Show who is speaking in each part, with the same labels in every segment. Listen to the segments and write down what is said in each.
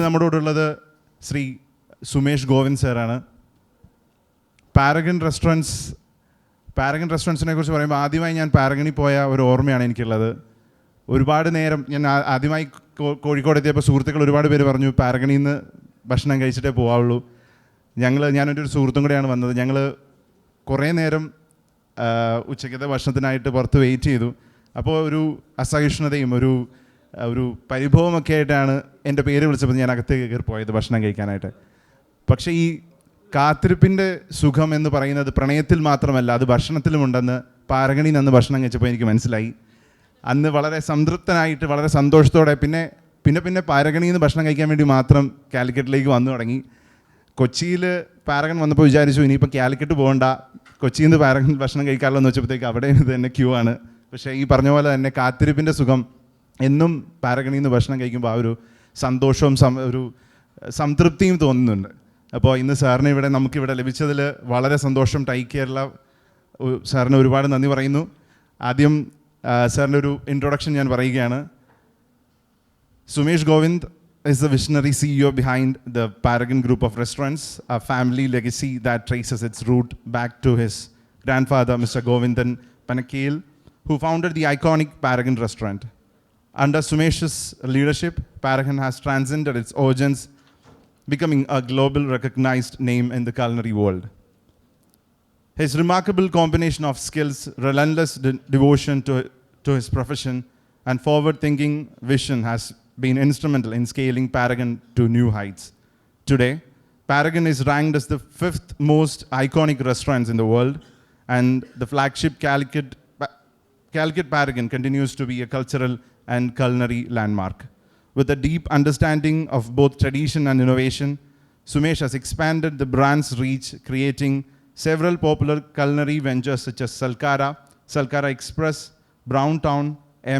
Speaker 1: നമ്മുടെ കൂടെ ഉള്ളത് ശ്രീ സുമേഷ് ഗോവിന്ദ് സാറാണ്. പാരഗൺ റെസ്റ്റോറൻറ്റ്സിനെ കുറിച്ച് പറയുമ്പോൾ ആദ്യമായി ഞാൻ പാരഗണിൽ പോയ ഒരു ഓർമ്മയാണ് എനിക്കുള്ളത്. ഒരുപാട് നേരം ഞാൻ ആദ്യമായി കോഴിക്കോട് എത്തിയപ്പോൾ സുഹൃത്തുക്കൾ ഒരുപാട് പേര് പറഞ്ഞു പാരഗണിൽ നിന്ന് ഭക്ഷണം കഴിച്ചിട്ടേ പോകാവുള്ളൂ. ഞാനൊരു സുഹൃത്തും കൂടെയാണ് വന്നത്. ഞങ്ങൾ കുറേ നേരം ഉച്ചയ്ക്കത്തെ ഭക്ഷണത്തിനായിട്ട് പുറത്ത് വെയിറ്റ് ചെയ്തു. അപ്പോൾ ഒരു അസഹിഷ്ണുതയും ഒരു പരിഭവമൊക്കെ ആയിട്ടാണ് എൻ്റെ പേര് വിളിച്ചപ്പോൾ ഞാൻ അകത്തേക്ക് കയറി പോയത് ഭക്ഷണം കഴിക്കാനായിട്ട്. പക്ഷേ ഈ കാത്തിരിപ്പിൻ്റെ സുഖം എന്ന് പറയുന്നത് പ്രണയത്തിൽ മാത്രമല്ല, അത് ഭക്ഷണത്തിലുമുണ്ടെന്ന് പാരഗണിയിൽ നിന്ന് ഭക്ഷണം കഴിച്ചപ്പോൾ എനിക്ക് മനസ്സിലായി. അന്ന് വളരെ സംതൃപ്തനായിട്ട് വളരെ സന്തോഷത്തോടെ പിന്നെ പാരഗണിയിൽ നിന്ന് ഭക്ഷണം കഴിക്കാൻ വേണ്ടി മാത്രം കാലിക്കറ്റിലേക്ക് വന്നു തുടങ്ങി. കൊച്ചിയിൽ പാരഗൺ വന്നപ്പോൾ വിചാരിച്ചു ഇനിയിപ്പോൾ കാലിക്കറ്റ് പോകണ്ട, കൊച്ചിയിൽ നിന്ന് പാരഗൺ ഭക്ഷണം കഴിക്കാമല്ലോ എന്ന് വെച്ചപ്പോഴത്തേക്ക് അവിടെ ഇത് തന്നെ ക്യൂ ആണ്. പക്ഷേ ഈ പറഞ്ഞ പോലെ തന്നെ കാത്തിരിപ്പിൻ്റെ സുഖം എന്നും പാരഗണിൽ നിന്ന് ഭക്ഷണം കഴിക്കുമ്പോൾ ആ ഒരു സന്തോഷവും ഒരു സംതൃപ്തിയും തോന്നുന്നുണ്ട്. അപ്പോൾ ഇന്ന് സാറിനെ നമുക്കിവിടെ ലഭിച്ചതിൽ വളരെ സന്തോഷം. ടൈ കേരള സാറിന് ഒരുപാട് നന്ദി പറയുന്നു. ആദ്യം സാറിൻ്റെ ഒരു ഇൻട്രൊഡക്ഷൻ ഞാൻ പറയുകയാണ്. Sumesh Govind is the visionary CEO behind the Paragon Group of Restaurants, a family legacy that traces its root back to his grandfather, Mr. Govindan Panakil, who founded the iconic Paragon restaurant. Under Sumesh's leadership, Paragon has transcended its origins, becoming a global recognized name in the culinary world. His remarkable combination of skills, relentless devotion to his profession, and forward-thinking vision has been instrumental in scaling Paragon to new heights. Today, Paragon is ranked as the 5th most iconic restaurants in the world, and the flagship Calicut Paragon continues to be a cultural and culinary landmark. With a deep understanding of both tradition and innovation, Sumesh has expanded the brand's reach, creating several popular culinary ventures such as Salkara Express, Brown Town,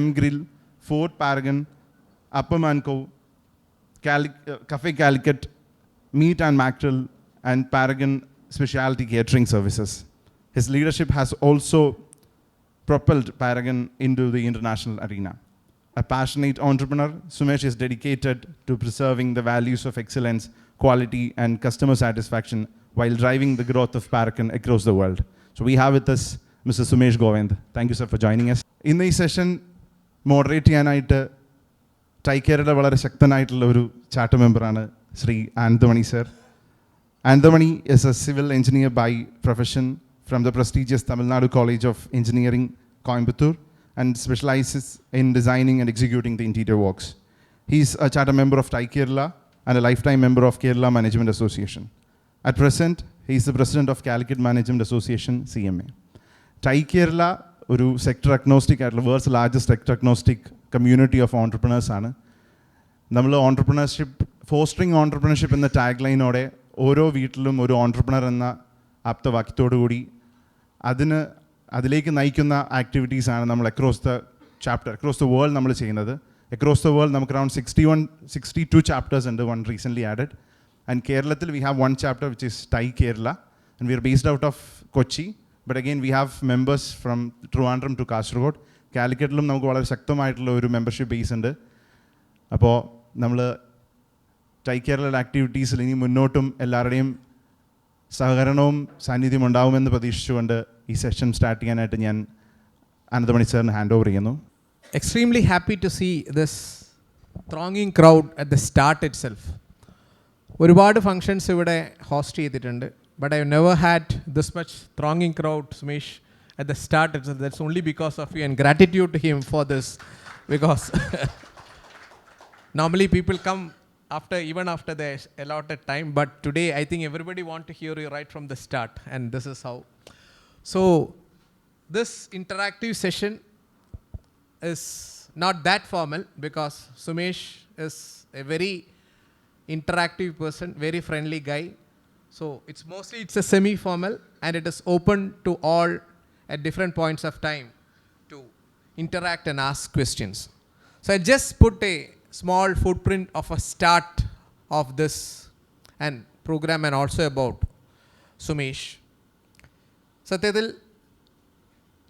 Speaker 1: M Grill, Fort Paragon, Appam & Co, Cafe Calicut, Meat and Mackerel, and Paragon Specialty Catering Services. His leadership has also propelled Paragon into the international arena. A passionate entrepreneur, Sumesh is dedicated to preserving the values of excellence, quality, and customer satisfaction while driving the growth of Paragon across the world. So we have with us Mr. Sumesh Govind. Thank you, sir, for joining us. In this session, moderate ചെയ്യാനായിട്ട് TiE Kerala വളരെ ശക്തനായിട്ടുള്ള ഒരു charter മെമ്പറാണ് Shri Anandamani sir. Anandamani is a civil engineer by profession from the prestigious Tamil Nadu College of Engineering, Coimbatore, and specializes in designing and executing the interior works. He is a charter member of Thai Kerala and a lifetime member of Kerala Management Association. At present, he is the president of Calicut Management Association, CMA. Thai Kerala ഒരു sector agnostic ആയിട്ടുള്ള world's largest sector agnostic community of ഓൺടർപ്രണേഴ്സാണ്. നമ്മൾ fostering entrepreneurship എന്ന tag ലൈനോടെ ഓരോ വീട്ടിലും ഒരു entrepreneur എന്ന ആപ്തവാക്യത്തോടു കൂടി അതിലേക്ക് നയിക്കുന്ന ആക്ടിവിറ്റീസാണ് നമ്മൾ അക്രോസ് ദ വേൾഡ് നമ്മൾ ചെയ്യുന്നത്. അക്രോസ് ദ വേൾഡ് നമുക്ക് അറൗണ്ട് 62 ചാപ്റ്റേഴ്സ് ഉണ്ട്. One recently added. ആൻഡ് കേരളത്തിൽ we have 1 chapter which is TiE Kerala, and we are based out of Kochi. But again, we have members from Trivandrum to Kasaragod. കാലിക്കറ്റിലും നമുക്ക് വളരെ ശക്തമായിട്ടുള്ള ഒരു മെമ്പർഷിപ്പ് ബേസ് ഉണ്ട്. അപ്പോൾ നമ്മൾ ടൈ കേരള ആക്ടിവിറ്റീസിൽ ഇനി മുന്നോട്ടും എല്ലാവരുടെയും സഹകരണവും സാന്നിധ്യം ഉണ്ടാവുമെന്ന് പ്രതീക്ഷിച്ചുകൊണ്ട് ഈ സെഷൻ സ്റ്റാർട്ട് ചെയ്യാനായിട്ട് ഞാൻ ആനന്ദമണി സാറിന് ഹാൻഡ് ഓവർ ചെയ്യുന്നു.
Speaker 2: Extremely happy to see this thronging crowd at the start itself. ഒരുപാട് ഫങ്ഷൻസ് ഇവിടെ ഹോസ്റ്റ് ചെയ്തിട്ടുണ്ട്. But I've never had this much thronging crowd, Sumesh, at the start. That's only because of you, and gratitude to him for this. Because normally people come even after the allotted time. But today I think everybody want to hear you right from the start. And this is how. So this interactive session is not that formal because Sumesh is a very interactive person, very friendly guy. So it's a semi-formal, and it is open to all at different points of time to interact and ask questions. So I just put a small footprint of a start of this and program, and also about Sumesh. സത്യത്തിൽ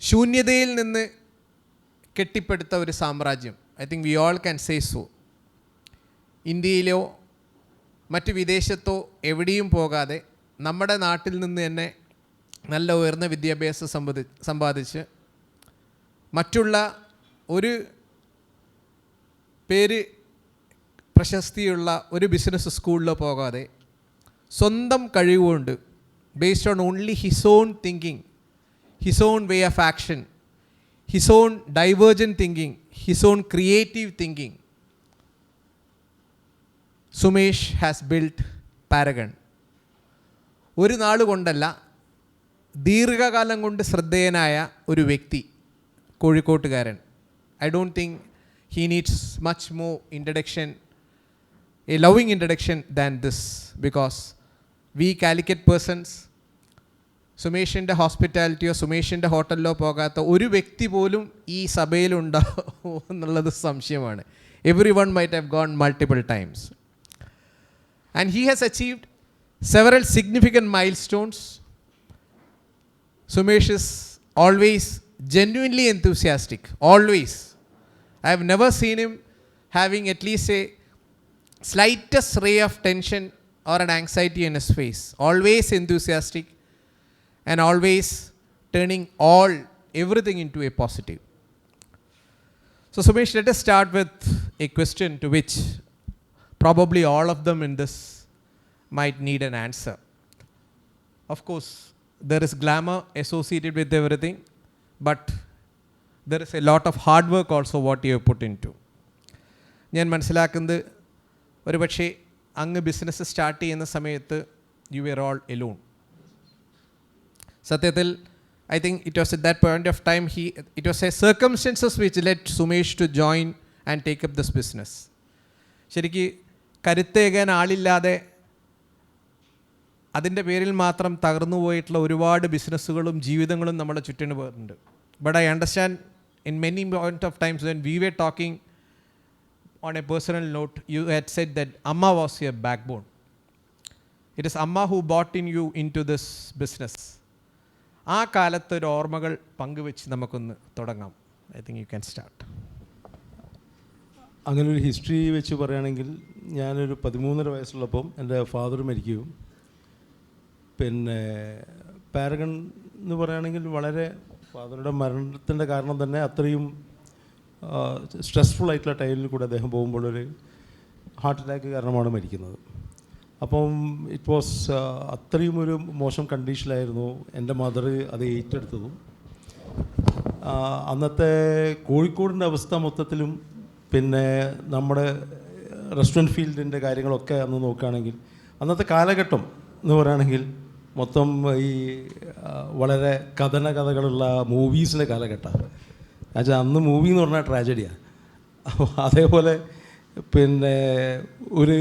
Speaker 2: ശൂന്യതയിൽ നിന്ന് കെട്ടിപ്പടുത്ത ഒരു സാമ്രാജ്യം, I think we all can say so. ഇന്ത്യയിലോ മറ്റ് വിദേശത്തോ എവിടെയും പോകാതെ നമ്മുടെ നാട്ടിൽ നിന്ന് തന്നെ നല്ല ഉയർന്ന വിദ്യാഭ്യാസം സമ്പാദിച്ച് മറ്റുള്ള ഒരു പേര് പ്രശസ്തിയുള്ള ഒരു ബിസിനസ് സ്കൂളിലോ പോകാതെ സ്വന്തം കഴിവുകൊണ്ട് based on only his own thinking, his own way of action, his own divergent thinking, his own creative thinking, Sumesh has built Paragon. ഒരു നാൾ കൊണ്ടല്ല, ദീർഘകാലം കൊണ്ട് ശ്രദ്ധേയനായ ഒരു വ്യക്തി, കോഴിക്കോട്ടുകാരൻ. I don't think he needs much more introduction, a loving introduction than this, because we Calicut persons സുമേഷിൻ്റെ ഹോസ്പിറ്റാലിറ്റിയോ സുമേഷിൻ്റെ ഹോട്ടലിലോ പോകാത്ത ഒരു വ്യക്തി പോലും ഈ സഭയിലുണ്ടാവോ എന്നുള്ളത് സംശയമാണ്. Everyone might have gone multiple times. And he has achieved several significant milestones. Sumesh is always genuinely enthusiastic, always. I have never seen him having at least a slightest ray of tension or an anxiety in his face. Always enthusiastic and always turning everything into a positive. So Sumesh, let us start with a question to which probably all of them in this might need an answer. Of course, there is glamour associated with everything, but there is a lot of hard work also what you have put into. ഞാൻ മനസ്സിലാക്കുന്നത് ഒരു പക്ഷേ അങ്ങ് business start ചെയ്യുന്ന സമയത്ത് U were all Elon. സത്യത്തിൽ I think it was at that point of time it was a circumstances which led Sumesh to join and take up this business. ശരിക്ക് കരുത്തേകാൻ ആളില്ലാതെ അതിൻ്റെ പേരിൽ മാത്രം തകർന്നു പോയിട്ടുള്ള ഒരുപാട് ബിസിനസ്സുകളും ജീവിതങ്ങളും നമ്മുടെ ചുറ്റിന് പോയിട്ടുണ്ട്. But I understand in many point of times when we were talking on a personal note, you had said that അമ്മ was your backbone. It is അമ്മ who bought in you into this business. ആ കാലത്ത് ഒരു ഓർമ്മകൾ പങ്കുവെച്ച് നമുക്കൊന്ന് തുടങ്ങാം. I think you can start.
Speaker 3: അങ്ങനെ ഒരു ഹിസ്റ്ററി വെച്ച് പറയുകയാണെങ്കിൽ, ഞാനൊരു 13.5 വയസ്സുള്ളപ്പം എൻ്റെ ഫാദർ മരിക്കുകയും, പിന്നെ പാരഗൺ എന്ന് പറയുകയാണെങ്കിൽ വളരെ ഫാദറുടെ മരണത്തിൻ്റെ കാരണം തന്നെ അത്രയും സ്ട്രെസ്ഫുൾ ആയിട്ടുള്ള ടൈമിൽ കൂടെ അദ്ദേഹം പോകുമ്പോഴൊരു ഹാർട്ട് അറ്റാക്ക് കാരണമാണ് മരിക്കുന്നത്. അപ്പം ഇറ്റ് വാസ് അത്രയും ഒരു മോശം കണ്ടീഷനിലായിരുന്നു എൻ്റെ മദർ അത് ഏറ്റെടുത്തതും. അന്നത്തെ കോഴിക്കോടിൻ്റെ അവസ്ഥ മൊത്തത്തിലും, പിന്നെ നമ്മുടെ റെസ്റ്റോറൻറ്റ് ഫീൽഡിൻ്റെ കാര്യങ്ങളൊക്കെ അന്ന് നോക്കുകയാണെങ്കിൽ, അന്നത്തെ കാലഘട്ടം എന്ന് പറയുകയാണെങ്കിൽ മൊത്തം ഈ വളരെ കഥകളുള്ള മൂവീസിൻ്റെ കാലഘട്ടമാണ്. എന്നുവെച്ചാൽ അന്ന് മൂവി എന്ന് പറഞ്ഞാൽ ട്രാജഡിയാണ്. അപ്പോൾ അതേപോലെ പിന്നെ ഒരു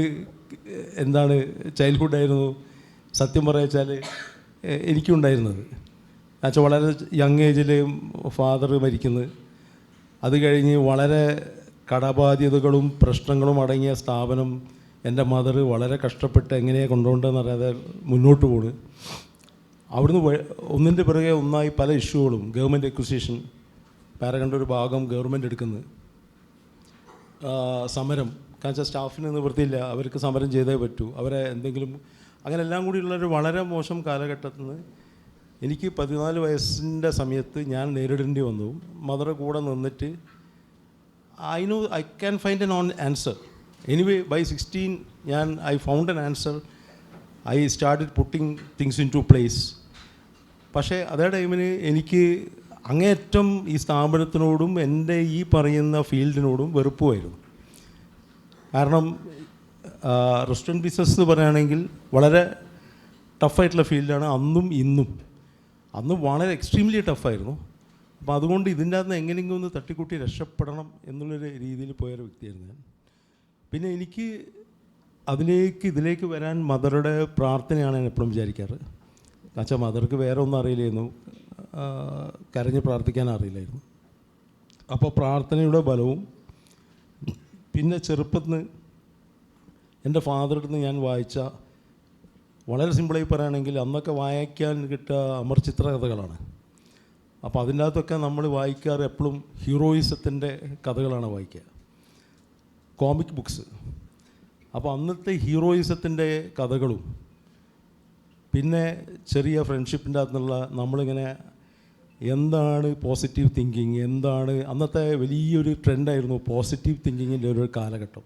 Speaker 3: ചൈൽഡ്ഹുഡായിരുന്നു സത്യം പറയുക എനിക്കുണ്ടായിരുന്നത്. എന്നുവെച്ചാൽ വളരെ യങ് ഏജിൽ ഫാദർ മരിക്കുന്നത്, അത് കഴിഞ്ഞ് വളരെ കടബാധ്യതകളും പ്രശ്നങ്ങളും അടങ്ങിയ സ്ഥാപനം എൻ്റെ മദർ വളരെ കഷ്ടപ്പെട്ട് എങ്ങനെയാണ് കൊണ്ടുപോകേണ്ടതെന്ന് അറിയാതെ മുന്നോട്ട് പോകുന്നു. അവിടുന്ന് ഒന്നിൻ്റെ പിറകെ ഒന്നായി പല ഇഷ്യൂകളും, ഗവൺമെൻറ് എക്വിസിഷൻ, പാരഗണിൻ്റെ ഒരു ഭാഗം ഗവൺമെൻറ് എടുക്കുന്നത്, സമരം, കാരണം സ്റ്റാഫിന് നിവൃത്തിയില്ല, അവർക്ക് സമരം ചെയ്തേ പറ്റൂ, അവരെ എന്തെങ്കിലും, അങ്ങനെ എല്ലാം കൂടിയുള്ളൊരു വളരെ മോശം കാലഘട്ടത്തിൽ നിന്ന് എനിക്ക് 14 വയസ്സിൻ്റെ സമയത്ത് ഞാൻ നേരിടേണ്ടി വന്നു. മദറെ കൂടെ നിന്നിട്ട് I know I can find an answer. Anyway, by 16, I found an answer. I started putting things into place. പക്ഷേ അതേ ടൈമിന് എനിക്ക് അങ്ങേയറ്റം ഈ സ്ഥാപനത്തിനോടും എൻ്റെ ഈ പറയുന്ന ഫീൽഡിനോടും വെറുപ്പുമായിരുന്നു. കാരണം റെസ്റ്റോറൻറ്റ് ബിസിനസ് എന്ന് പറയുകയാണെങ്കിൽ വളരെ ടഫായിട്ടുള്ള ഫീൽഡാണ് അന്നും ഇന്നും. അന്ന് വളരെ എക്സ്ട്രീംലി ടഫായിരുന്നു. അപ്പോൾ അതുകൊണ്ട് ഇതിൻ്റെ അകത്ത് എങ്ങനെയെങ്കിലും ഒന്ന് തട്ടിക്കൂട്ടി രക്ഷപ്പെടണം എന്നുള്ളൊരു രീതിയിൽ പോയൊരു വ്യക്തിയായിരുന്നു ഞാൻ. പിന്നെ എനിക്ക് ഇതിലേക്ക് വരാൻ മദറുടെ പ്രാർത്ഥനയാണ് ഞാൻ എപ്പോഴും വിചാരിക്കാറ്. എന്നുവെച്ചാൽ മദർക്ക് വേറെ ഒന്നും അറിയില്ലായിരുന്നു, കരഞ്ഞ് പ്രാർത്ഥിക്കാൻ അറിയില്ലായിരുന്നു. അപ്പോൾ പ്രാർത്ഥനയുടെ ബലവും, പിന്നെ ചെറുപ്പത്തിൽ എൻ്റെ ഫാദറിൽ നിന്ന് ഞാൻ വായിച്ച, വളരെ സിമ്പിളായി പറയുകയാണെങ്കിൽ അന്നൊക്കെ വായിക്കാൻ കിട്ടുക അമർ ചിത്ര കഥകളാണ്. അപ്പോൾ അതിൻ്റെ അകത്തൊക്കെ നമ്മൾ വായിക്കാറ് എപ്പോഴും ഹീറോയിസത്തിൻ്റെ കഥകളാണ് വായിക്കുക, കോമിക് ബുക്സ്. അപ്പോൾ അന്നത്തെ ഹീറോയിസത്തിൻ്റെ കഥകളും പിന്നെ ചെറിയ ഫ്രണ്ട്ഷിപ്പിൻ്റെ അകത്തുനിന്നുള്ള നമ്മളിങ്ങനെ എന്താണ് പോസിറ്റീവ് തിങ്കിങ്, എന്താണ് അന്നത്തെ വലിയൊരു ട്രെൻഡായിരുന്നു പോസിറ്റീവ് തിങ്കിങ്ങിൻ്റെ ഒരു കാലഘട്ടം.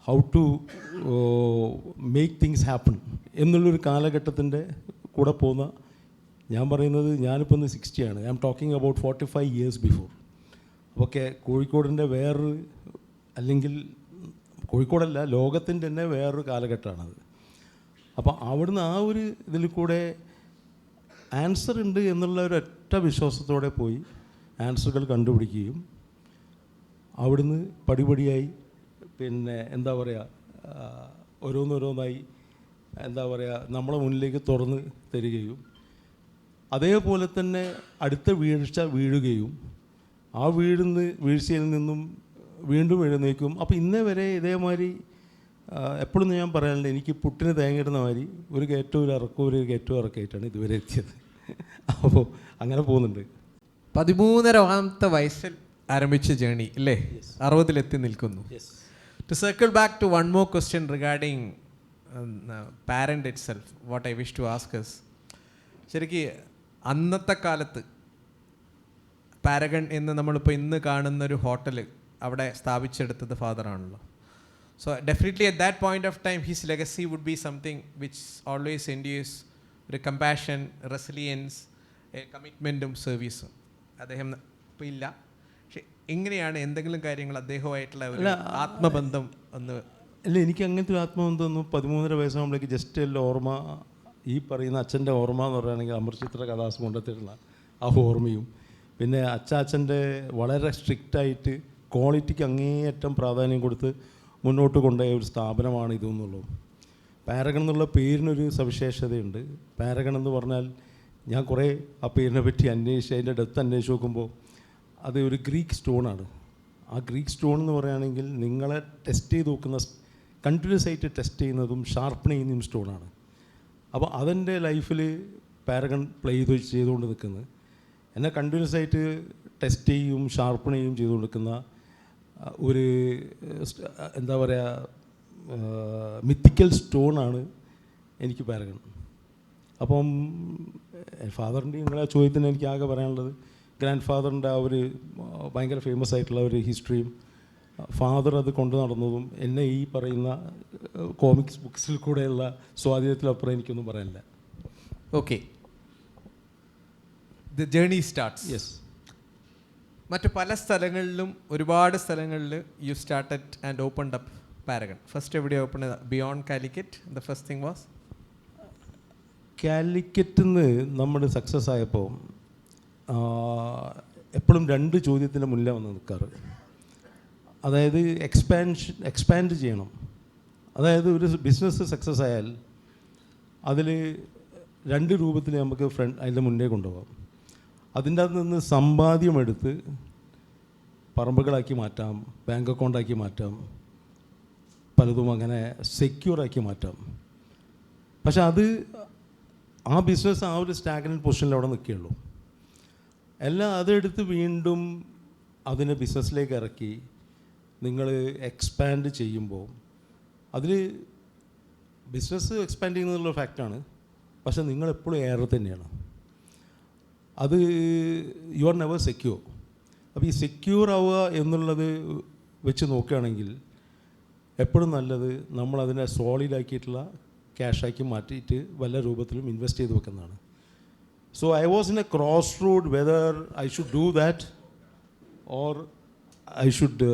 Speaker 3: How to make things happen എന്നുള്ളൊരു കാലഘട്ടത്തിൻ്റെ കൂടെ പോകുന്ന, ഞാൻ പറയുന്നത് ഞാനിപ്പോൾ ഇന്ന് 60 ആണ്, I am talking about 45 years before. അപ്പോൾ കോഴിക്കോടിൻ്റെ വേറൊരു, അല്ലെങ്കിൽ കോഴിക്കോടല്ല ലോകത്തിൻ്റെ തന്നെ വേറൊരു കാലഘട്ടമാണത്. അപ്പോൾ അവിടുന്ന് ആ ഒരു ഇതിൽ കൂടെ ആൻസർ ഉണ്ട് എന്നുള്ള ഒരൊറ്റ വിശ്വാസത്തോടെ പോയി ആൻസറുകൾ കണ്ടുപിടിക്കുകയും അവിടുന്ന് പടിപടിയായി പിന്നെ എന്താ പറയുക ഓരോന്നോരോന്നായി എന്താ പറയുക നമ്മളെ മുന്നിലേക്ക് തുറന്ന് തരികയും അതേപോലെ തന്നെ അടുത്ത വീഴ്ച വീഴുകയും ആ വീഴ്ചയിൽ നിന്നും വീണ്ടും എഴുന്നേക്കും. അപ്പോൾ ഇന്നേ വരെ ഇതേമാതിരി എപ്പോഴും ഞാൻ പറയാനുണ്ട്, എനിക്ക് പുട്ടിന് തേങ്ങയിടുന്ന മാതിരി ഒരു കയറ്റവും ഒരു ഇറക്കവും ഒരു കയറ്റവും ഇറക്കമായിട്ടാണ് ഇതുവരെ എത്തിയത്. അപ്പോൾ അങ്ങനെ പോകുന്നുണ്ട്.
Speaker 2: 13-ാമത്തെ വയസ്സിൽ ആരംഭിച്ച ജേണി അല്ലേ, 60-ലെത്തി നിൽക്കുന്നു. To circle back to one more question regarding parent itself, what I wish to ask is, ശരിക്കും അന്നത്തെ കാലത്ത് പാരഗൺ എന്ന് നമ്മളിപ്പോൾ ഇന്ന് കാണുന്നൊരു ഹോട്ടൽ അവിടെ സ്ഥാപിച്ചെടുത്തത് ഫാദറാണല്ലോ. So definitely at that point of time his legacy would be something which always endures ഒരു compassion, resilience, കമ്മിറ്റ്മെൻറ്റും സർവീസും. അദ്ദേഹം ഇപ്പോൾ ഇല്ല, പക്ഷെ എങ്ങനെയാണ് എന്തെങ്കിലും കാര്യങ്ങൾ അദ്ദേഹമായിട്ടുള്ള ഒരു ആത്മബന്ധം ഒന്ന്?
Speaker 3: അല്ല, എനിക്ക് അങ്ങനത്തെ ഒരു ആത്മബന്ധം ഒന്നും 13.5 വയസ്സാകുമ്പോഴേക്ക് ജസ്റ്റ് എല്ലാം ഓർമ്മ, ഈ പറയുന്ന അച്ഛൻ്റെ ഓർമ്മ എന്ന് പറയുകയാണെങ്കിൽ അമർചിത്ര കഥാസമുണ്ടത്തിലുള്ള ആ ഓർമ്മയും, പിന്നെ അച്ചാച്ചൻ്റെ വളരെ സ്ട്രിക്റ്റായിട്ട് ക്വാളിറ്റിക്ക് അങ്ങേയറ്റം പ്രാധാന്യം കൊടുത്ത് മുന്നോട്ട് കൊണ്ടുപോയ ഒരു സ്ഥാപനമാണ് ഇതെന്നുള്ളൂ. പാരഗൺ എന്നുള്ള പേരിനൊരു സവിശേഷതയുണ്ട്. പാരഗൺ എന്ന് പറഞ്ഞാൽ ഞാൻ കുറേ ആ പേരിനെ പറ്റി അന്വേഷിച്ച് അതിൻ്റെ ഡെപ്ത് അന്വേഷിച്ച് നോക്കുമ്പോൾ അത് ഒരു ഗ്രീക്ക് സ്റ്റോണാണ്. ആ ഗ്രീക്ക് സ്റ്റോൺ എന്ന് പറയുകയാണെങ്കിൽ നിങ്ങളെ ടെസ്റ്റ് ചെയ്ത് നോക്കുന്ന, കണ്ടിന്യൂസ് ആയിട്ട് ടെസ്റ്റ് ചെയ്യുന്നതും ഷാർപ്പൺ ചെയ്യുന്നതും സ്റ്റോണാണ്. അപ്പോൾ അതെൻ്റെ ലൈഫിൽ പാരഗൺ പ്ലേ ചെയ്തുകൊണ്ട് നിൽക്കുന്നത്, എന്നെ കണ്ടിന്യൂസ് ആയിട്ട് ടെസ്റ്റ് ചെയ്യും ഷാർപ്പൺ ചെയ്യും ചെയ്തുകൊണ്ട് നിൽക്കുന്ന ഒരു എന്താ പറയുക മിത്തിക്കൽ സ്റ്റോണാണ് എനിക്ക് പാരഗൺ. അപ്പം ഫാദറിൻ്റെ നിങ്ങളെ ചോദ്യത്തിന് എനിക്ക് ആകെ പറയാനുള്ളത്, ഗ്രാൻഡ് ഫാദറിൻ്റെ ആ ഒരു ഭയങ്കര ഫേമസ് ആയിട്ടുള്ള ഒരു ഹിസ്റ്ററിയും ഫാദർ അത് കൊണ്ടു നടന്നതും എന്നെ ഈ പറയുന്ന കോമിക്സ് ബുക്സിൽ കൂടെയുള്ള സ്വാധീനത്തിലപ്പുറം എനിക്കൊന്നും പറയാനില്ല.
Speaker 2: Okay, the journey starts.
Speaker 3: Yes.
Speaker 2: മറ്റു പല സ്ഥലങ്ങളിലും ഒരുപാട് സ്ഥലങ്ങളിൽ you started and opened up Paragon. First എവിടെ ഓപ്പൺ ചെയ്ത? Beyond Calicut the first thing was?
Speaker 3: കാലിക്കറ്റിൽ നിന്ന് നമ്മൾ സക്സസ് ആയപ്പോൾ എപ്പോഴും 2 ചോദ്യത്തിൻ്റെ മുന്നിൽ വന്ന് നിൽക്കാറ്. അതായത് എക്സ്പാൻഡ് ചെയ്യണം. അതായത് ഒരു ബിസിനസ് സക്സസ് ആയാൽ അതിൽ 2 രൂപത്തിൽ നമുക്ക് അതിൻ്റെ മുന്നേ കൊണ്ടുപോകാം. അതിൻ്റെ അകത്ത് നിന്ന് സമ്പാദ്യമെടുത്ത് പറമ്പുകളാക്കി മാറ്റാം, ബാങ്ക് അക്കൗണ്ടാക്കി മാറ്റാം, പലതും അങ്ങനെ സെക്യൂറാക്കി മാറ്റാം. പക്ഷെ അത് ആ ബിസിനസ് ആ ഒരു സ്റ്റാഗ്നൻ്റ് പൊസിഷനിൽ അവിടെ നിൽക്കുകയുള്ളൂ. എല്ലാം അതെടുത്ത് വീണ്ടും അതിനെ ബിസിനസ്സിലേക്ക് ഇറക്കി നിങ്ങൾ എക്സ്പാൻഡ് ചെയ്യുമ്പോൾ അതിൽ ബിസിനസ് എക്സ്പാൻഡ് ചെയ്യുന്നതിനുള്ള ഫാക്റ്റാണ്. പക്ഷെ നിങ്ങളെപ്പോഴും ഏറെ തന്നെയാണ്. അത് യു ആർ നെവർ സെക്യൂർ. അപ്പോൾ ഈ സെക്യൂർ ആവുക എന്നുള്ളത് വെച്ച് നോക്കുകയാണെങ്കിൽ എപ്പോഴും നല്ലത് നമ്മളതിനെ സോളിഡാക്കിയിട്ടുള്ള ക്യാഷാക്കി മാറ്റിയിട്ട് വല്ല രൂപത്തിലും ഇൻവെസ്റ്റ് ചെയ്ത് വെക്കുന്നതാണ്. So I was in a cross road whether I should do that or I should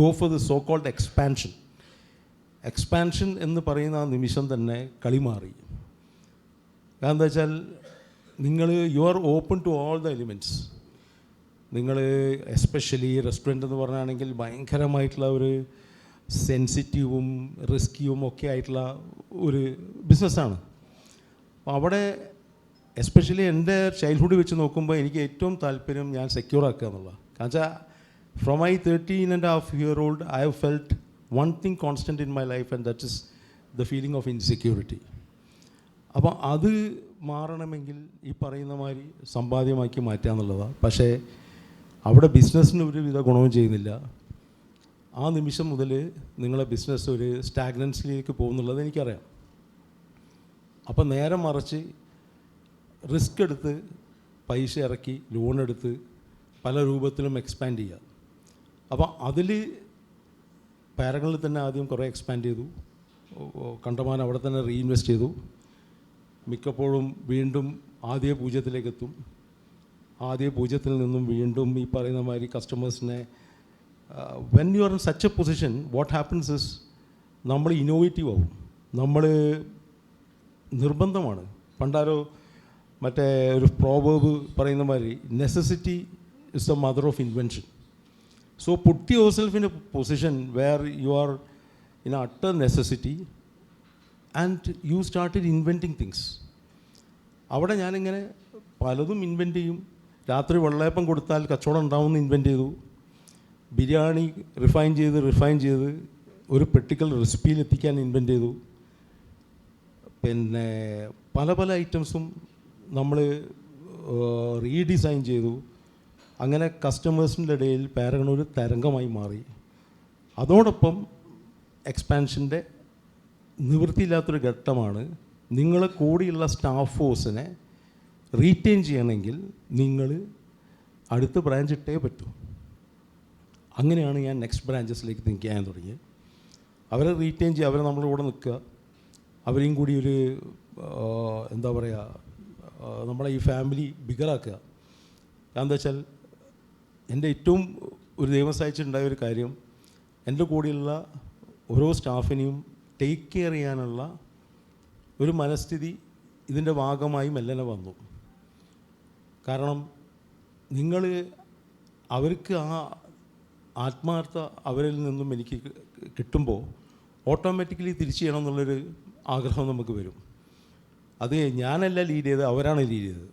Speaker 3: go for the so called expansion. Expansion എന്ന് പറയുന്ന ആ നിമിഷം തന്നെ കളി മാറി. കാരണം എന്താ വെച്ചാൽ നിങ്ങൾ you are open to all the elements. നിങ്ങൾ എസ്പെഷ്യലി റെസ്റ്റോറൻറ്റ് എന്ന് പറയുകയാണെങ്കിൽ ഭയങ്കരമായിട്ടുള്ള ഒരു സെൻസിറ്റീവും റിസ്ക്കിയും ഒക്കെ ആയിട്ടുള്ള ഒരു ബിസിനസ്സാണ്. അപ്പോൾ അവിടെ എസ്പെഷ്യലി എൻ്റെ ചൈൽഡ്ഹുഡ് വെച്ച് നോക്കുമ്പോൾ എനിക്ക് ഏറ്റവും താല്പര്യം ഞാൻ സെക്യൂർ ആക്കുക എന്നുള്ളതാണ്. കാരണം വെച്ചാൽ from my 13.5 year old I have felt one thing constant in my life and that is the feeling of insecurity. അപ്പോൾ അത് മാറണമെങ്കിൽ ഈ പറയുന്ന മാതിരി സമ്പാദ്യമാക്കി മാറ്റുക എന്നുള്ളതാണ്. പക്ഷേ അവിടെ ബിസിനസ്സിന് ഒരുവിധ ഗുണവും ചെയ്യുന്നില്ല. ആ നിമിഷം മുതൽ നിങ്ങളെ ബിസിനസ് ഒരു സ്റ്റാഗ്നൻസിലേക്ക് പോകുന്നുള്ളത് എനിക്കറിയാം. അപ്പം നേരെ മറിച്ച് റിസ്ക് എടുത്ത് പൈസ ഇറക്കി ലോൺ എടുത്ത് പല രൂപത്തിലും എക്സ്പാൻഡ് ചെയ്യുക. അപ്പോൾ അതിൽ പാരഗണിൽ തന്നെ ആദ്യം കുറേ എക്സ്പാൻഡ് ചെയ്തു, കണ്ടമാനം അവിടെ തന്നെ റീഇൻവെസ്റ്റ് ചെയ്തു. മിക്കപ്പോഴും വീണ്ടും ആദ്യ പൂജ്യത്തിലേക്ക് എത്തും. ആദ്യ പൂജ്യത്തിൽ നിന്നും വീണ്ടും ഈ പറയുന്ന മാതിരി കസ്റ്റമേഴ്സിനെ when you are in such a position what happens is നമ്മൾ ഇന്നോവേറ്റീവ് ആവും. നമ്മൾ നിർബന്ധമാണ്. പണ്ടാരോ മറ്റേ ഒരു പ്രോവേർബ് പറയുന്ന മാതിരി necessity is the mother of invention. So put yourself in a position where you are in utter necessity and you started inventing things. അവിടെ ഞാനിങ്ങനെ പലതും ഇൻവെൻറ്റ് ചെയ്യും. രാത്രി വെള്ളയപ്പം കൊടുത്താൽ കച്ചവടം ഉണ്ടാവുമെന്ന് ഇൻവെൻറ്റ് ചെയ്തു. ബിരിയാണി റിഫൈൻ ചെയ്ത് ഒരു പെർട്ടിക്കുലർ റെസിപ്പിയിൽ എത്തിക്കാൻ ഇൻവെൻറ്റ് ചെയ്തു. പിന്നെ പല പല ഐറ്റംസും നമ്മൾ റീഡിസൈൻ ചെയ്തു. അങ്ങനെ കസ്റ്റമേഴ്സിൻ്റെ ഇടയിൽ പാരഗൺ ഒരു തരംഗമായി മാറി. അതോടൊപ്പം എക്സ്പാൻഷൻ്റെ നിവൃത്തിയില്ലാത്തൊരു ഘട്ടമാണ് നിങ്ങളെ കൂടിയുള്ള സ്റ്റാഫ് ഫോഴ്സിനെ റീറ്റെയിൻ ചെയ്യണമെങ്കിൽ നിങ്ങൾ അടുത്ത ബ്രാഞ്ച് ഇട്ടേ പറ്റൂ. അങ്ങനെയാണ് ഞാൻ നെക്സ്റ്റ് ബ്രാഞ്ചസിലേക്ക് തിങ്ക് ചെയ്യാൻ തുടങ്ങിയത്. അവരെ റീറ്റെയിൻ ചെയ്യുക, അവരെ നമ്മുടെ കൂടെ നിൽക്കുക, അവരെയും കൂടി ഒരു എന്താ പറയുക, നമ്മളെ ഈ ഫാമിലി ബിഗറാക്കുക. എന്താ വെച്ചാൽ എൻ്റെ ഏറ്റവും ഒരു ദൈവം സഹായിച്ചിട്ടുണ്ടായ ഒരു കാര്യം, എൻ്റെ കൂടെയുള്ള ഓരോ സ്റ്റാഫിനെയും ടേക്ക് കെയർ ചെയ്യാനുള്ള ഒരു മനസ്ഥിതി ഇതിൻ്റെ ഭാഗമായി മെല്ലനെ വന്നു. കാരണം നിങ്ങൾ അവർക്ക് ആ ആത്മാർത്ഥ അവരിൽ നിന്നും എനിക്ക് കിട്ടുമ്പോൾ ഓട്ടോമാറ്റിക്കലി തിരിച്ചു ചെയ്യണം എന്നുള്ളൊരു ആഗ്രഹം നമുക്ക് വരും. അത് ഞാനല്ല ലീഡ് ചെയ്തത്, അവരാണ് ലീഡ് ചെയ്തത്.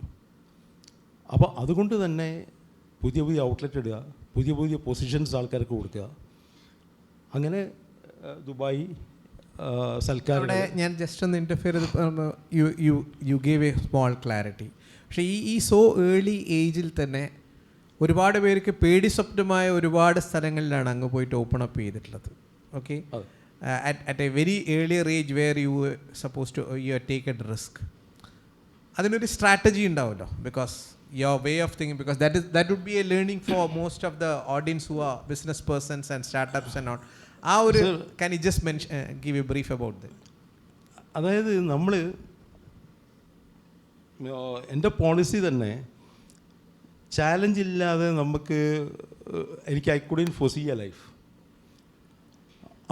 Speaker 3: അപ്പോൾ അതുകൊണ്ട് തന്നെ പുതിയ പുതിയ ഔട്ട്ലെറ്റ് ഇടുക, പുതിയ പുതിയ പൊസിഷൻസ് ആൾക്കാർക്ക് കൊടുക്കുക. അങ്ങനെ ദുബായ് സൽക്കാരം.
Speaker 2: ഞാൻ ജസ്റ്റ് ഒന്ന് ഇൻ്റർഫിയർ ചെയ്ത് U gave A small clarity. പക്ഷേ ഈ സോ ഏർലി ഏജിൽ തന്നെ ഒരുപാട് പേർക്ക് പേടി സ്വപ്നമായ ഒരുപാട് സ്ഥലങ്ങളിലാണ് അങ്ങ് പോയിട്ട് ഓപ്പൺ അപ്പ് ചെയ്തിട്ടുള്ളത്. Okay, at a very earlier age where you suppose to you take a risk. അതിനൊരു സ്ട്രാറ്റജി ഉണ്ടാവുമല്ലോ, because your way of thinking, because that would be a learning for most of the audience who are business persons and startups and all. Can you just mention, give a brief about that?
Speaker 3: അതായത് നമ്മൾ എൻ്റെ policy തന്നെ challenge ഇല്ലാതെ നമുക്ക് എനിക്ക് I couldn't ഫോർസീ A life.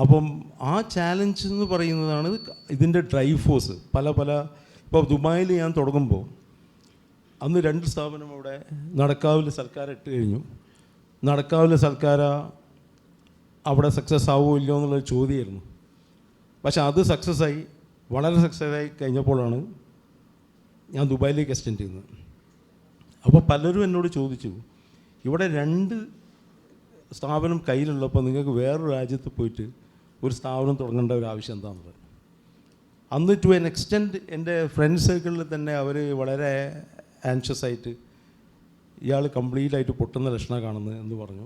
Speaker 3: അപ്പം ആ challenge എന്ന് പറയുന്നതാണ് ഇതിൻ്റെ ഡ്രൈവ് ഫോഴ്സ്. ഇപ്പോൾ ദുബായിൽ ഞാൻ തുടങ്ങുമ്പോൾ അന്ന് 2 സ്ഥാപനം അവിടെ നടക്കാവിൽ സൽക്കാരം ഇട്ട് കഴിഞ്ഞു. നടക്കാവിൽ സൽക്കാര അവിടെ സക്സസ് ആവുമോ ഇല്ലയോ എന്നുള്ളൊരു ചോദ്യമായിരുന്നു. പക്ഷെ അത് സക്സസ്സായി, വളരെ സക്സസ്സായി കഴിഞ്ഞപ്പോഴാണ് ഞാൻ ദുബായിലേക്ക് എക്സ്റ്റെൻഡ് ചെയ്യുന്നത്. അപ്പോൾ പലരും എന്നോട് ചോദിച്ചു, ഇവിടെ 2 സ്ഥാപനം കയ്യിലുള്ളപ്പോൾ നിങ്ങൾക്ക് വേറൊരു രാജ്യത്ത് പോയിട്ട് ഒരു സ്ഥാപനം തുടങ്ങേണ്ട ഒരു ആവശ്യം എന്താണെന്നുള്ളത്. അന്ന് ടു എൻ എക്സ്റ്റെൻഡ് എൻ്റെ ഫ്രണ്ട് സർക്കിളിൽ തന്നെ അവർ വളരെ ആൻഷ്യസ് ആയിട്ട് ഇയാൾ കംപ്ലീറ്റ് ആയിട്ട് പൊട്ടുന്ന ലക്ഷണം കാണുന്നത് എന്ന് പറഞ്ഞു.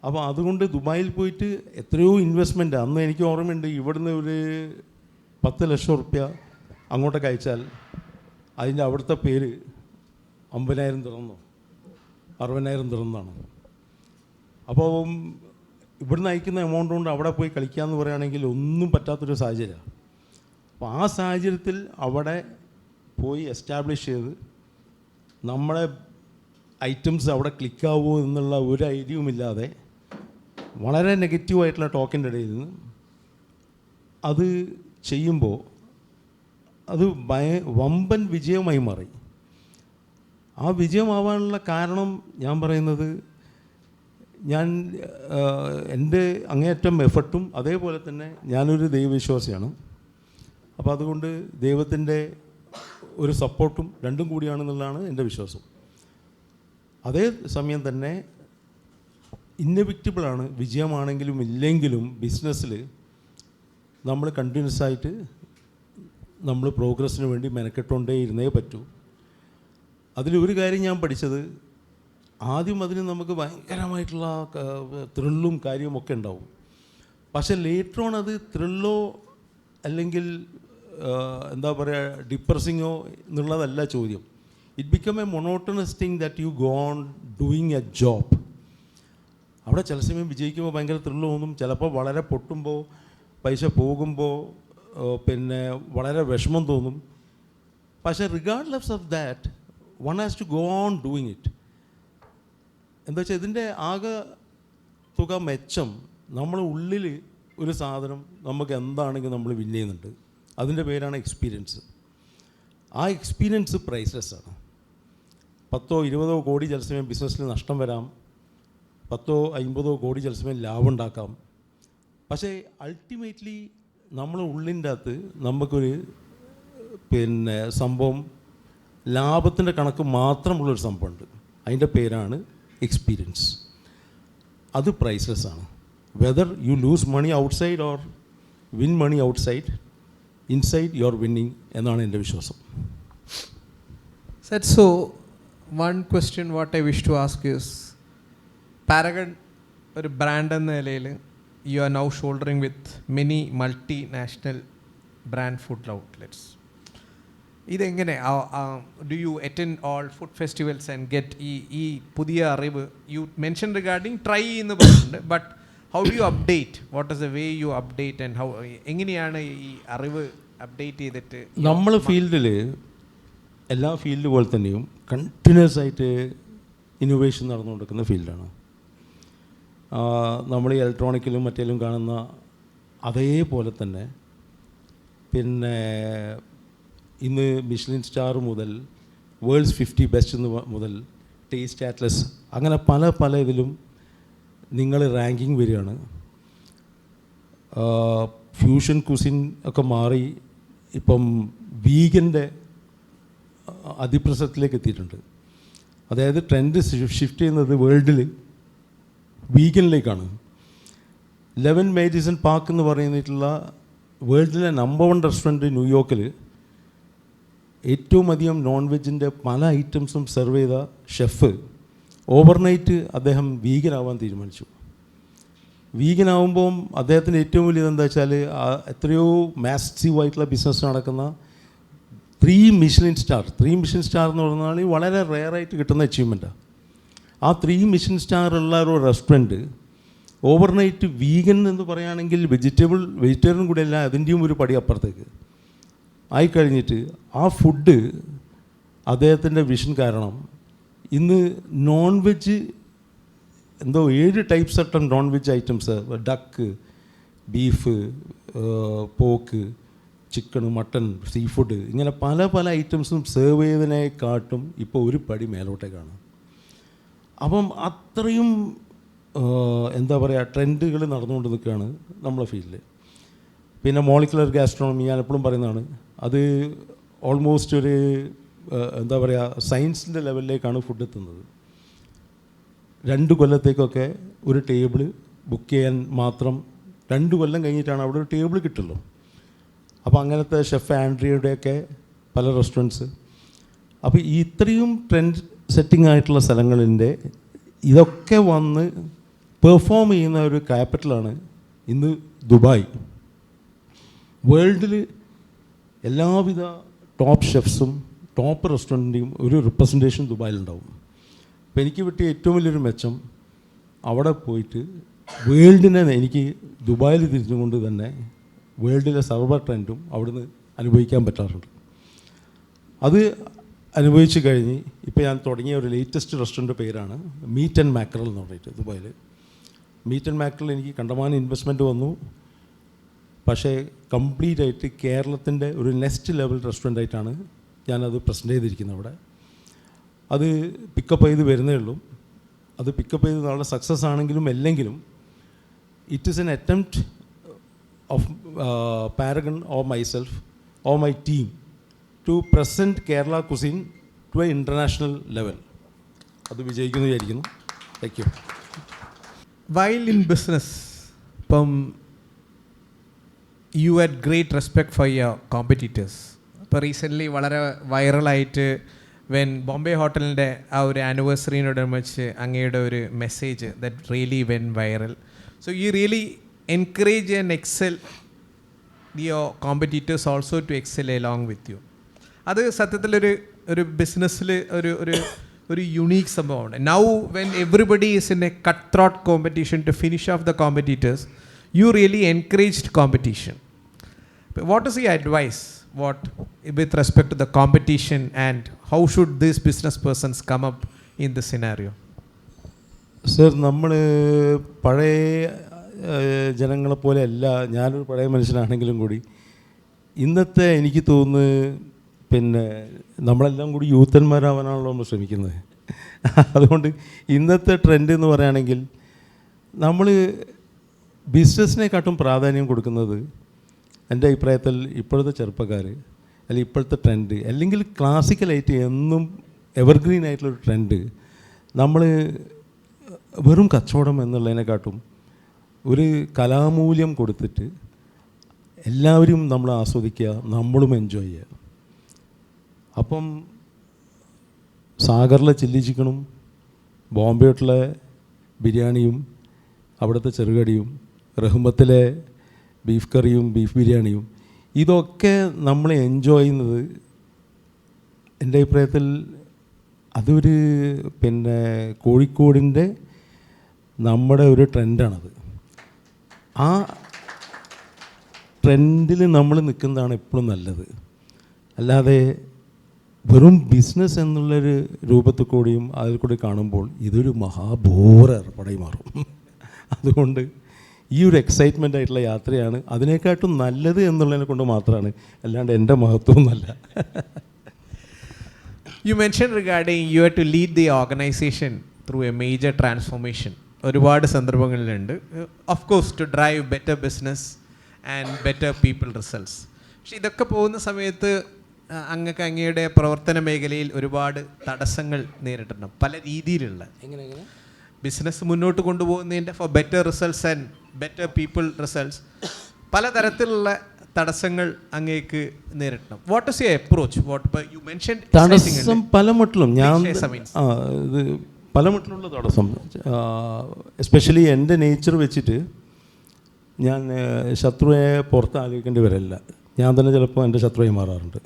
Speaker 3: അപ്പോൾ അതുകൊണ്ട് ദുബായിൽ പോയിട്ട് എത്രയോ ഇൻവെസ്റ്റ്മെൻറ്റ് അന്ന് എനിക്ക് ഓർമ്മയുണ്ട്. ഇവിടുന്ന് ഒരു 10 ലക്ഷം ഉറുപ്യ അങ്ങോട്ടൊക്കെ അയച്ചാൽ അതിൻ്റെ അവിടുത്തെ പേര് 50,000 ദിർഹമോ 60,000 ദിർഹമാണ്. അപ്പോൾ ഇവിടുന്ന് അയക്കുന്ന എമൗണ്ട് കൊണ്ട് അവിടെ പോയി കളിക്കാമെന്ന് പറയുകയാണെങ്കിൽ ഒന്നും പറ്റാത്തൊരു സാഹചര്യമാണ്. അപ്പോൾ ആ സാഹചര്യത്തിൽ അവിടെ പോയി എസ്റ്റാബ്ലിഷ് ചെയ്ത് നമ്മളെ ഐറ്റംസ് അവിടെ ക്ലിക്കാവുമോ എന്നുള്ള ഒരു ഐഡിയയുമില്ലാതെ വളരെ നെഗറ്റീവായിട്ടുള്ള ടോക്കിൻ്റെ ഇടയിൽ നിന്ന് അത് ചെയ്യുമ്പോൾ അത് വമ്പൻ വിജയമായി മാറി. ആ വിജയമാവാനുള്ള കാരണം ഞാൻ പറയുന്നത്, ഞാൻ എൻ്റെ അങ്ങേയറ്റം എഫർട്ടും അതേപോലെ തന്നെ ഞാനൊരു ദൈവവിശ്വാസിയാണ്. അപ്പോൾ അതുകൊണ്ട് ദൈവത്തിൻ്റെ ഒരു സപ്പോർട്ടും രണ്ടും കൂടിയാണെന്നുള്ളതാണ് എൻ്റെ വിശ്വാസം. അതേ സമയം തന്നെ ഇന്നവിക്റ്റബിളാണ്. വിജയമാണെങ്കിലും ഇല്ലെങ്കിലും ബിസിനസ്സിൽ നമ്മൾ കണ്ടിന്യൂസ് ആയിട്ട് നമ്മൾ പ്രോഗ്രസ്സിന് വേണ്ടി മെനക്കെട്ടുകൊണ്ടേ ഇരുന്നേ പറ്റൂ. അതിലൊരു കാര്യം ഞാൻ പഠിച്ചത്, ആദ്യം അതിന് നമുക്ക് ഭയങ്കരമായിട്ടുള്ള ത്രില്ലും കാര്യമൊക്കെ ഉണ്ടാവും. പക്ഷേ ലേറ്റർ ഓൺ അത് ത്രില്ലോ അല്ലെങ്കിൽ എന്താ പറയുക ഡിപ്രസിങ്ങോ എന്നുള്ളതല്ല ചോദ്യം. It become A monotonous thing that you go on doing A job. അവിടെ ചില സമയം വിജയിക്കുമ്പോൾ ഭയങ്കര ത്രില്ല് തോന്നും, ചിലപ്പോൾ വളരെ പൊട്ടുമ്പോൾ പൈസ പോകുമ്പോൾ പിന്നെ വളരെ വിഷമം തോന്നും. പക്ഷേ regardless of that one has to go on doing it. എന്താ വെച്ചാൽ ഇതിൻ്റെ ആകെ തുക മെച്ചം നമ്മൾ ഉള്ളിൽ ഒരു സാധനം നമുക്ക് എന്താണെങ്കിലും നമ്മൾ വിൻ ചെയ്യുന്നുണ്ട്. അതിൻ്റെ പേരാണ് എക്സ്പീരിയൻസ്. ആ എക്സ്പീരിയൻസ് പ്രൈസ്ലെസ് ആണ്. 10-20 കോടി ചില സമയം ബിസിനസ്സിൽ നഷ്ടം വരാം, 10-50 കോടി ചില സമയം ലാഭം ഉണ്ടാക്കാം. പക്ഷേ അൾട്ടിമേറ്റ്ലി നമ്മുടെ ഉള്ളിൻ്റെ അകത്ത് നമുക്കൊരു പിന്നെ സംഭവം ലാഭത്തിൻ്റെ കണക്ക് മാത്രമുള്ളൊരു സംഭവമുണ്ട്. അതിൻ്റെ പേരാണ് എക്സ്പീരിയൻസ്. അത് പ്രൈസ്ലെസ് ആണ്. Whether you lose money outside or win money outside, inside you are winning എന്നാണ് എൻ്റെ വിശ്വാസം.
Speaker 2: Said so, one question what I wish to ask is, Paragon ഒരു ബ്രാൻഡ് എന്ന നിലയിൽ you are now shouldering with many multinational brand food outlets. ഇതെങ്ങനെ do you attend all food festivals and get ഈ പുതിയ അറിവ് യു മെൻഷൻ റിഗാർഡിങ് ട്രൈ എന്ന് പറഞ്ഞിട്ടുണ്ട്, but how do you update, what is the way you update and how, എങ്ങനെയാണ് ഈ അറിവ് update ചെയ്തിട്ട്?
Speaker 3: നമ്മൾ ഫീൽഡിൽ എല്ലാ ഫീൽഡ് പോലെ തന്നെയും കണ്ടിന്യൂസ് ആയിട്ട് ഇന്നോവേഷൻ നടന്നുകൊണ്ടിരിക്കുന്ന ഫീൽഡാണ്. നമ്മൾ ഈ ഇലക്ട്രോണിക്കിലും മറ്റേലും കാണുന്ന അതേപോലെ തന്നെ പിന്നെ ഇന്ന് മിഷ്ലിൻ സ്റ്റാർ മുതൽ വേൾഡ്സ് 50 ബെസ്റ്റ് മുതൽ ടേസ്റ്റ് അറ്റ്ലസ് അങ്ങനെ പല ഇതിലും നിങ്ങൾ റാങ്കിങ് വരികയാണ്. ഫ്യൂഷൻ കുസിൻ ഒക്കെ മാറി ഇപ്പം വീഗൻ്റെ അതിപ്രസരത്തിലേക്ക് എത്തിയിട്ടുണ്ട്. അതായത് ട്രെൻഡ് ഷിഫ്റ്റ് ചെയ്യുന്നത് വേൾഡിൽ വീഗനിലേക്കാണ്. 11 മേഡിസൺ പാർക്ക് എന്ന് പറയുന്നിട്ടുള്ള വേൾഡിലെ നമ്പർ 1 റെസ്റ്റോറൻറ്റ് ന്യൂയോർക്കിൽ ഏറ്റവും അധികം നോൺ വെജിൻ്റെ പല ഐറ്റംസും സെർവ് ചെയ്ത ഷെഫ് ഓവർനൈറ്റ് അദ്ദേഹം വീഗനാവാൻ തീരുമാനിച്ചു. വീഗനാവുമ്പം അദ്ദേഹത്തിൻ്റെ ഏറ്റവും വലിയത് എന്താ വെച്ചാൽ എത്രയോ മാസീവായിട്ടുള്ള ബിസിനസ് നടക്കുന്ന 3 മിഷ്ലിൻ സ്റ്റാർ എന്ന് പറഞ്ഞാൽ വളരെ റെയറായിട്ട് കിട്ടുന്ന അച്ചീവ്മെൻറ്റാണ്. ആ 3 മിഷ്ലിൻ സ്റ്റാർ ഉള്ള ഒരു റെസ്റ്റോറൻറ്റ് ഓവർനൈറ്റ് വീഗൻ എന്ന് പറയുകയാണെങ്കിൽ വെജിറ്റേറിയൻ കൂടെ അല്ല, അതിൻ്റെയും ഒരു പടി അപ്പുറത്തേക്ക് ആയിക്കഴിഞ്ഞിട്ട് ആ ഫുഡ് അദ്ദേഹത്തിൻ്റെ വിഷൻ കാരണം ഇന്ന് നോൺ വെജ് എന്തോ 7 ടൈപ്സ് ആയിട്ട് non veg items, duck, beef, പോക്ക്, ചിക്കൻ, മട്ടൺ, സീ ഫുഡ്, ഇങ്ങനെ പല ഐറ്റംസും സെർവ് ചെയ്തതിനെക്കാട്ടും ഇപ്പോൾ ഒരു പടി മേലോട്ടേക്കാണ്. അപ്പം അത്രയും എന്താ പറയുക ട്രെൻഡുകൾ നടന്നുകൊണ്ട് നിൽക്കുകയാണ് നമ്മളെ ഫീൽഡിൽ. പിന്നെ മോളിക്കുലർ ഗാസ്ട്രോണമി ഞാൻ എപ്പോഴും പറയുന്നതാണ്, അത് ഓൾമോസ്റ്റ് ഒരു എന്താ പറയുക സയൻസിൻ്റെ ലെവലിലേക്കാണ് ഫുഡ് എത്തുന്നത്. 2 കൊല്ലത്തേക്കൊക്കെ ഒരു ടേബിൾ ബുക്ക് ചെയ്യാൻ മാത്രം 2 കൊല്ലം കഴിഞ്ഞിട്ടാണ് അവിടെ ഒരു ടേബിൾ കിട്ടുള്ളൂ. അപ്പോൾ അങ്ങനത്തെ ഷെഫ് ആൻഡ്രിയുടെയൊക്കെ പല റെസ്റ്റോറൻറ്റ്സ്. അപ്പോൾ ഈ ഇത്രയും ട്രെൻഡ് സെറ്റിംഗ് ആയിട്ടുള്ള സ്ഥലങ്ങളിൻ്റെ ഇതൊക്കെ വന്ന് പെർഫോം ചെയ്യുന്ന ഒരു ക്യാപിറ്റലാണ് ഇന്ന് ദുബായ്. വേൾഡിൽ എല്ലാവിധ ടോപ്പ് ഷെഫ്സും ടോപ്പ് റെസ്റ്റോറൻറ്റിൻ്റെയും ഒരു റിപ്രസെൻറ്റേഷൻ ദുബായിലുണ്ടാവും. അപ്പോൾ എനിക്ക് കിട്ടിയ ഏറ്റവും വലിയൊരു മെച്ചം അവിടെ പോയിട്ട് വേൾഡിനെ എനിക്ക് ദുബായിൽ തിരിച്ചുകൊണ്ട് തന്നെ വേൾഡിലെ സർവ്വ ട്രെൻഡും അവിടുന്ന് അനുഭവിക്കാൻ പറ്റാറുണ്ട്. അത് അനുഭവിച്ച് കഴിഞ്ഞ് ഇപ്പോൾ ഞാൻ തുടങ്ങിയ ഒരു ലേറ്റസ്റ്റ് റെസ്റ്റോറൻറ്റ് പേരാണ് മീറ്റ് ആൻഡ് മാക്രൽ എന്ന് പറഞ്ഞിട്ട് ദുബായിൽ. മീറ്റ് ആൻഡ് മാക്രൽ എനിക്ക് കണ്ടമാനം ഇൻവെസ്റ്റ്മെൻറ്റ് വന്നു. പക്ഷേ കംപ്ലീറ്റ് ആയിട്ട് കേരളത്തിൻ്റെ ഒരു നെക്സ്റ്റ് ലെവൽ റെസ്റ്റോറൻ്റ് ആയിട്ടാണ് ഞാനത് പ്രസൻറ്റ് ചെയ്തിരിക്കുന്നത് അവിടെ. അത് പിക്കപ്പ് ചെയ്ത് വരുന്നേ ഉള്ളൂ. അത് പിക്കപ്പ് ചെയ്ത് നാളെ സക്സസ് ആണെങ്കിലും അല്ലെങ്കിലും it is an attempt of Paragon or myself or my team to present Kerala cuisine to a international level. അത് വിജയിക്കുന്നു വിചാരിക്കുന്നു. Thank you.
Speaker 2: While in business, ഇപ്പം you had great respect for your competitors. ഇപ്പോൾ recently വളരെ വൈറലായിട്ട് when Bombay ഹോട്ടലിൻ്റെ ആ ഒരു ആനിവേഴ്സറിനോടനുബന്ധിച്ച് അങ്ങയുടെ ഒരു message that really went viral. So you really encourage and excel your competitors also to excel along with you. അത് സത്യത്തിലൊരു ബിസിനസ്സിൽ ഒരു യുണീക്ക് സംഭവമാണ്. Now when everybody is in a cut throat competition to finish off the competitors, you really encouraged competition. What is your advice with respect to the competition and how should these business persons come up in this scenario?
Speaker 3: Sir, നമ്മൾ പഴയ ജനങ്ങളെപ്പോലെ അല്ല. ഞാനൊരു പഴയ മനുഷ്യനാണെങ്കിലും കൂടി ഇന്നത്തെ എനിക്ക് തോന്നുന്നു പിന്നെ നമ്മളെല്ലാം കൂടി യൂത്തന്മാരാവാനാണല്ലോ നമ്മൾ ശ്രമിക്കുന്നത്. അതുകൊണ്ട് ഇന്നത്തെ ട്രെൻഡ് എന്ന് പറയുകയാണെങ്കിൽ നമ്മൾ ബിസിനസ്സിനെക്കാട്ടും പ്രാധാന്യം കൊടുക്കുന്നത് എൻ്റെ അഭിപ്രായത്തിൽ ഇപ്പോഴത്തെ ചെറുപ്പക്കാർ അല്ലെങ്കിൽ ഇപ്പോഴത്തെ ട്രെൻഡ് അല്ലെങ്കിൽ ക്ലാസിക്കലായിട്ട് എന്നും എവർഗ്രീൻ ആയിട്ടുള്ളൊരു ട്രെൻഡ് നമ്മൾ വെറും കച്ചവടം എന്നുള്ളതിനെക്കാട്ടും ഒരു കലാമൂല്യം കൊടുത്തിട്ട് എല്ലാവരും നമ്മൾ ആസ്വദിക്കുക, നമ്മളും എൻജോയ് ചെയ്യുക. അപ്പം സാഗറിലെ ചില്ലി ചിക്കനും ബോംബെയിലെ ബിരിയാണിയും അവിടുത്തെ ചെറുകടിയും റഹ്മത്തിലെ ബീഫ് കറിയും ബീഫ് ബിരിയാണിയും ഇതൊക്കെ നമ്മൾ എൻജോയ് ചെയ്യുന്നത് എൻ്റെ അഭിപ്രായത്തിൽ അതൊരു പിന്നെ കോഴിക്കോടിൻ്റെ നമ്മുടെ ഒരു ട്രെൻഡാണത്. ആ ട്രെൻഡിൽ നമ്മൾ നിൽക്കുന്നതാണ് എപ്പോഴും നല്ലത്. അല്ലാതെ വെറും ബിസിനസ് എന്നുള്ളൊരു രൂപത്തിൽ കൂടിയും അതിൽ കൂടി കാണുമ്പോൾ ഇതൊരു മഹാബോറ ഏർപ്പാടായി മാറും. അതുകൊണ്ട് ഈ ഒരു എക്സൈറ്റ്മെൻ്റ് ആയിട്ടുള്ള യാത്രയാണ് അതിനേക്കാട്ടും നല്ലത് എന്നുള്ളതിനെ കൊണ്ട് മാത്രമാണ്, അല്ലാണ്ട് എൻ്റെ മഹത്വമൊന്നുമല്ല.
Speaker 2: You mentioned regarding you had to lead the organization through a major transformation. ഒരുപാട് സന്ദർഭങ്ങളിലുണ്ട്. Of course to drive better business and better people results. പക്ഷേ ഇതൊക്കെ പോകുന്ന സമയത്ത് അങ്ങയുടെ പ്രവർത്തന മേഖലയിൽ ഒരുപാട് തടസ്സങ്ങൾ നേരിട്ടുണ്ട്, പല രീതിയിലുള്ള. ബിസിനസ് മുന്നോട്ട് കൊണ്ടുപോകുന്നതിൻ്റെ for better results and better people results പലതരത്തിലുള്ള തടസ്സങ്ങൾ അങ്ങേക്ക് നേരിടണം. What is your approach? What you mention
Speaker 3: തടസ്സം പല മട്ടിലും ഇത് പല മട്ടിലുള്ള തടസ്സം. എസ്പെഷ്യലി എൻ്റെ നേച്ചർ വെച്ചിട്ട് ഞാൻ ശത്രുവിനെ പുറത്ത് ആലോചിക്കേണ്ടി വരില്ല. ഞാൻ തന്നെ ചിലപ്പോൾ എൻ്റെ ശത്രുവായി മാറാറുണ്ട്.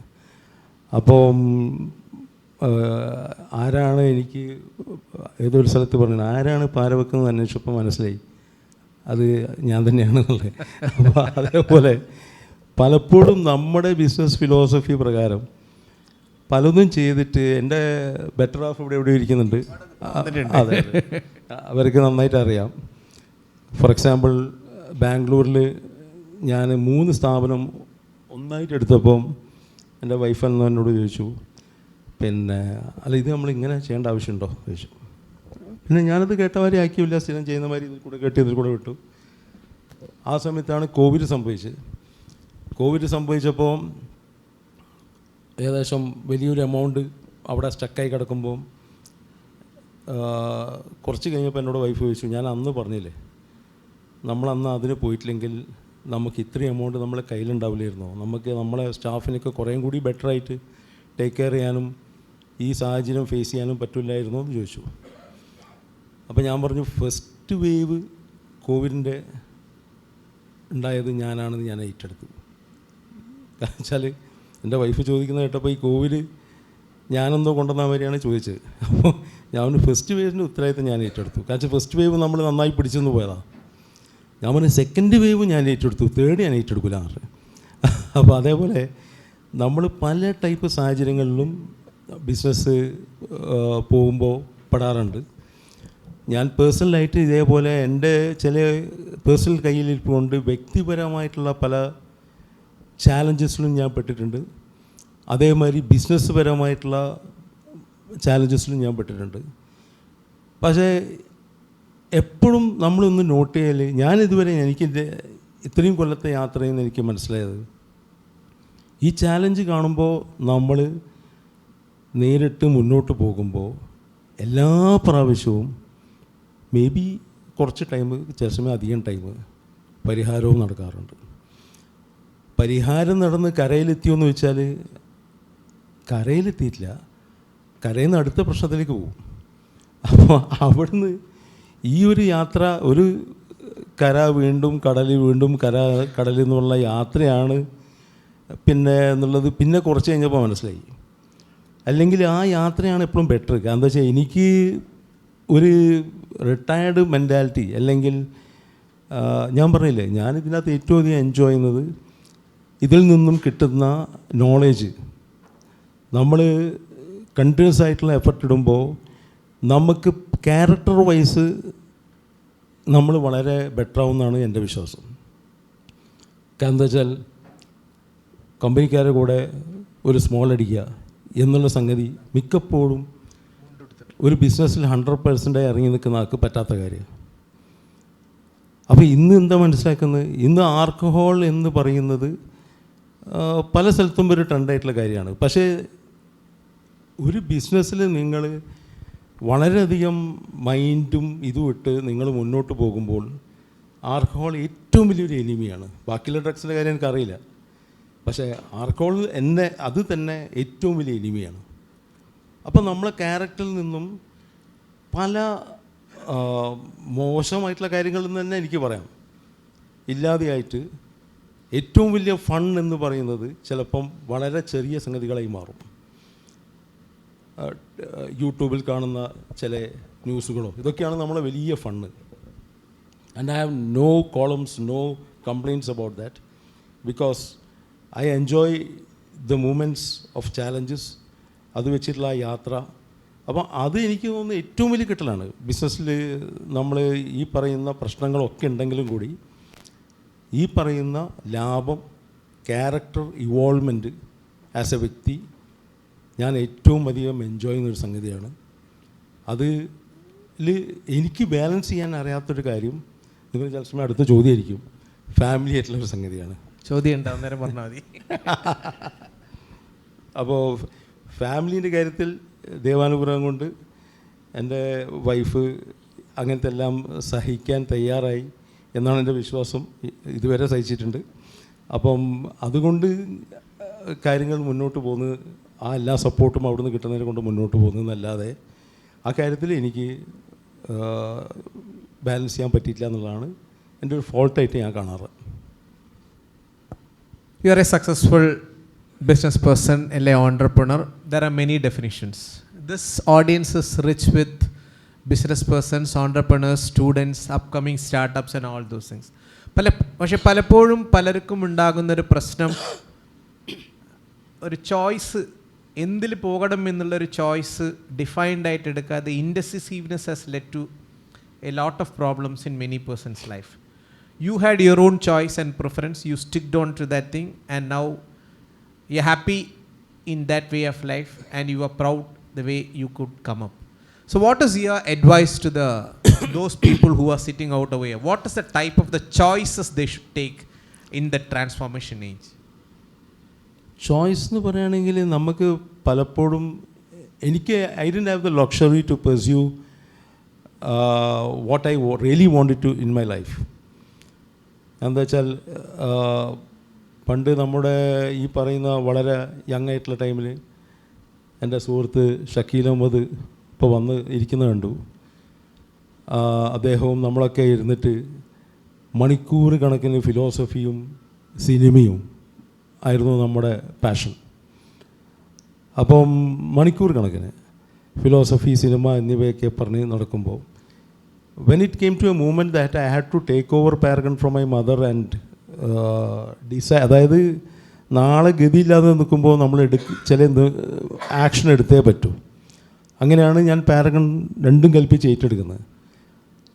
Speaker 3: അപ്പം ആരാണ് എനിക്ക് ഏതൊരു സ്ഥലത്ത് പറഞ്ഞത് ആരാണ് പാര വെക്കുന്നത് അന്വേഷിച്ചപ്പോൾ മനസ്സിലായി അത് ഞാൻ തന്നെയാണെന്നുള്ളത്. അപ്പോൾ അതേപോലെ പലപ്പോഴും നമ്മുടെ ബിസിനസ് ഫിലോസഫി പ്രകാരം പലതും ചെയ്തിട്ട് എൻ്റെ ബെറ്റർ ഹാഫ് ഇവിടെ ഇരിക്കുന്നുണ്ട്. അതെ, അവർക്ക് നന്നായിട്ട് അറിയാം. ഫോർ എക്സാമ്പിൾ ബാംഗ്ലൂരിൽ ഞാൻ 3 സ്ഥാപനം ഒന്നായിട്ട് എടുത്തപ്പം എൻ്റെ വൈഫ് എന്നോട് ചോദിച്ചു, പിന്നെ അല്ല ഇത് നമ്മൾ ഇങ്ങനെ ചെയ്യേണ്ട ആവശ്യമുണ്ടോ ചോദിച്ചു. പിന്നെ ഞാനത് കേട്ടമാതിരി ആക്കിയില്ല, സ്ഥിരം ചെയ്യുന്ന മാതിരി ഇതിൽ കൂടെ കേട്ട് ഇതിൽ കൂടെ വിട്ടു. ആ സമയത്താണ് കോവിഡ് സംഭവിച്ചത്. കോവിഡ് സംഭവിച്ചപ്പോൾ ഏകദേശം വലിയൊരു എമൗണ്ട് അവിടെ സ്റ്റക്കായി കിടക്കുമ്പോൾ കുറച്ച് കഴിഞ്ഞപ്പോൾ എന്നോട് വൈഫ് ചോദിച്ചു, ഞാൻ അന്ന് പറഞ്ഞില്ലേ നമ്മളന്ന് അതിന് പോയിട്ടില്ലെങ്കിൽ നമുക്ക് ഇത്രയും എമൗണ്ട് നമ്മളെ കയ്യിലുണ്ടാവില്ലായിരുന്നോ, നമുക്ക് നമ്മളെ സ്റ്റാഫിനൊക്കെ കുറേയും കൂടി ബെറ്ററായിട്ട് ടേക്ക് കെയർ ചെയ്യാനും ഈ സാഹചര്യം ഫേസ് ചെയ്യാനും പറ്റില്ലായിരുന്നോ എന്ന് ചോദിച്ചു. അപ്പോൾ ഞാൻ പറഞ്ഞു ഫസ്റ്റ് വേവ് കോവിഡിൻ്റെ ഉണ്ടായത് ഞാനാണെന്ന് ഞാൻ ഏറ്റെടുത്തു. കാരണം വെച്ചാൽ എൻ്റെ വൈഫ് ചോദിക്കുന്നത് കേട്ടപ്പോൾ ഈ കോവിഡ് ഞാനെന്തോ കൊണ്ടുവന്നാൽ വരെയാണ് ചോദിച്ചത്. അപ്പോൾ ഞാൻ ഫസ്റ്റ് വേവിൻ്റെ ഉത്തരവാദിത്തം ഞാൻ ഏറ്റെടുത്തു. കാരണം ഫസ്റ്റ് വേവ് നമ്മൾ നന്നായി പിടിച്ചെന്ന് പോയതാണ്. ഞാൻ പറഞ്ഞു സെക്കൻഡ് വേവ് ഞാൻ ഏറ്റെടുത്തു, തേർഡ് ഞാൻ ഏറ്റെടുക്കില്ല. അപ്പോൾ അതേപോലെ നമ്മൾ പല ടൈപ്പ് സാഹചര്യങ്ങളിലും ബിസിനസ് പോകുമ്പോൾ പെടാറുണ്ട്. ഞാൻ പേഴ്സണലായിട്ട് ഇതേപോലെ എൻ്റെ ചില പേഴ്സണൽ കയ്യിലിരിപ്പ് കൊണ്ട് വ്യക്തിപരമായിട്ടുള്ള പല ചാലഞ്ചസിലും ഞാൻ പെട്ടിട്ടുണ്ട്. അതേമാതിരി ബിസിനസ് പരമായിട്ടുള്ള ചാലഞ്ചസിലും ഞാൻ പെട്ടിട്ടുണ്ട്. പക്ഷേ എപ്പോഴും നമ്മളൊന്ന് നോട്ട് ചെയ്യൽ ഞാനിതുവരെ എനിക്കെൻ്റെ ഇത്രയും കൊല്ലത്തെ യാത്രയിൽ നിന്ന് എനിക്ക് മനസ്സിലായത് ഈ ചാലഞ്ച് കാണുമ്പോൾ നമ്മൾ നേരിട്ട് മുന്നോട്ട് പോകുമ്പോൾ എല്ലാ പ്രാവശ്യവും മേ ബി കുറച്ച് ടൈം ചില സമയം അധികം ടൈം പരിഹാരവും നടക്കാറുണ്ട്. പരിഹാരം നടന്ന് കരയിലെത്തിയോയെന്ന് വെച്ചാൽ കരയിലെത്തിയിട്ടില്ല, കരയിൽ നിന്ന് അടുത്ത പ്രശ്നത്തിലേക്ക് പോകും. അപ്പോൾ അവിടുന്ന് ഈ ഒരു യാത്ര, ഒരു കര വീണ്ടും കടൽ, വീണ്ടും കടലിൽ നിന്നുള്ള യാത്രയാണ് പിന്നെ എന്നുള്ളത് പിന്നെ കുറച്ച് കഴിഞ്ഞപ്പോൾ മനസ്സിലായി. അല്ലെങ്കിൽ ആ യാത്രയാണ് എപ്പോഴും ബെറ്റർ. കാരണം എന്താ വെച്ചാൽ എനിക്ക് ഒരു റിട്ടയർഡ് മെൻറ്റാലിറ്റി, അല്ലെങ്കിൽ ഞാൻ പറഞ്ഞില്ലേ, ഞാനിതിനകത്ത് ഏറ്റവും അധികം എൻജോയ് ചെയ്യുന്നത് ഇതിൽ നിന്നും കിട്ടുന്ന നോളേജ്. നമ്മൾ കണ്ടിന്യൂസ് ആയിട്ടുള്ള എഫർട്ട് ഇടുമ്പോൾ നമുക്ക് ക്യാരക്ടർ വൈസ് നമ്മൾ വളരെ ബെറ്റർ ആവുമെന്നാണ് എൻ്റെ വിശ്വാസം. കാരണം എന്താ വെച്ചാൽ കമ്പനിക്കാരുടെ കൂടെ ഒരു സ്മോൾ അടിക്കുക എന്നുള്ള സംഗതി മിക്കപ്പോഴും ഒരു ബിസിനസ്സിൽ 100% ഇറങ്ങി നിൽക്കുന്ന ആൾക്ക് പറ്റാത്ത കാര്യം. അപ്പോൾ ഇന്ന് എന്താ മനസ്സിലാക്കുന്നത്, ഇന്ന് ആൽക്കഹോൾ എന്ന് പറയുന്നത് പല സ്ഥലത്തും ഒരു ട്രെൻഡായിട്ടുള്ള കാര്യമാണ്. പക്ഷേ ഒരു ബിസിനസ്സിൽ നിങ്ങൾ വളരെയധികം മൈൻഡും ഇതും ഇട്ട് നിങ്ങൾ മുന്നോട്ട് പോകുമ്പോൾ ആൽക്കഹോൾ ഏറ്റവും വലിയൊരു എനിമിയാണ്. ബാക്കിയുള്ള ഡ്രഗ്സിൻ്റെ കാര്യം എനിക്കറിയില്ല, പക്ഷേ ആൽക്കഹോൾ അത് തന്നെ ഏറ്റവും വലിയ എനിമിയാണ്. അപ്പോൾ നമ്മളെ ക്യാരക്ടറിൽ നിന്നും പല മോശമായിട്ടുള്ള കാര്യങ്ങളിൽ നിന്ന് തന്നെ എനിക്ക് പറയാം ഇല്ലാതെയായിട്ട് ഏറ്റവും വലിയ ഫൺ എന്ന് പറയുന്നത് ചിലപ്പം വളരെ ചെറിയ സംഗതികളായി മാറും. യൂട്യൂബിൽ കാണുന്ന ചില ന്യൂസുകളോ ഇതൊക്കെയാണ് നമ്മളെ വലിയ fun. And I have no qualms, no complaints about that, because I enjoy the moments of challenges. അത് വെച്ചിട്ടുള്ള ആ യാത്ര, അപ്പോൾ അത് എനിക്ക് തോന്നുന്നു ഏറ്റവും വലിയ കിട്ടലാണ്. ബിസിനസ്സിൽ നമ്മൾ ഈ പറയുന്ന പ്രശ്നങ്ങളൊക്കെ ഉണ്ടെങ്കിലും കൂടി ഈ പറയുന്ന ലാഭം, ക്യാരക്ടർ ഇവോൾവ്മെൻറ്റ് ആസ് എ വ്യക്തി ഞാൻ ഏറ്റവും അധികം എൻജോയ് ചെയ്യുന്നൊരു സംഗതിയാണ്. അതിൽ എനിക്ക് ബാലൻസ് ചെയ്യാൻ അറിയാത്തൊരു കാര്യം, നിങ്ങൾ ചില സമയം അടുത്ത ചോദ്യമായിരിക്കും, ഫാമിലി ആയിട്ടുള്ളൊരു സംഗതിയാണ്.
Speaker 2: ചോദ്യം ഉണ്ട്, അന്നേരം പറഞ്ഞാൽ മതി.
Speaker 3: അപ്പോൾ ഫാമിലീൻ്റെ കാര്യത്തിൽ ദൈവാനുഗ്രഹം കൊണ്ട് എൻ്റെ വൈഫ് അങ്ങനത്തെ എല്ലാം സഹിക്കാൻ തയ്യാറായി എന്നാണ് എൻ്റെ വിശ്വാസം. ഇതുവരെ സഹിച്ചിട്ടുണ്ട്. അപ്പം അതുകൊണ്ട് കാര്യങ്ങൾ മുന്നോട്ട് പോകുന്നത്, ആ എല്ലാ സപ്പോർട്ടും അവിടുന്ന് കിട്ടുന്നതിനെ കൊണ്ട് മുന്നോട്ട് പോകുന്നതെന്നല്ലാതെ ആ കാര്യത്തിൽ എനിക്ക് ബാലൻസ് ചെയ്യാൻ പറ്റിയില്ല എന്നുള്ളതാണ് എൻ്റെ ഒരു ഫോൾട്ടായിട്ട് ഞാൻ കാണാറ്.
Speaker 2: You are a successful business person, an entrepreneur. There are many definitions. This audience is rich with business persons, entrepreneurs, students, upcoming startups and all those things. പക്ഷെ പലപ്പോഴും പലർക്കും ഉണ്ടാകുന്നൊരു പ്രശ്നം, ഒരു ചോയ്സ്, എന്തിൽ പോകണം എന്നുള്ളൊരു ചോയ്സ് ഡിഫൈൻഡ് ആയിട്ട് എടുക്കാതെ indecisiveness has led to a lot of problems in many persons life. You had your own choice and preference, you sticked on to that thing, and now you're happy in that way of life and you are proud the way you could come up. So what is your advice to those people who are sitting out over here? What is the type of the choices they should take in the transformation age?
Speaker 3: Choice എന്ന് പറയുകയാണെങ്കിൽ നമുക്ക് പലപ്പോഴും, I didn't have the luxury to pursue what I really wanted to in my life. എന്താ വെച്ചാൽ പണ്ട് നമ്മുടെ ഈ പറയുന്ന വളരെ യങ് ആയിട്ടുള്ള ടൈമിൽ എൻ്റെ സുഹൃത്ത് ഷക്കീൽ അഹമ്മദ് ഇപ്പോൾ വന്ന് ഇരിക്കുന്നത് കണ്ടു. അദ്ദേഹവും നമ്മളൊക്കെ ഇരുന്നിട്ട് മണിക്കൂർ കണക്കിന് ഫിലോസഫിയും സിനിമയും ആയിരുന്നു നമ്മുടെ പാഷൻ. അപ്പം മണിക്കൂർ കണക്കിന് ഫിലോസഫി, സിനിമ എന്നിവയൊക്കെ പറഞ്ഞ് നടക്കുമ്പോൾ when it came to a moment that I had to take over Paragon from my mother and decide, അതായത് നാളെ ഗതിയില്ലാതെ നിൽക്കുമ്പോൾ നമ്മൾ ചില ആക്ഷൻ എടുത്തേ പറ്റൂ. അങ്ങനെയാണ് ഞാൻ പാരഗൺ രണ്ടും കൽപ്പിച്ച് ഏറ്റെടുക്കുന്നത്.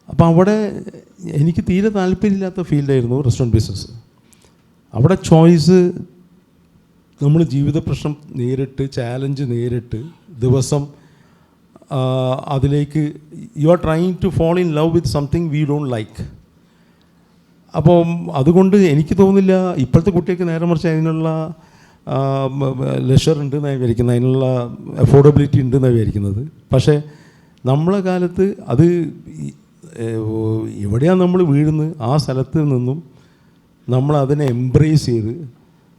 Speaker 3: അപ്പോൾ അവിടെ എനിക്ക് തീരെ താല്പര്യമില്ലാത്ത ഫീൽഡായിരുന്നു റെസ്റ്റോറൻറ്റ് ബിസിനസ്. അവിടെ ചോയ്സ്, നമ്മൾ ജീവിത പ്രശ്നം നേരിട്ട്, ചാലഞ്ച് നേരിട്ട്, ദിവസം അതിലേക്ക് you are trying to fall in love with something we don't like. അപ്പം അതുകൊണ്ട് എനിക്ക് തോന്നുന്നില്ല ഇപ്പോഴത്തെ കുട്ടികൾക്ക് നേരെ മറിച്ച് അതിനുള്ള ലെഷർ ഉണ്ടെന്നാണ് വിചാരിക്കുന്നത്, അതിനുള്ള അഫോർഡബിലിറ്റി ഉണ്ടെന്നാണ് വിചാരിക്കുന്നത്. പക്ഷേ നമ്മളെ കാലത്ത് അത് എവിടെയാണ് നമ്മൾ വീഴുന്നത്, ആ സ്ഥലത്ത് നിന്നും നമ്മൾ അതിനെ എംബ്രേസ് ചെയ്ത്,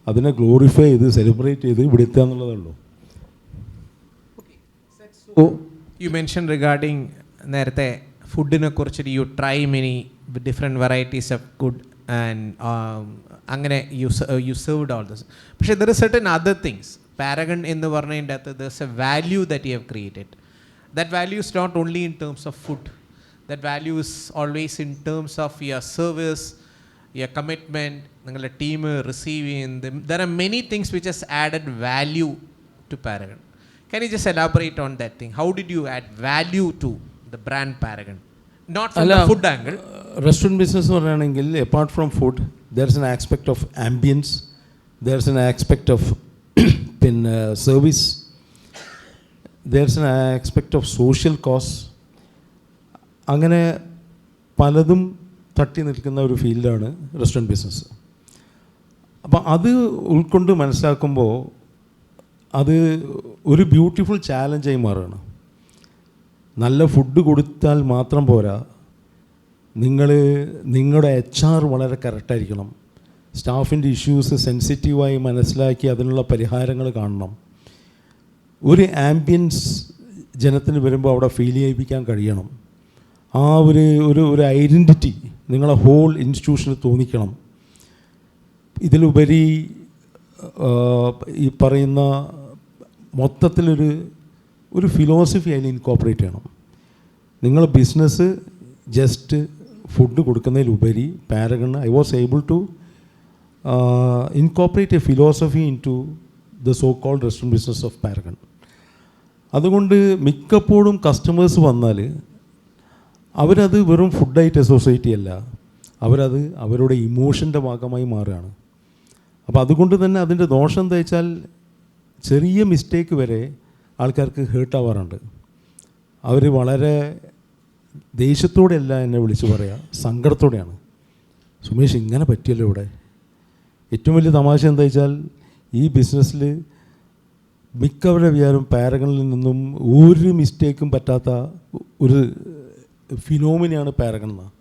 Speaker 3: അതിനെ ഗ്ലോറിഫൈ ചെയ്ത്, സെലിബ്രേറ്റ് ചെയ്ത് ഇവിടെ എത്തുക എന്നുള്ളതേ ഉള്ളൂ.
Speaker 2: You mentioned regarding നേരത്തെ ഫുഡിനെ കുറിച്ചിട്ട് you try many different varieties of good and അങ്ങനെ യു സെർവ്ഡ് ഓൾ ദിസ്. പക്ഷേ there is certain other things. Paragon എന്ന് പറഞ്ഞതിൻ്റെ അകത്ത് there is a value that you have created. That value is not only in terms of food. That value is always in terms of your service, your commitment, നിങ്ങളുടെ team receive ചെയ്യുന്നത്. There are many things which has added value to Paragon. Can you just elaborate on that thing? How did you add value to the brand Paragon? Not from the food angle.
Speaker 3: Restaurant business എന്ന് പറയുകയാണെങ്കിൽ apart from food, there's an aspect of ambience, there's an aspect of service, there's an aspect of social cause. അങ്ങനെ പലതും തട്ടി നിൽക്കുന്ന ഒരു ഫീൽഡാണ് restaurant business. അപ്പോൾ അത് ഉൾക്കൊണ്ട് മനസ്സിലാക്കുമ്പോൾ അത് ഒരു ബ്യൂട്ടിഫുൾ ചാലഞ്ചായി മാറുകയാണ്. നല്ല ഫുഡ് കൊടുത്താൽ മാത്രം പോരാ, നിങ്ങളുടെ HR വളരെ കറക്റ്റായിരിക്കണം. സ്റ്റാഫിൻ്റെ ഇഷ്യൂസ് സെൻസിറ്റീവായി മനസ്സിലാക്കി അതിനുള്ള പരിഹാരങ്ങൾ കാണണം. ഒരു ആംബിയൻസ് ജനത്തിന് വരുമ്പോൾ അവിടെ ഫീൽ ചെയ്യിപ്പിക്കാൻ കഴിയണം. ആ ഒരു ഐഡൻറ്റിറ്റി നിങ്ങളെ ഹോൾ ഇൻസ്റ്റിറ്റ്യൂഷന് തോന്നിക്കണം. ഇതിലുപരി ഈ പറയുന്ന മൊത്തത്തിലൊരു ഫിലോസഫി അതിൽ ഇൻകോപ്പറേറ്റ് ചെയ്യണം. നിങ്ങൾ ബിസിനസ് ജസ്റ്റ് ഫുഡ് കൊടുക്കുന്നതിലുപരി Paragon I was able to incorporate a philosophy into the so called restaurant business of Paragon. അതുകൊണ്ട് മിക്കപ്പോഴും കസ്റ്റമേഴ്സ് വന്നാൽ അവരത് വെറും ഫുഡായിട്ട് അസോസിയേറ്റ് ചെയ്യല്ല, അവരത് അവരുടെ ഇമോഷൻ്റെ ഭാഗമായി മാറുകയാണ്. അപ്പോൾ അതുകൊണ്ട് തന്നെ അതിൻ്റെ ദോഷം എന്താ വെച്ചാൽ ചെറിയ മിസ്റ്റേക്ക് വരെ ആൾക്കാർക്ക് ഹേർട്ടാവാറുണ്ട്. അവർ വളരെ ദേഷ്യത്തോടെയല്ല എന്നെ വിളിച്ച് പറയുക, സങ്കടത്തോടെയാണ്. സുമേഷ് ഇങ്ങനെ പറ്റിയല്ലോ ഇവിടെ. ഏറ്റവും വലിയ തമാശ എന്താ വെച്ചാൽ ഈ ബിസിനസ്സിൽ മിക്കവരുടെ വിചാരം പാരഗണിൽ നിന്നും ഒരു മിസ്റ്റേക്കും പറ്റാത്ത ഒരു ഫിനോമിനയാണ് പാരഗൺ എന്നാണ്.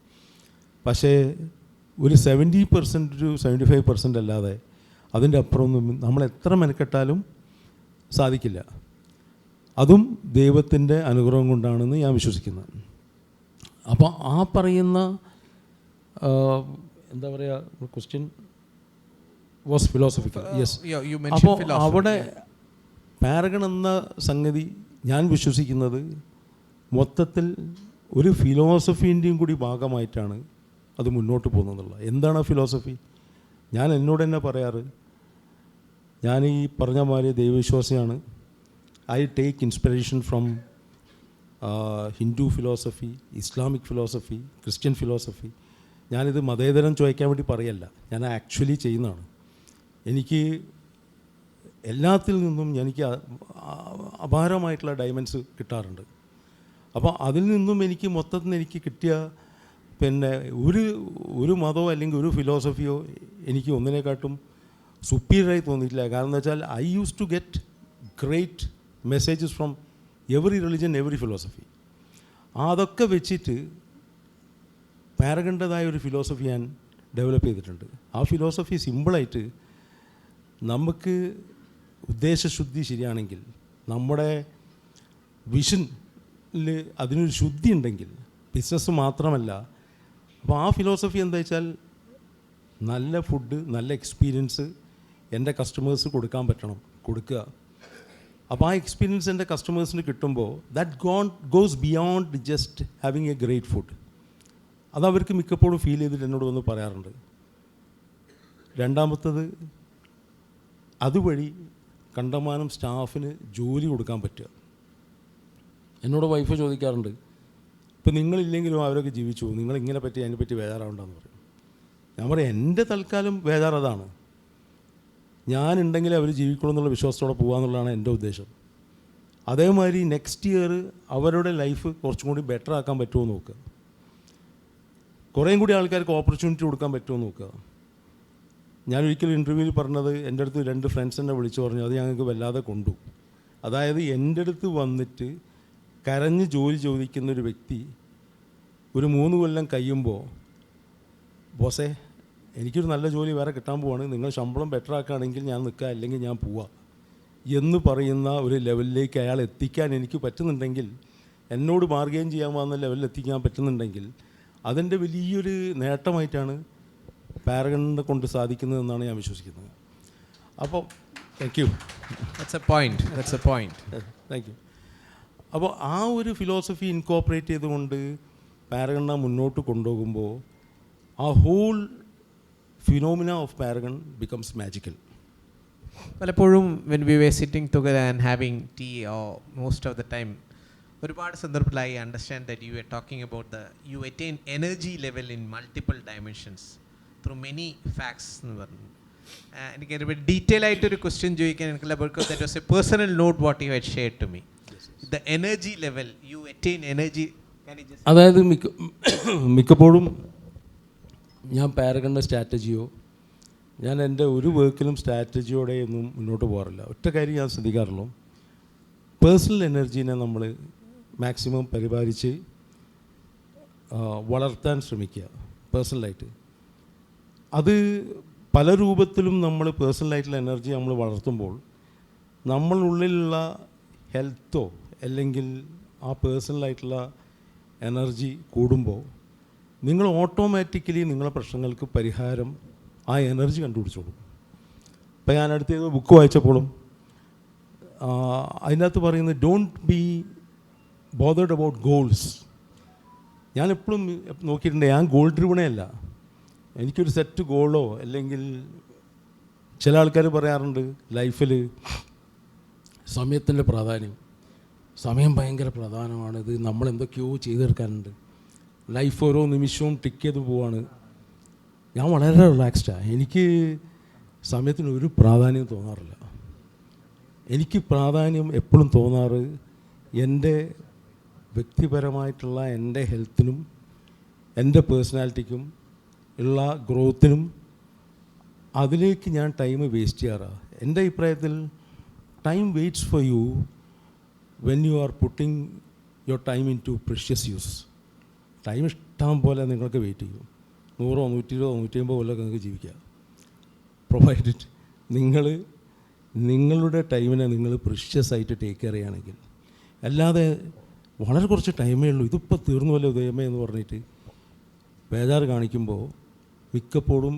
Speaker 3: പക്ഷേ ഒരു 70% to 75% അല്ലാതെ അതിൻ്റെ അപ്പുറമൊന്നും നമ്മൾ എത്ര മെനക്കെട്ടാലും സാധിക്കില്ല. അതും ദൈവത്തിൻ്റെ അനുഗ്രഹം കൊണ്ടാണെന്ന് ഞാൻ വിശ്വസിക്കുന്നത്. അപ്പോൾ ആ പറയുന്ന എന്താ പറയുക, ക്വസ്റ്റ്യൻ വാസ് ഫിലോസഫിക്കൽ. യെസ്. അപ്പോൾ അവിടെ പാരഗൺ എന്ന സംഗതി ഞാൻ വിശ്വസിക്കുന്നത് മൊത്തത്തിൽ ഒരു ഫിലോസഫീൻ്റെയും കൂടി ഭാഗമായിട്ടാണ് അത് മുന്നോട്ട് പോകുന്നതെന്നുള്ള. എന്താണ് ആ ഫിലോസഫി? ഞാൻ എന്നോട് തന്നെ പറയാറ്, ഞാൻ ഈ പറഞ്ഞ മാതിരി ദൈവവിശ്വാസിയാണ്. I take inspiration from Hindu philosophy, Islamic philosophy, Christian philosophy. ഞാനിത് മതേതരം ചോദിക്കാൻ വേണ്ടി പറയല്ല, ഞാൻ ആക്ച്വലി ചെയ്യുന്നതാണ്. എനിക്ക് എല്ലാത്തിൽ നിന്നും എനിക്ക് അപാരമായിട്ടുള്ള ഡൈമൻഡ്സ് കിട്ടാറുണ്ട്. അപ്പോൾ അതിൽ നിന്നും എനിക്ക് മൊത്തത്തിൽ എനിക്ക് കിട്ടിയ ഒരു മതമോ അല്ലെങ്കിൽ ഒരു ഫിലോസഫിയോ എനിക്ക് ഒന്നിനെക്കാട്ടും സുപ്പീരിയറായി തോന്നിയിട്ടില്ല. കാരണം എന്താ വെച്ചാൽ I use to get great messages from every religion, every philosophy. അതൊക്കെ വെച്ചിട്ട് പാരഗണിൻ്റെതായ ഒരു ഫിലോസഫി ഞാൻ ഡെവലപ്പ് ചെയ്തിട്ടുണ്ട്. ആ ഫിലോസഫി സിമ്പിളായിട്ട്, നമുക്ക് ഉദ്ദേശശുദ്ധി ശരിയാണെങ്കിൽ, നമ്മുടെ വിഷനിൽ അതിനൊരു ശുദ്ധി ഉണ്ടെങ്കിൽ ബിസിനസ് മാത്രമല്ല. അപ്പോൾ ആ ഫിലോസഫി എന്താ വെച്ചാൽ നല്ല ഫുഡ്, നല്ല എക്സ്പീരിയൻസ് എൻ്റെ കസ്റ്റമേഴ്സ് കൊടുക്കാൻ പറ്റണം, കൊടുക്കുക. അപ്പോൾ ആ എക്സ്പീരിയൻസ് എൻ്റെ കസ്റ്റമേഴ്സിന് കിട്ടുമ്പോൾ that goes beyond just having A great food. അതവർക്ക് മിക്കപ്പോഴും ഫീൽ ചെയ്തിട്ട് എന്നോട് വന്ന് പറയാറുണ്ട്. രണ്ടാമത്തത്, അതുവഴി കണ്ടമാനം സ്റ്റാഫിന് ജോലി കൊടുക്കാൻ പറ്റുക. എന്നോട് വൈഫ് ചോദിക്കാറുണ്ട്, ഇപ്പം നിങ്ങളില്ലെങ്കിലും അവരൊക്കെ ജീവിച്ചു, നിങ്ങളിങ്ങനെ പറ്റി അതിനെപ്പറ്റി ബേജാറാവണ്ടെന്ന് പറയും. ഞാൻ പറയും, എൻ്റെ തൽക്കാലം ബേജാറതാണ്. ഞാനുണ്ടെങ്കിൽ അവർ ജീവിക്കണം എന്നുള്ള വിശ്വാസത്തോടെ പോകാമെന്നുള്ളതാണ് എൻ്റെ ഉദ്ദേശം. അതേമാതിരി നെക്സ്റ്റ് ഇയർ അവരുടെ ലൈഫ് കുറച്ചും കൂടി ബെറ്റർ ആക്കാൻ പറ്റുമോ നോക്കുക, കുറേയും കൂടി ആൾക്കാർക്ക് ഓപ്പർച്യൂണിറ്റി കൊടുക്കാൻ പറ്റുമോ നോക്കുക. ഞാനൊരിക്കലും ഇൻ്റർവ്യൂവിൽ പറഞ്ഞത്, എൻ്റെ അടുത്ത് 2 ഫ്രണ്ട്സ് എന്നെ വിളിച്ചു പറഞ്ഞു, അത് ഞങ്ങൾക്ക് വല്ലാതെ കൊണ്ടു. അതായത് എൻ്റെ അടുത്ത് വന്നിട്ട് കരഞ്ഞ് ജോലി ചോദിക്കുന്നൊരു വ്യക്തി ഒരു 3 കൊല്ലം കഴിയുമ്പോൾ, ബോസേ എനിക്കൊരു നല്ല ജോലി വേറെ കിട്ടാൻ പോവാണ്, നിങ്ങൾ ശമ്പളം ബെറ്റർ ആക്കുകയാണെങ്കിൽ ഞാൻ നിൽക്കുക, അല്ലെങ്കിൽ ഞാൻ പോവാം എന്ന് പറയുന്ന ഒരു ലെവലിലേക്ക് അയാൾ എത്തിക്കാൻ എനിക്ക് പറ്റുന്നുണ്ടെങ്കിൽ, എന്നോട് ബാർഗെയിൻ ചെയ്യാമെന്ന ലെവലിൽ എത്തിക്കാൻ പറ്റുന്നുണ്ടെങ്കിൽ അതിൻ്റെ വലിയൊരു നേട്ടമായിട്ടാണ് പാരഗണിനെ കൊണ്ട് സാധിക്കുന്നതെന്നാണ് ഞാൻ വിശ്വസിക്കുന്നത്. അപ്പോൾ thank you.
Speaker 2: That's a point.
Speaker 3: Thank you. അപ്പോൾ ആ ഒരു ഫിലോസഫി ഇൻകോപ്പറേറ്റ് ചെയ്തുകൊണ്ട് പാരഗണിനെ മുന്നോട്ട് കൊണ്ടുപോകുമ്പോൾ ആ whole phenomena of Paragon becomes magical.
Speaker 2: പലപ്പോഴും when we were sitting together and having tea or most of the time, ഒരുപാട് സന്ദർഭത്തിൽ I understand that you were talking about you attain energy level in multiple dimensions through many facts എന്ന് പറഞ്ഞു. എനിക്ക് ഒരു detail ആയിട്ടൊരു question ചോദിക്കാൻ എനിക്കില്ല, because that was a personal note what you had shared to me. The energy level you attain energy.
Speaker 3: അതായത് മിക്കപ്പോഴും ഞാൻ പാരഗണിൻ്റെ സ്ട്രാറ്റജിയോ ഞാൻ എൻ്റെ ഒരു വർക്കിലും സ്ട്രാറ്റജിയോടെയൊന്നും മുന്നോട്ട് പോകാറില്ല. ഒറ്റ കാര്യം ഞാൻ ശ്രദ്ധിക്കാറുള്ളൂ, പേഴ്സണൽ എനർജീനെ നമ്മൾ മാക്സിമം പരിപാലിച്ച് വളർത്താൻ ശ്രമിക്കുക. പേഴ്സണലായിട്ട് അത് പല രൂപത്തിലും നമ്മൾ പേഴ്സണലായിട്ടുള്ള എനർജി നമ്മൾ വളർത്തുമ്പോൾ നമ്മളുള്ളിലുള്ള ഹെൽത്തോ അല്ലെങ്കിൽ ആ പേഴ്സണലായിട്ടുള്ള എനർജി കൂടുമ്പോൾ നിങ്ങൾ ഓട്ടോമാറ്റിക്കലി നിങ്ങളുടെ പ്രശ്നങ്ങൾക്ക് പരിഹാരം ആ എനർജി കണ്ടുപിടിച്ചോളും. ഇപ്പം ഞാൻ അടുത്ത ബുക്ക് വായിച്ചപ്പോഴും അതിനകത്ത് പറയുന്നത് don't be bothered about goals. ഞാനെപ്പോഴും നോക്കിയിട്ടുണ്ട്, ഞാൻ ഗോൾ ഡ്രിവണേ അല്ല. എനിക്കൊരു സെറ്റ് ഗോളോ അല്ലെങ്കിൽ ചില ആൾക്കാർ പറയാറുണ്ട് ലൈഫിൽ സമയത്തിൻ്റെ പ്രാധാന്യം, സമയം ഭയങ്കര പ്രധാനമാണ്, ഇത് നമ്മളെന്തൊക്കെയോ ചെയ്തു തീർക്കാനുണ്ട്, ലൈഫ് ഓരോ നിമിഷവും ടിക്ക് ചെയ്ത് പോവാണ്. ഞാൻ വളരെ റിലാക്സ്ഡാണ്. എനിക്ക് സമയത്തിന് ഒരു പ്രാധാന്യം തോന്നാറില്ല. എനിക്ക് പ്രാധാന്യം എപ്പോഴും തോന്നാറ് എൻ്റെ വ്യക്തിപരമായിട്ടുള്ള എൻ്റെ ഹെൽത്തിനും എൻ്റെ പേഴ്സണാലിറ്റിക്കും ഉള്ള ഗ്രോത്തിനും അതിലേക്ക് ഞാൻ ടൈം വേസ്റ്റ് ചെയ്യാറാണ്. എൻ്റെ അഭിപ്രായത്തിൽ time waits for you when you are putting your time into precious use. Time ഇഷ്ടം പോലെ നിങ്ങൾക്ക് വെയിറ്റ് ചെയ്യും. 100, 120, 150 കൊല്ലമൊക്കെ നിങ്ങൾക്ക് ജീവിക്കുക, പ്രൊവൈഡഡ് നിങ്ങൾ നിങ്ങളുടെ ടൈമിനെ നിങ്ങൾ പ്രിഷ്യസ് ആയിട്ട് ടേക്ക് കെയർ ചെയ്യുകയാണെങ്കിൽ. അല്ലാതെ വളരെ കുറച്ച് ടൈമേ ഉള്ളൂ, ഇതിപ്പോൾ തീർന്നു പോലെ ഉദയമേ എന്ന് പറഞ്ഞിട്ട് ബേജാറ് കാണിക്കുമ്പോൾ മിക്കപ്പോഴും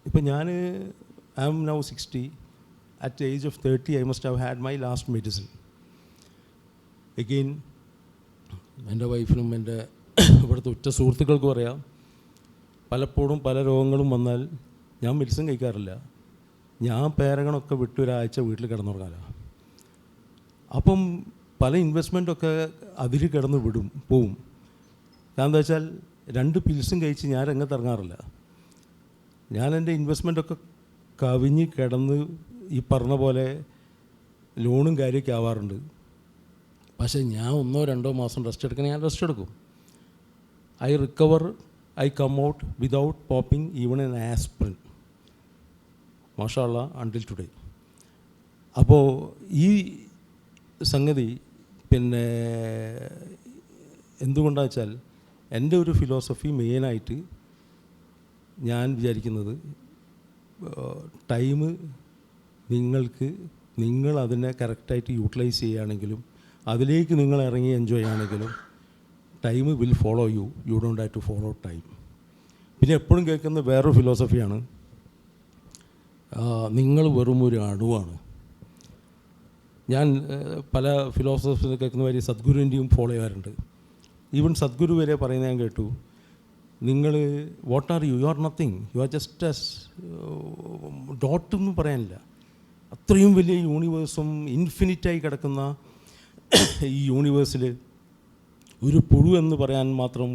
Speaker 3: ഇപ്പം ഞാൻ I am now 60. At age of 30 I must have had my last medicine. Again എൻ്റെ വൈഫിനും എൻ്റെ ഇവിടുത്തെ ഉറ്റ സുഹൃത്തുക്കൾക്കും അറിയാം, പലപ്പോഴും പല രോഗങ്ങളും വന്നാൽ ഞാൻ മെഡിസിൻ കഴിക്കാറില്ല. ഞാൻ പേരകളൊക്കെ വിട്ട് ഒരാഴ്ച വീട്ടിൽ കിടന്നുറങ്ങാനാണ്. അപ്പം പല ഇൻവെസ്റ്റ്മെൻറ്റൊക്കെ അതിൽ കിടന്ന് പോവും. കാരണം എന്താ വെച്ചാൽ 2 പിൽസും കഴിച്ച് ഞാൻ രംഗത്തിറങ്ങാറില്ല. ഞാൻ എൻ്റെ ഇൻവെസ്റ്റ്മെൻറ്റൊക്കെ കവിഞ്ഞ് കിടന്ന് ഈ പറഞ്ഞ പോലെ ലോണും കാര്യമൊക്കെ ആവാറുണ്ട്. പക്ഷേ ഞാൻ 1-2 മാസം റെസ്റ്റ് എടുക്കണേ ഞാൻ റെസ്റ്റ് എടുക്കും. I recover, I come out without popping even an aspirin, മാഷാ അല്ലാ, അണ്ടിൽ ടുഡേ. അപ്പോൾ ഈ സംഗതി പിന്നെ എന്തുകൊണ്ടാണെന്ന് വെച്ചാൽ എൻ്റെ ഒരു ഫിലോസഫി മെയിനായിട്ട് ഞാൻ വിചാരിക്കുന്നത് ടൈം നിങ്ങൾ അതിനെ കറക്റ്റായിട്ട് യൂട്ടിലൈസ് ചെയ്യുകയാണെങ്കിലും അതിലേക്ക് നിങ്ങൾ ഇറങ്ങി എൻജോയ് ചെയ്യുകയാണെങ്കിലും time will follow you. You don't have to follow time. പിന്നെ എപ്പോഴും കേൾക്കുന്ന വേറൊരു ഫിലോസഫിയാണ് നിങ്ങൾ വെറും ഒരു അണുവാണ്. ഞാൻ പല ഫിലോസഫീസിൽ കേൾക്കുന്ന വരെ സദ്ഗുരുവിൻ്റെയും ഫോളോ ചെയ്യാറുണ്ട്. ഈവൻ സദ്ഗുരു വരെ പറയുന്നത് ഞാൻ കേട്ടു, നിങ്ങൾ what are you, you are nothing, you are just as ഡോട്ടൊന്നും പറയാനില്ല. അത്രയും വലിയ യൂണിവേഴ്സും ഇൻഫിനിറ്റായി കിടക്കുന്ന ഈ യൂണിവേഴ്സിൽ ഒരു പുഴു എന്ന് പറയാൻ മാത്രം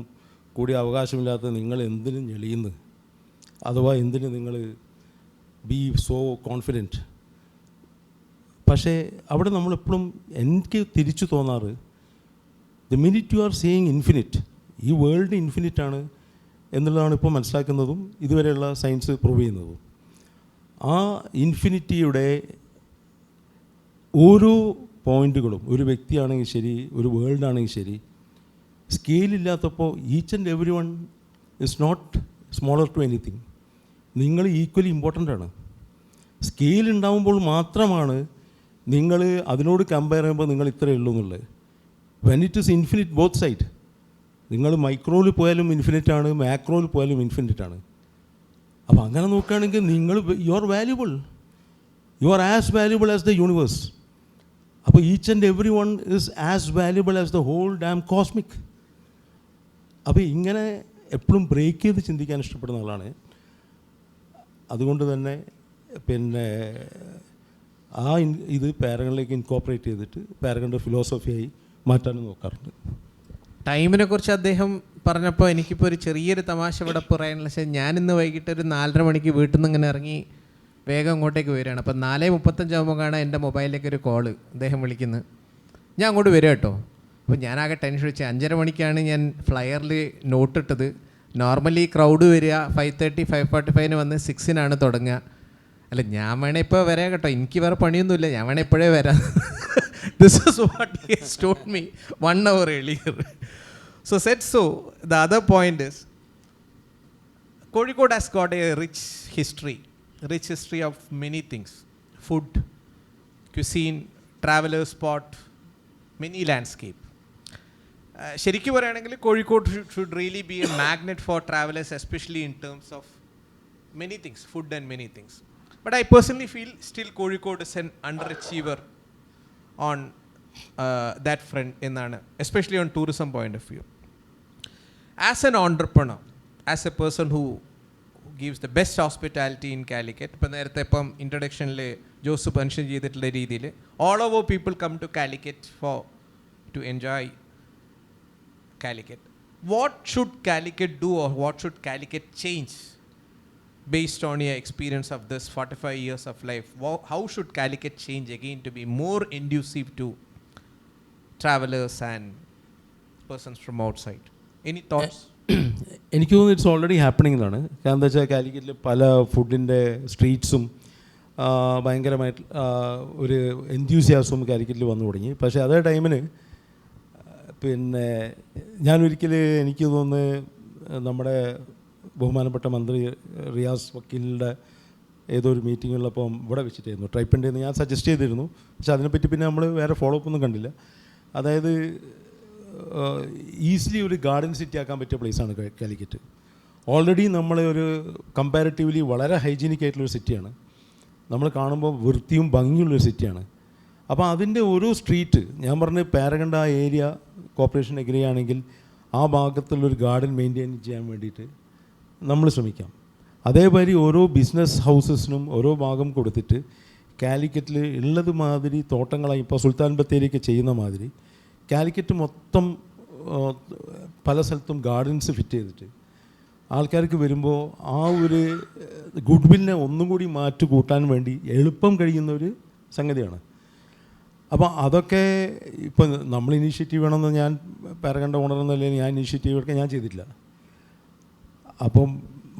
Speaker 3: കൂടി അവകാശമില്ലാത്ത നിങ്ങൾ എന്തിനും ഞെളിയുന്നു, അഥവാ എന്തിന് നിങ്ങൾ ബി സോ കോൺഫിഡൻറ്റ്. പക്ഷേ അവിടെ നമ്മളെപ്പോഴും എനിക്ക് തിരിച്ചു തോന്നാറ്, the minute you are seeing infinite, ഈ വേൾഡ് ഇൻഫിനിറ്റാണ് എന്നുള്ളതാണ് ഇപ്പോൾ മനസ്സിലാക്കുന്നതും ഇതുവരെയുള്ള സയൻസ് പ്രൂവ് ചെയ്യുന്നതും. ആ ഇൻഫിനിറ്റിയുടെ ഓരോ പോയിൻറ്റുകളും, ഒരു വ്യക്തിയാണെങ്കിൽ ശരി, ഒരു വേൾഡാണെങ്കിൽ ശരി, സ്കെയിലില്ലാത്തപ്പോൾ each and every one is not smaller to anything. നിങ്ങൾ ഈക്വലി ഇമ്പോർട്ടൻ്റ് ആണ്. സ്കെയിൽ ഉണ്ടാകുമ്പോൾ മാത്രമാണ് നിങ്ങൾ അതിനോട് കമ്പയർ ചെയ്യുമ്പോൾ നിങ്ങൾ ഇത്രയേ ഉള്ളൂ എന്നുള്ളത്. When it is infinite both side. നിങ്ങൾ മൈക്രോയിൽ പോയാലും ഇൻഫിനിറ്റ് ആണ്, മാക്രോയിൽ പോയാലും ഇൻഫിനിറ്റ് ആണ്. അപ്പോൾ അങ്ങനെ നോക്കുകയാണെങ്കിൽ നിങ്ങൾ you are valuable, you are as valuable as the universe. അപ്പോൾ each and every one is as valuable as the whole damn cosmic. അപ്പോൾ ഇങ്ങനെ എപ്പോഴും ബ്രേക്ക് ചെയ്ത് ചിന്തിക്കാൻ ഇഷ്ടപ്പെടുന്ന ആളാണ്. അതുകൊണ്ട് തന്നെ പിന്നെ ഇത് പാരഗണിലേക്ക് ഇൻകോപ്പറേറ്റ് ചെയ്തിട്ട് പാരഗണിൻ്റെ ഫിലോസഫിയായി മാറ്റാനും നോക്കാറുണ്ട്.
Speaker 2: ടൈമിനെ കുറിച്ച് അദ്ദേഹം പറഞ്ഞപ്പോൾ എനിക്കിപ്പോൾ ഒരു ചെറിയൊരു തമാശ ഇവിടെ പറയാനുള്ള വെച്ചാൽ ഞാനിന്ന് വൈകിട്ട് ഒരു 4:30 മണിക്ക് വീട്ടിൽ നിന്ന് ഇങ്ങനെ ഇറങ്ങി വേഗം അങ്ങോട്ടേക്ക് വരികയാണ്. അപ്പോൾ 4:35 ആകുമ്പോൾ കാണാൻ എൻ്റെ മൊബൈലിലേക്ക് ഒരു കോള് അദ്ദേഹം വിളിക്കുന്നത്. ഞാൻ അങ്ങോട്ട് വരിക കേട്ടോ. അപ്പോൾ ഞാനാകെ ടെൻഷൻ വെച്ച് 5:30 മണിക്കാണ് ഞാൻ ഫ്ലയറിൽ നോട്ട് ഇട്ടത്. നോർമലി ക്രൗഡ് വരിക 5:30 5:45 വന്ന് 6 തുടങ്ങുക. അല്ല ഞാൻ വേണേൽ ഇപ്പോൾ വരാം കേട്ടോ, എനിക്ക് വേറെ പണിയൊന്നുമില്ല, ഞാൻ വേണേൽ ഇപ്പോഴേ വരാം. This is what he has told me 1 hour earlier. So said so, the other point is, Kozhikode has got a rich history of many things. Food, cuisine, traveler spot, many landscape. ശരിക്കും പറയുകയാണെങ്കിൽ Kozhikode should really be a magnet for travelers, especially in terms of many things, food and many things. But I personally feel still Kozhikode is an underachiever on that front എന്നാണ്, especially on tourism point of view. As an entrepreneur, as a person who gives the best hospitality in Calicut, ഇപ്പം നേരത്തെ ഇപ്പം ഇൻട്രൊഡക്ഷനിൽ Jose mention ചെയ്തിട്ടുള്ള രീതിയിൽ all over people come to Calicut to enjoy Calicut. What should Calicut do, or what should Calicut change based on your experience of this 45 years of life? How should Calicut change again to be more conducive to travelers and persons from outside? Any thoughts?
Speaker 3: എനിക്ക് തോന്നുന്നു it's already happening എന്നാണ്. കാരണം എന്താ വെച്ചാൽ കാലിക്കറ്റിൽ പല ഫുഡിൻ്റെ സ്ട്രീറ്റ്സും ഭയങ്കരമായിട്ട് ഒരു എൻത്യൂസിയാസവും കാലിക്കറ്റിൽ വന്നു തുടങ്ങി. പക്ഷേ അതേ ടൈമിന് പിന്നെ എനിക്ക് തോന്നുന്നു നമ്മുടെ ബഹുമാനപ്പെട്ട മന്ത്രി റിയാസ് വക്കീലിൻ്റെ ഏതോ ഒരു മീറ്റിങ്ങുള്ളപ്പം ഇവിടെ വെച്ചിട്ടായിരുന്നു ട്രൈപ്പൻ്റെ എന്ന് ഞാൻ സജസ്റ്റ് ചെയ്തിരുന്നു. പക്ഷെ അതിനെപ്പറ്റി പിന്നെ നമ്മൾ വേറെ ഫോളോ അപ്പ് ഒന്നും കണ്ടില്ല. അതായത് ഈസിലി ഒരു ഗാർഡൻ സിറ്റി ആക്കാൻ പറ്റിയ പ്ലേസാണ് കാലിക്കറ്റ്. ഓൾറെഡി നമ്മൾ ഒരു കമ്പാരിറ്റീവ്ലി വളരെ ഹൈജീനിക് ആയിട്ടുള്ളൊരു സിറ്റിയാണ്. നമ്മൾ കാണുമ്പോൾ വൃത്തിയും ഭംഗിയുള്ളൊരു സിറ്റിയാണ്. അപ്പോൾ അതിൻ്റെ ഓരോ സ്ട്രീറ്റ് ഞാൻ പറഞ്ഞ് പാരഗണ്ട് ആ ഏരിയ കോർപ്പറേഷൻ എഗ്രി ആണെങ്കിൽ ആ ഭാഗത്തുള്ളൊരു ഗാർഡൻ മെയിൻറ്റെയിൻ ചെയ്യാൻ വേണ്ടിയിട്ട് നമ്മൾ ശ്രമിക്കാം. അതേമാതിരി ഓരോ ബിസിനസ് ഹൗസസിനും ഓരോ ഭാഗം കൊടുത്തിട്ട് കാലിക്കറ്റിൽ ഉള്ളത് മാതിരി തോട്ടങ്ങളായി ഇപ്പോൾ സുൽത്താൻ ബത്തേരിയൊക്കെ ചെയ്യുന്ന മാതിരി കാലിക്കറ്റ് മൊത്തം പല സ്ഥലത്തും ഗാർഡൻസ് ഫിറ്റ് ചെയ്തിട്ട് ആൾക്കാർക്ക് വരുമ്പോൾ ആ ഒരു ഗുഡ് വില്ലിനെ ഒന്നും കൂടി മാറ്റി കൂട്ടാൻ വേണ്ടി എളുപ്പം കഴിയുന്ന ഒരു സംഗതിയാണ്. അപ്പോൾ അതൊക്കെ ഇപ്പം നമ്മൾ ഇനീഷ്യേറ്റീവ് വേണമെന്ന് ഞാൻ പാരഗണ്ട് ഓണർ എന്നല്ലേ ഞാൻ ഇനീഷ്യേറ്റീവ് എടുക്കാൻ ഞാൻ ചെയ്തിട്ടില്ല. അപ്പം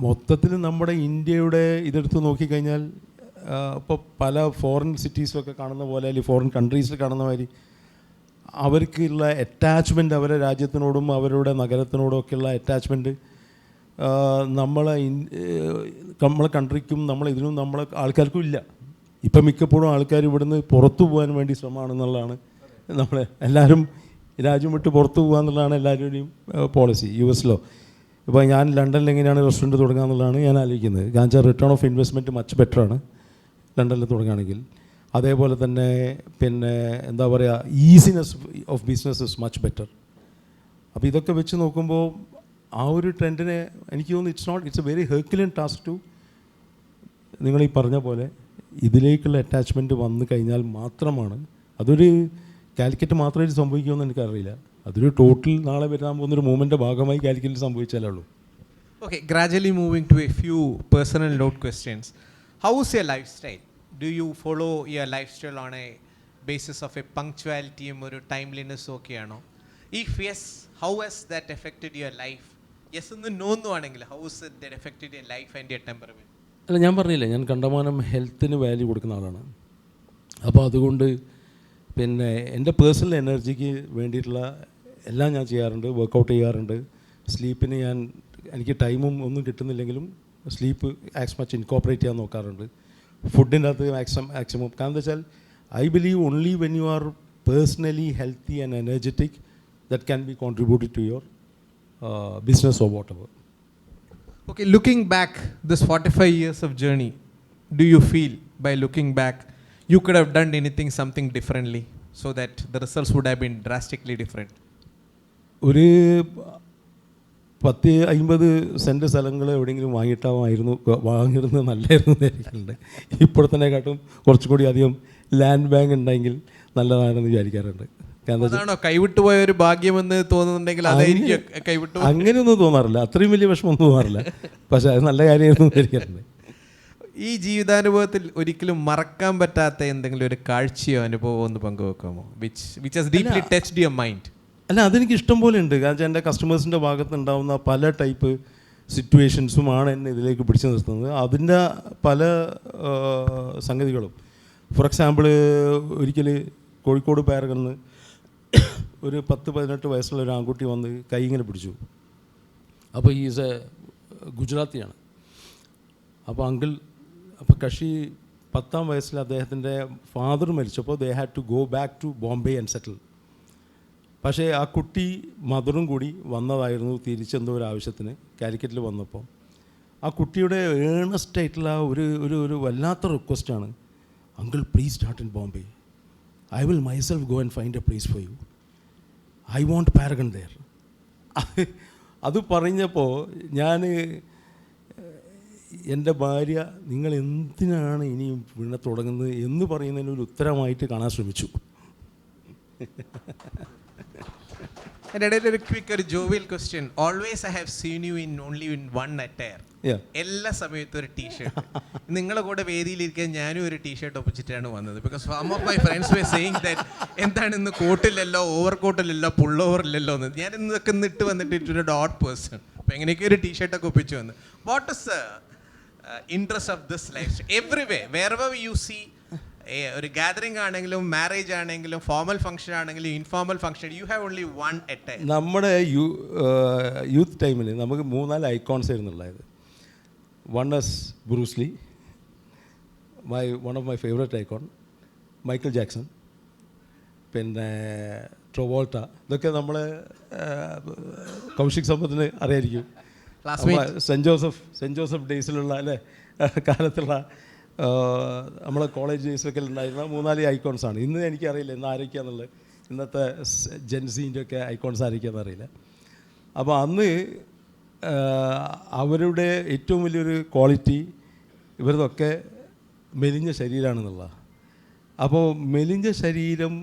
Speaker 3: മൊത്തത്തിൽ നമ്മുടെ ഇന്ത്യയുടെ ഇതെടുത്ത് നോക്കിക്കഴിഞ്ഞാൽ ഇപ്പോൾ പല ഫോറിൻ സിറ്റീസിലൊക്കെ കാണുന്ന പോലെ അല്ലെങ്കിൽ ഫോറിൻ കൺട്രീസിൽ കാണുന്ന മാതിരി അവർക്കുള്ള അറ്റാച്ച്മെൻറ്റ് അവരുടെ രാജ്യത്തിനോടും അവരുടെ നഗരത്തിനോടും ഒക്കെയുള്ള അറ്റാച്ച്മെൻറ്റ് നമ്മളെ കൺട്രിക്കും ഇതിനും നമ്മളെ ആൾക്കാർക്കും ഇല്ല. ഇപ്പം മിക്കപ്പോഴും ആൾക്കാർ ഇവിടുന്ന് പുറത്തു പോകാൻ വേണ്ടി ശ്രമമാണെന്നുള്ളതാണ് നമ്മളെ എല്ലാവരും രാജ്യം വിട്ട് പുറത്തു പോകുക എന്നുള്ളതാണ് എല്ലാവരുടെയും പോളിസി. US-ലോ ഇപ്പോൾ ഞാൻ ലണ്ടനിൽ എങ്ങനെയാണ് റെസ്റ്റോറൻറ്റ് തുടങ്ങുക എന്നുള്ളതാണ് ഞാൻ ആലോചിക്കുന്നത്. കാരണം വെച്ചാൽ റിട്ടേൺ ഓഫ് ഇൻവെസ്റ്റ്മെൻറ്റ് മച്ച് ബെറ്ററാണ് ലണ്ടനിൽ തുടങ്ങുകയാണെങ്കിൽ. അതേപോലെ തന്നെ പിന്നെ എന്താ പറയുക easiness of business is much better. അപ്പോൾ ഇതൊക്കെ വെച്ച് നോക്കുമ്പോൾ ആ ഒരു ട്രെൻഡിനെ എനിക്ക് തോന്നുന്നു it's a very herculean task to നിങ്ങളീ പറഞ്ഞ പോലെ ഇതിലേക്കുള്ള അറ്റാച്ച്മെൻറ്റ് വന്നു കഴിഞ്ഞാൽ മാത്രമാണ് അതൊരു കാലിക്കറ്റ് മാത്രമേ സംഭവിക്കുമെന്ന് എനിക്കറിയില്ല. അതൊരു ടോട്ടൽ നാളെ വരാൻ പോകുന്നൊരു മൂവ്മെൻറ്റിൻ്റെ ഭാഗമായി കാലിക്കറ്റിൽ സംഭവിച്ചാലേ ഉള്ളൂ.
Speaker 2: Okay, gradually moving to a few personal note questions. How is your lifestyle? Do you follow your lifestyle on a basis of a punctuality or a timeliness okayano? If yes, how has that affected your life? Yes and no ആണെങ്കിൽ how has that affected your life and your temperament?
Speaker 3: അല്ല, ഞാൻ പറഞ്ഞില്ലേ, ഞാൻ കണ്ടമാനം ഹെൽത്തിന് value കൊടുക്കുന്ന ആളാണ്. അപ്പോൾ അതുകൊണ്ട് പിന്നെ എൻ്റെ പേഴ്സണൽ എനർജിക്ക് വേണ്ടിയിട്ടുള്ള എല്ലാം ഞാൻ ചെയ്യാറുണ്ട്. വർക്കൗട്ട് ചെയ്യാറുണ്ട്. സ്ലീപ്പിന് എനിക്ക് ടൈമും ഒന്നും കിട്ടുന്നില്ലെങ്കിലും സ്ലീപ്പ് ആസ് മച്ച് ഇൻകോപ്പറേറ്റ് ചെയ്യാൻ നോക്കാറുണ്ട്. ഫുഡിൻ്റെ അകത്ത് മാക്സിമം കാരണം എന്താ വെച്ചാൽ I believe only when you are personally healthy and energetic, that can be contributed to your business or whatever.
Speaker 2: Okay, looking back, this 45 years of journey, do you feel by looking back, you could have done something differently so that the results would have been drastically different?
Speaker 3: ഒരു 10-50 cent സ്ഥലങ്ങൾ എവിടെയെങ്കിലും വാങ്ങിയിരുന്നത് നല്ലതായിരുന്നു വിചാരിക്കുന്നുണ്ട്. ഇപ്പോഴത്തേക്കാട്ടും കുറച്ചും കൂടി അധികം land bank ഉണ്ടെങ്കിൽ നല്ലതാണെന്ന് വിചാരിക്കാറുണ്ട്.
Speaker 2: അതാണോ കൈവിട്ടുപോയ ഒരു ഭാഗ്യമെന്ന് തോന്നുന്നുണ്ടെങ്കിൽ അതായിരിക്കും കൈവിട്ടു?
Speaker 3: അങ്ങനെയൊന്നും തോന്നാറില്ല, അത്രയും വലിയ വിഷമമൊന്നും തോന്നാറില്ല. പക്ഷേ അത് നല്ല കാര്യമായിരുന്നു വിചാരിക്കാറുണ്ട്.
Speaker 2: ഈ ജീവിതാനുഭവത്തിൽ ഒരിക്കലും മറക്കാൻ പറ്റാത്ത എന്തെങ്കിലും ഒരു കാഴ്ചയോ അനുഭവമോ ഒന്ന് പങ്കുവെക്കാമോ? Which has deeply touched your mind?
Speaker 3: അല്ല, അതെനിക്ക് ഇഷ്ടം പോലെ ഉണ്ട്. കാരണം എൻ്റെ കസ്റ്റമേഴ്സിൻ്റെ ഭാഗത്ത് ഉണ്ടാകുന്ന പല ടൈപ്പ് സിറ്റുവേഷൻസുമാണ് എന്നെ ഇതിലേക്ക് പിടിച്ചു നിർത്തുന്നത്. അതിൻ്റെ പല സംഗതികളും. ഫോർ എക്സാമ്പിൾ, ഒരിക്കൽ കോഴിക്കോട് പാരഗണിൽ ഒരു 10-18 വയസ്സുള്ള ഒരു ആൺകുട്ടി വന്ന് കൈ ഇങ്ങനെ പിടിച്ചു. അപ്പോൾ ഈസ് എ ഗുജറാത്തിയാണ്. അപ്പോൾ കക്ഷി 10-ാം വയസ്സിൽ അദ്ദേഹത്തിൻ്റെ ഫാദർ മരിച്ചപ്പോൾ they had to go back to Bombay and settle. പക്ഷേ ആ കുട്ടി മദറും കൂടി വന്നതായിരുന്നു തിരിച്ചെന്തോ ഒരു ആവശ്യത്തിന് കാലിക്കറ്റിൽ വന്നപ്പോൾ. ആ കുട്ടിയുടെ ഏണസ്റ്റ് ആയിട്ടുള്ള ഒരു വല്ലാത്ത റിക്വസ്റ്റാണ്, uncle please start in Bombay, I will myself go and find a place for you, I won't Paragon there. അത് പറഞ്ഞപ്പോൾ ഞാൻ എൻ്റെ ഭാര്യ, നിങ്ങൾ എന്തിനാണ് ഇനിയും വീണ തുടങ്ങുന്നത് എന്ന് പറയുന്നതിന് ഒരു ഉത്തരമായിട്ട് കാണാൻ ശ്രമിച്ചു.
Speaker 2: എൻ്റെ ഇടയിൽ ഒരു ക്വിക്ക്, ഒരു jovial question. Always I have seen you in only in one attire. എല്ലാ സമയത്തും ഒരു ടീഷർട്ട്. നിങ്ങളുടെ കൂടെ വേദിയിലിരിക്കാൻ ഞാനും ഒരു ടീഷർട്ട് ഒപ്പിച്ചിട്ടാണ് വന്നത്. Because some of my friends were saying that എന്താണ് ഇന്ന് കോട്ടില്ലല്ലോ, ഓവർ കോട്ടില്ലല്ലോ, പുൾ ഓവറില്ലല്ലോ എന്ന്. ഞാൻ ഇന്നൊക്കെ ഇട്ട് വന്നിട്ട് ഒരു ഡോട്ട് പേഴ്സൺ. അപ്പോൾ എങ്ങനെയൊക്കെ ഒരു ടീഷർട്ടൊക്കെ ഒപ്പിച്ച് വന്ന്. What is the interest of this life? Everyway wherever you see, ഒരു ഗാദറിംഗ് ആണെങ്കിലും മാരേജ് ആണെങ്കിലും ഫോർമൽ ഫംഗ്ഷൻ ആണെങ്കിലും informal function, you have only one attire.
Speaker 3: നമ്മുടെ യൂത്ത് ടൈമിൽ നമുക്ക് 3-4 ഐക്കോൺസ് ആയിരുന്നുള്ളത്. One is Bruce Lee, one of my favourite icon, Michael Jackson, പിന്നെ Travolta. ഇതൊക്കെ നമ്മൾ കൗശിക് സമ്പത്തിന് അറിയായിരിക്കും. സെൻറ്റ് ജോസഫ് ഡേയ്സിലുള്ള അല്ലേ കാലത്തുള്ള നമ്മളെ കോളേജ് ഡേയ്സിലൊക്കെ ഉണ്ടായിരുന്ന 3-4 ഐക്കോൺസാണ്. ഇന്ന് എനിക്കറിയില്ല ഇന്ന് ആരൊക്കെയാണെന്നുള്ളത്, ഇന്നത്തെ ജെൻസീൻ്റെ ഒക്കെ ഐക്കോൺസ് ആരൊക്കെയാണെന്ന് അറിയില്ല. അപ്പോൾ അന്ന് അവരുടെ ഏറ്റവും വലിയൊരു ക്വാളിറ്റി ഇവരതൊക്കെ മെലിഞ്ഞ ശരീരമാണെന്നുള്ള. അപ്പോൾ മെലിഞ്ഞ ശരീരം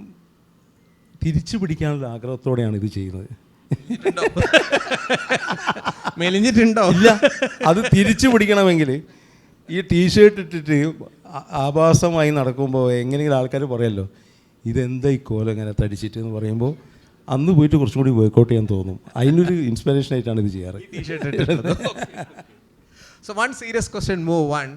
Speaker 3: തിരിച്ചു പിടിക്കാനുള്ള ആഗ്രഹത്തോടെയാണ് ഇത് ചെയ്യുന്നത്.
Speaker 2: മെലിഞ്ഞിട്ടുണ്ടോ?
Speaker 3: ഇല്ല, അത് തിരിച്ചു പിടിക്കണമെങ്കിൽ ഈ ടീഷർട്ട് ഇട്ടിട്ട് ആഭാസമായി നടക്കുമ്പോൾ എങ്ങനെയെങ്കിലും ആൾക്കാർ പറയുമല്ലോ, ഇതെന്താ ഈ കോലം ഇങ്ങനെ തടിച്ചിട്ട് എന്ന് പറയുമ്പോൾ അന്ന് പോയിട്ട് കുറച്ചും കൂടി വർക്കൗട്ട് ചെയ്യാൻ തോന്നും. അതിനൊരു ഇൻസ്പിറേഷൻ ആയിട്ടാണ് ഇത് ചെയ്യാറ്.
Speaker 2: So one serious question, move on.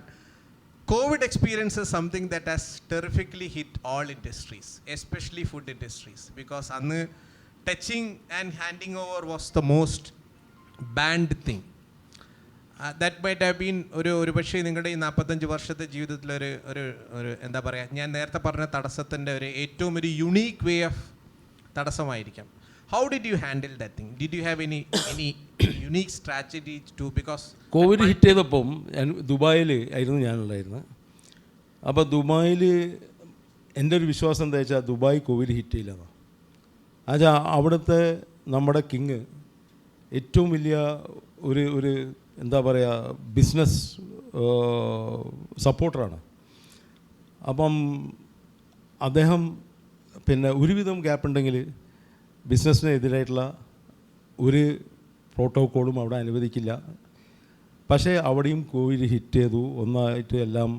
Speaker 2: COVID experience is something that has terrifically hit all industries, especially food industries, because annu touching and handing over was the most banned thing. That might have been ഒരു പക്ഷേ നിങ്ങളുടെ ഈ 45 വർഷത്തെ ജീവിതത്തിൽ ഒരു എന്താ പറയുക, ഞാൻ നേരത്തെ പറഞ്ഞ തടസ്സത്തിൻ്റെ ഒരു ഏറ്റവും ഒരു യുണീക്ക് വേ ഓഫ് തടസ്സമായിരിക്കാം. How did you handle that thing? Did you have any unique strategy to, because
Speaker 3: Covid hit ചെയ്തപ്പം ഞാൻ ദുബായിൽ ആയിരുന്നു ഞാനുണ്ടായിരുന്നത്. അപ്പോൾ ദുബായിൽ എൻ്റെ ഒരു വിശ്വാസം എന്താ വെച്ചാൽ ദുബായ് കോവിഡ് ഹിറ്റ് ചെയ്യില്ലെന്നാണ്. എന്നുവെച്ചാൽ അവിടുത്തെ നമ്മുടെ കിങ് ഏറ്റവും വലിയ ഒരു എന്താ പറയുക ബിസിനസ് സപ്പോർട്ടറാണ്. അപ്പം അദ്ദേഹം പിന്നെ ഒരുവിധം ഗ്യാപ്പ് ഉണ്ടെങ്കിൽ ബിസിനസ്സിന് എതിരായിട്ടുള്ള ഒരു പ്രോട്ടോക്കോളും അവിടെ അനുവദിക്കില്ല. പക്ഷേ അവിടെയും കോവിഡ് ഹിറ്റ് ചെയ്തു, ഒന്നായിട്ട് എല്ലാം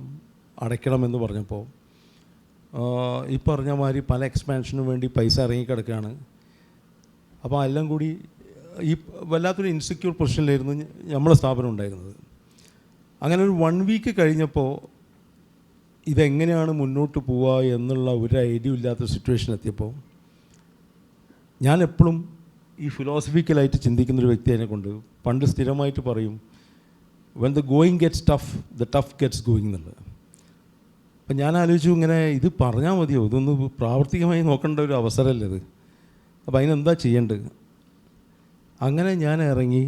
Speaker 3: അടയ്ക്കണമെന്ന് പറഞ്ഞപ്പോൾ ഈ പറഞ്ഞ മാതിരി പല എക്സ്പാൻഷനും വേണ്ടി പൈസ ഇറങ്ങിക്കിടക്കുകയാണ്. അപ്പോൾ എല്ലാം കൂടി ഈ വല്ലാത്തൊരു ഇൻസെക്യൂർ പൊസിഷനിലായിരുന്നു നമ്മളെ സ്ഥാപനം ഉണ്ടായിരുന്നത്. അങ്ങനെ ഒരു 1 വീക്ക് കഴിഞ്ഞപ്പോൾ ഇതെങ്ങനെയാണ് മുന്നോട്ട് പോവുക എന്നുള്ള ഒരു ഐഡിയ ഇല്ലാത്ത സിറ്റുവേഷൻ എത്തിയപ്പോൾ ഞാൻ എപ്പോഴും ഈ ഫിലോസഫിക്കലായിട്ട് ചിന്തിക്കുന്നൊരു വ്യക്തിയെ കൊണ്ട് പണ്ട് സ്ഥിരമായിട്ട് പറയും, when the going gets tough the tough gets going എന്നുള്ളത്. അപ്പം ഞാൻ ആലോചിച്ചു ഇങ്ങനെ ഇത് പറഞ്ഞാൽ മതിയോ, ഇതൊന്ന് പ്രാവർത്തികമായി നോക്കേണ്ട ഒരു അവസരമല്ലേ ഇത്. അപ്പോൾ അതിനെന്താ ചെയ്യേണ്ടത്? അങ്ങനെ ഞാൻ ഇറങ്ങി.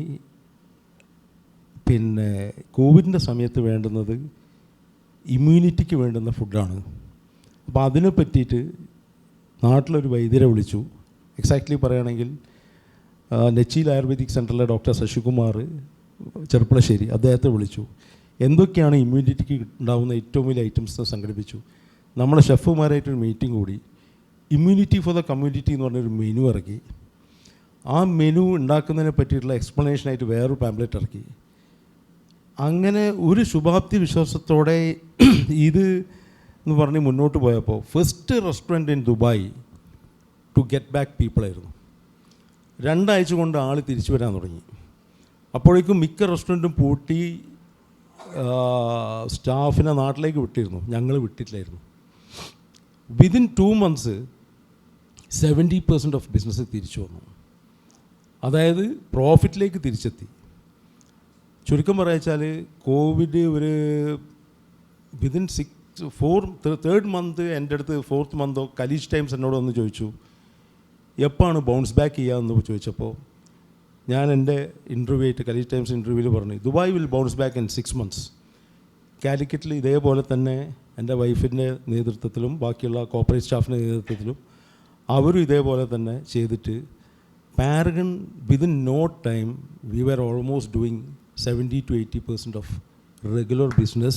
Speaker 3: പിന്നെ കോവിഡിൻ്റെ സമയത്ത് വേണ്ടുന്നത് ഇമ്മ്യൂണിറ്റിക്ക് വേണ്ടുന്ന ഫുഡാണ്. അപ്പോൾ അതിനെ പറ്റിയിട്ട് നാട്ടിലൊരു വൈദ്യരെ വിളിച്ചു. എക്സാക്ട്ലി പറയുകയാണെങ്കിൽ നെച്ചിയിൽ ആയുർവേദിക് സെൻറ്ററിലെ ഡോക്ടർ ശശികുമാർ ചെറുപ്പളശ്ശേരി, അദ്ദേഹത്തെ വിളിച്ചു. എന്തൊക്കെയാണ് ഇമ്മ്യൂണിറ്റിക്ക് ഉണ്ടാകുന്ന ഏറ്റവും വലിയ ഐറ്റംസ് സംഘടിപ്പിച്ചു. നമ്മുടെ ഷെഫുമാരായിട്ടൊരു മീറ്റിംഗ് കൂടി. ഇമ്മ്യൂണിറ്റി ഫോർ ദ കമ്മ്യൂണിറ്റി എന്ന് പറഞ്ഞൊരു മെനു ഇറക്കി. ആ മെനു ഉണ്ടാക്കുന്നതിനെ പറ്റിയിട്ടുള്ള എക്സ്പ്ലനേഷനായിട്ട് വേറൊരു പാംപ്ലെറ്റ് ഇറക്കി. അങ്ങനെ ഒരു ശുഭാപ്തി വിശ്വാസത്തോടെ ഇത് എന്ന് പറഞ്ഞ് മുന്നോട്ട് പോയപ്പോൾ first restaurant in Dubai to get back പീപ്പിളായിരുന്നു. 2 ആഴ്ച കൊണ്ട് ആൾ തിരിച്ചു വരാൻ തുടങ്ങി. അപ്പോഴേക്കും മിക്ക റെസ്റ്റോറൻറ്റും പൂട്ടി സ്റ്റാഫിനെ നാട്ടിലേക്ക് വിട്ടിരുന്നു. ഞങ്ങൾ വിട്ടിട്ടില്ലായിരുന്നു. വിതിൻ 2 months 70% ഓഫ് ബിസിനസ് തിരിച്ചു വന്നു. അതായത് പ്രോഫിറ്റിലേക്ക് തിരിച്ചെത്തി. ചുരുക്കം പറയുക, കോവിഡ് ഒരു വിതിൻ 3rd month എൻ്റെ അടുത്ത് 4th month കലീഷ് ടൈംസ് എന്നോട് വന്ന് ചോദിച്ചു എപ്പോഴാണ് ബൗൺസ് ബാക്ക് ചെയ്യാമെന്ന് ചോദിച്ചപ്പോൾ ഞാൻ എൻ്റെ ഇൻ്റർവ്യൂ ആയിട്ട് കലീഷ് ടൈംസ് ഇൻ്റർവ്യൂവിൽ പറഞ്ഞു Dubai will bounce back in 6 months. കാലിക്കറ്റിൽ ഇതേപോലെ തന്നെ എൻ്റെ വൈഫിൻ്റെ നേതൃത്വത്തിലും ബാക്കിയുള്ള കോർപ്പറേറ്റ് സ്റ്റാഫിൻ്റെ നേതൃത്വത്തിലും അവരും ഇതേപോലെ തന്നെ ചെയ്തിട്ട് Paragon within no time we were almost doing 70 to 80% of regular business,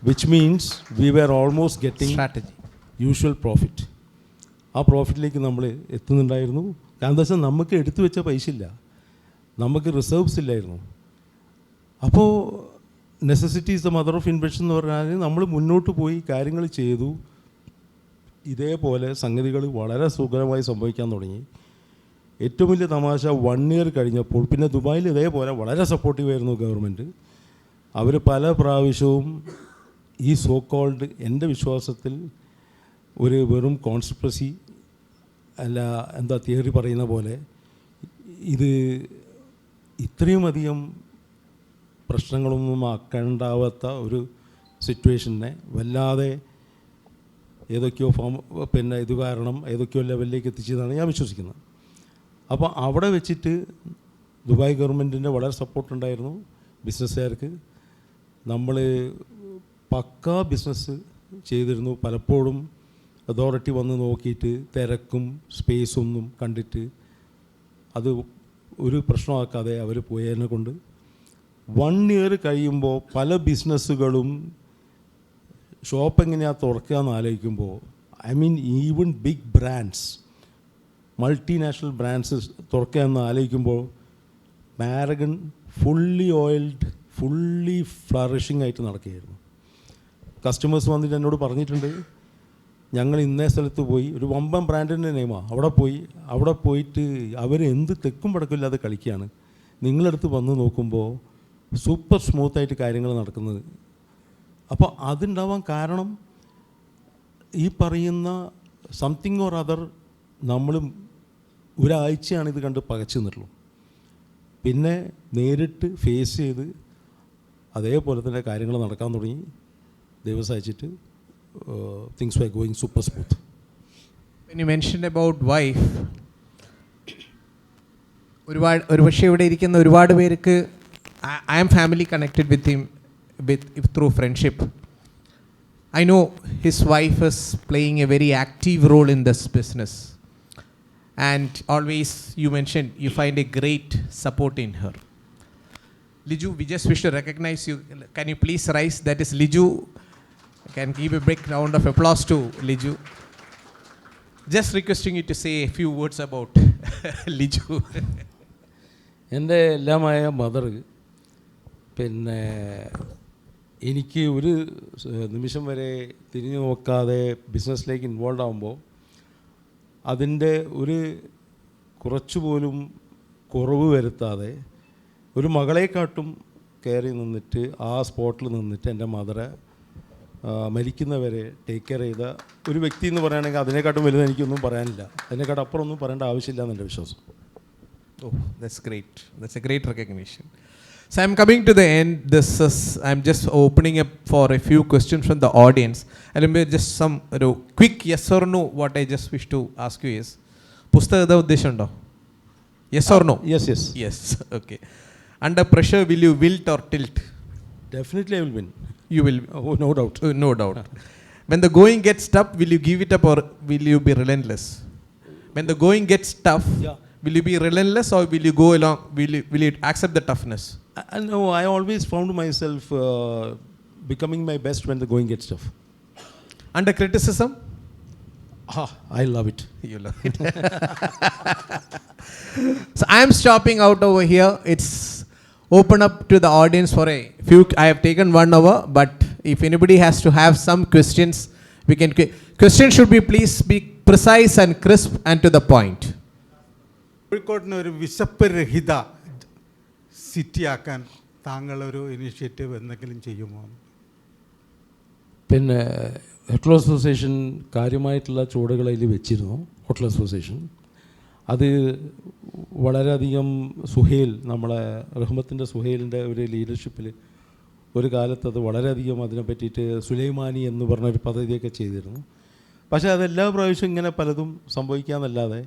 Speaker 3: which means we were almost getting
Speaker 2: strategy,
Speaker 3: usual profit. ആ പ്രോഫിറ്റിലേക്ക് നമ്മൾ എത്തുന്നുണ്ടായിരുന്നു. കാരണം എന്താ വെച്ചാൽ നമുക്ക് എടുത്തു വെച്ച പൈസ ഇല്ല, നമുക്ക് റിസർവ്സ് ഇല്ലായിരുന്നു. അപ്പോൾ necessity is the mother of invention എന്ന് പറഞ്ഞാൽ നമ്മൾ മുന്നോട്ട് പോയി കാര്യങ്ങൾ ചെയ്തു. ഇതേപോലെ സംഗതികൾ വളരെ സുഖകരമായി സംഭവിക്കാൻ തുടങ്ങി. ഏറ്റവും വലിയ തമാശ 1 year കഴിഞ്ഞപ്പോൾ പിന്നെ ദുബായിൽ ഇതേപോലെ വളരെ സപ്പോർട്ടീവായിരുന്നു ഗവൺമെൻറ്. അവർ പല പ്രാവശ്യവും ഈ സോ കോൾഡ് എൻ്റെ വിശ്വാസത്തിൽ ഒരു വെറും കോൺസ്പിറസി അല്ല, എന്താ തിയറി പറയുന്ന പോലെ ഇത് ഇത്രയും അധികം പ്രശ്നങ്ങളൊന്നും ആക്കണ്ടാവാത്ത ഒരു സിറ്റുവേഷനെ വല്ലാതെ ഏതൊക്കെയോ ഇത് കാരണം ഏതൊക്കെയോ ലെവലിലേക്ക് എത്തിച്ചതാണ് ഞാൻ വിശ്വസിക്കുന്നത്. അപ്പോൾ അവിടെ വെച്ചിട്ട് ദുബായ് ഗവൺമെൻറ്റിൻ്റെ വളരെ സപ്പോർട്ടുണ്ടായിരുന്നു ബിസിനസ്സുകാർക്ക്. നമ്മൾ പക്കാ ബിസിനസ് ചെയ്തിരുന്നു. പലപ്പോഴും അതോറിറ്റി വന്ന് നോക്കിയിട്ട് തിരക്കും സ്പേസൊന്നും കണ്ടിട്ട് അത് ഒരു പ്രശ്നമാക്കാതെ അവർ പോയതിനെ കൊണ്ട് 1 year കഴിയുമ്പോൾ പല ബിസിനസ്സുകളും ഷോപ്പ് എങ്ങനെയാണ് തുറക്കുക എന്ന് ആലോചിക്കുമ്പോൾ even big brands, multinational brands തുറക്കുക എന്ന് ആലോചിക്കുമ്പോൾ Paragon fully oiled, fully flourishing ആയിട്ട് നടക്കുകയായിരുന്നു. കസ്റ്റമേഴ്സ് വന്നിട്ട് എന്നോട് പറഞ്ഞിട്ടുണ്ട് ഞങ്ങൾ ഇന്നേ സ്ഥലത്ത് പോയി, ഒരു വമ്പൻ ബ്രാൻഡിൻ്റെ നെയിമാണ്, അവിടെ പോയിട്ട് അവർ എന്ത് തെക്കും പടക്കമില്ലാതെ കളിക്കുകയാണ്. നിങ്ങളടുത്ത് വന്ന് നോക്കുമ്പോൾ സൂപ്പർ സ്മൂത്തായിട്ട് കാര്യങ്ങൾ നടക്കുന്നത്. അപ്പോൾ അതുണ്ടാവാൻ കാരണം ഈ പറയുന്ന സംതിങ് ഓർ അതർ നമ്മൾ ഒരാഴ്ചയാണ് ഇത് കണ്ട് പകച്ചു നിന്നുള്ളൂ. പിന്നെ നേരിട്ട് ഫേസ് ചെയ്ത് അതേപോലെ തന്നെ കാര്യങ്ങൾ നടക്കാൻ തുടങ്ങി. ദൈവം സഹായിച്ചിട്ട് things were going super smooth.
Speaker 2: When you mentioned about wife, ഒരു പക്ഷേ ഇവിടെ ഇരിക്കുന്ന ഒരുപാട് പേർക്ക് I am family connected with him through friendship. I know his wife is playing a very active role in this business, and always you mentioned you find a great support in her. Liju, we just wish to recognize you. Can you please rise? That is Liju. Can give a big round of applause to Liju. Just requesting you to say a few words about Liju.
Speaker 3: എൻ്റെ എല്ലാമായ mother പിന്നെ എനിക്ക് ഒരു നിമിഷം വരെ തിരിഞ്ഞു നോക്കാതെ ബിസിനസ്സിലേക്ക് involve ആകുമ്പോൾ അതിൻ്റെ ഒരു കുറച്ചുപോലും കുറവ് വരുത്താതെ ഒരു മകളെക്കാട്ടും കയറി നിന്നിട്ട് ആ സ്പോട്ടിൽ നിന്നിട്ട് എൻ്റെ മദറെ മരിക്കുന്നവരെ ടേക്ക് കെയർ ചെയ്ത ഒരു വ്യക്തി എന്ന് പറയുകയാണെങ്കിൽ അതിനെക്കാട്ടും വലുത് എനിക്കൊന്നും പറയാനില്ല. അതിനെക്കാട്ടും അപ്പുറം ഒന്നും പറയേണ്ട ആവശ്യമില്ല എന്നെൻ്റെ വിശ്വാസം.
Speaker 2: Oh, that's great. That's a great recognition. So I'm coming to the end. I'm just opening up for a few questions from the audience. And maybe just some quick yes or no. What I just wish to ask you is, പുസ്തകത ഉദ്ദേശമുണ്ടോ? Yes or no?
Speaker 3: Yes, yes.
Speaker 2: Yes. Okay. Under pressure, will you wilt or tilt?
Speaker 3: Definitely I will win.
Speaker 2: You will.
Speaker 3: Oh, no doubt.
Speaker 2: No doubt. When the going gets tough, will you give it up or will you be relentless? When the going gets tough,
Speaker 3: Yeah.
Speaker 2: will you be relentless or will you go along? Will you accept the toughness?
Speaker 3: No, I always found myself becoming my best when the going gets tough.
Speaker 2: Under criticism?
Speaker 3: I love it.
Speaker 2: You love it. So I am stopping out over here. It's open up to the audience for a few. I have taken 1 hour, but if anybody has to have some questions, we can. Questions should be please be precise and crisp and to the point.
Speaker 4: കോഴിക്കോടിനെ ഒരു വിശപ്പ് രഹിത സിറ്റിയാക്കാൻ താങ്കളൊരു initiative എന്തെങ്കിലും ചെയ്യുമോ?
Speaker 3: പിന്നെ hotel association കാര്യമായിട്ടുള്ള ചുവടുകൾ അതിൽ വെച്ചിരുന്നു. ഹോട്ടൽ അസോസിയേഷൻ അത് വളരെയധികം സുഹേൽ, നമ്മളെ റഹ്മത്തിൻ്റെ സുഹേലിൻ്റെ ഒരു ലീഡർഷിപ്പിൽ ഒരു കാലത്ത് അത് വളരെയധികം അതിനെ പറ്റിയിട്ട് സുലൈമാനി എന്ന് പറഞ്ഞൊരു പദ്ധതിയൊക്കെ ചെയ്തിരുന്നു. പക്ഷേ അതെല്ലാ പ്രാവശ്യവും ഇങ്ങനെ പലതും സംഭവിക്കാമെന്നല്ലാതെ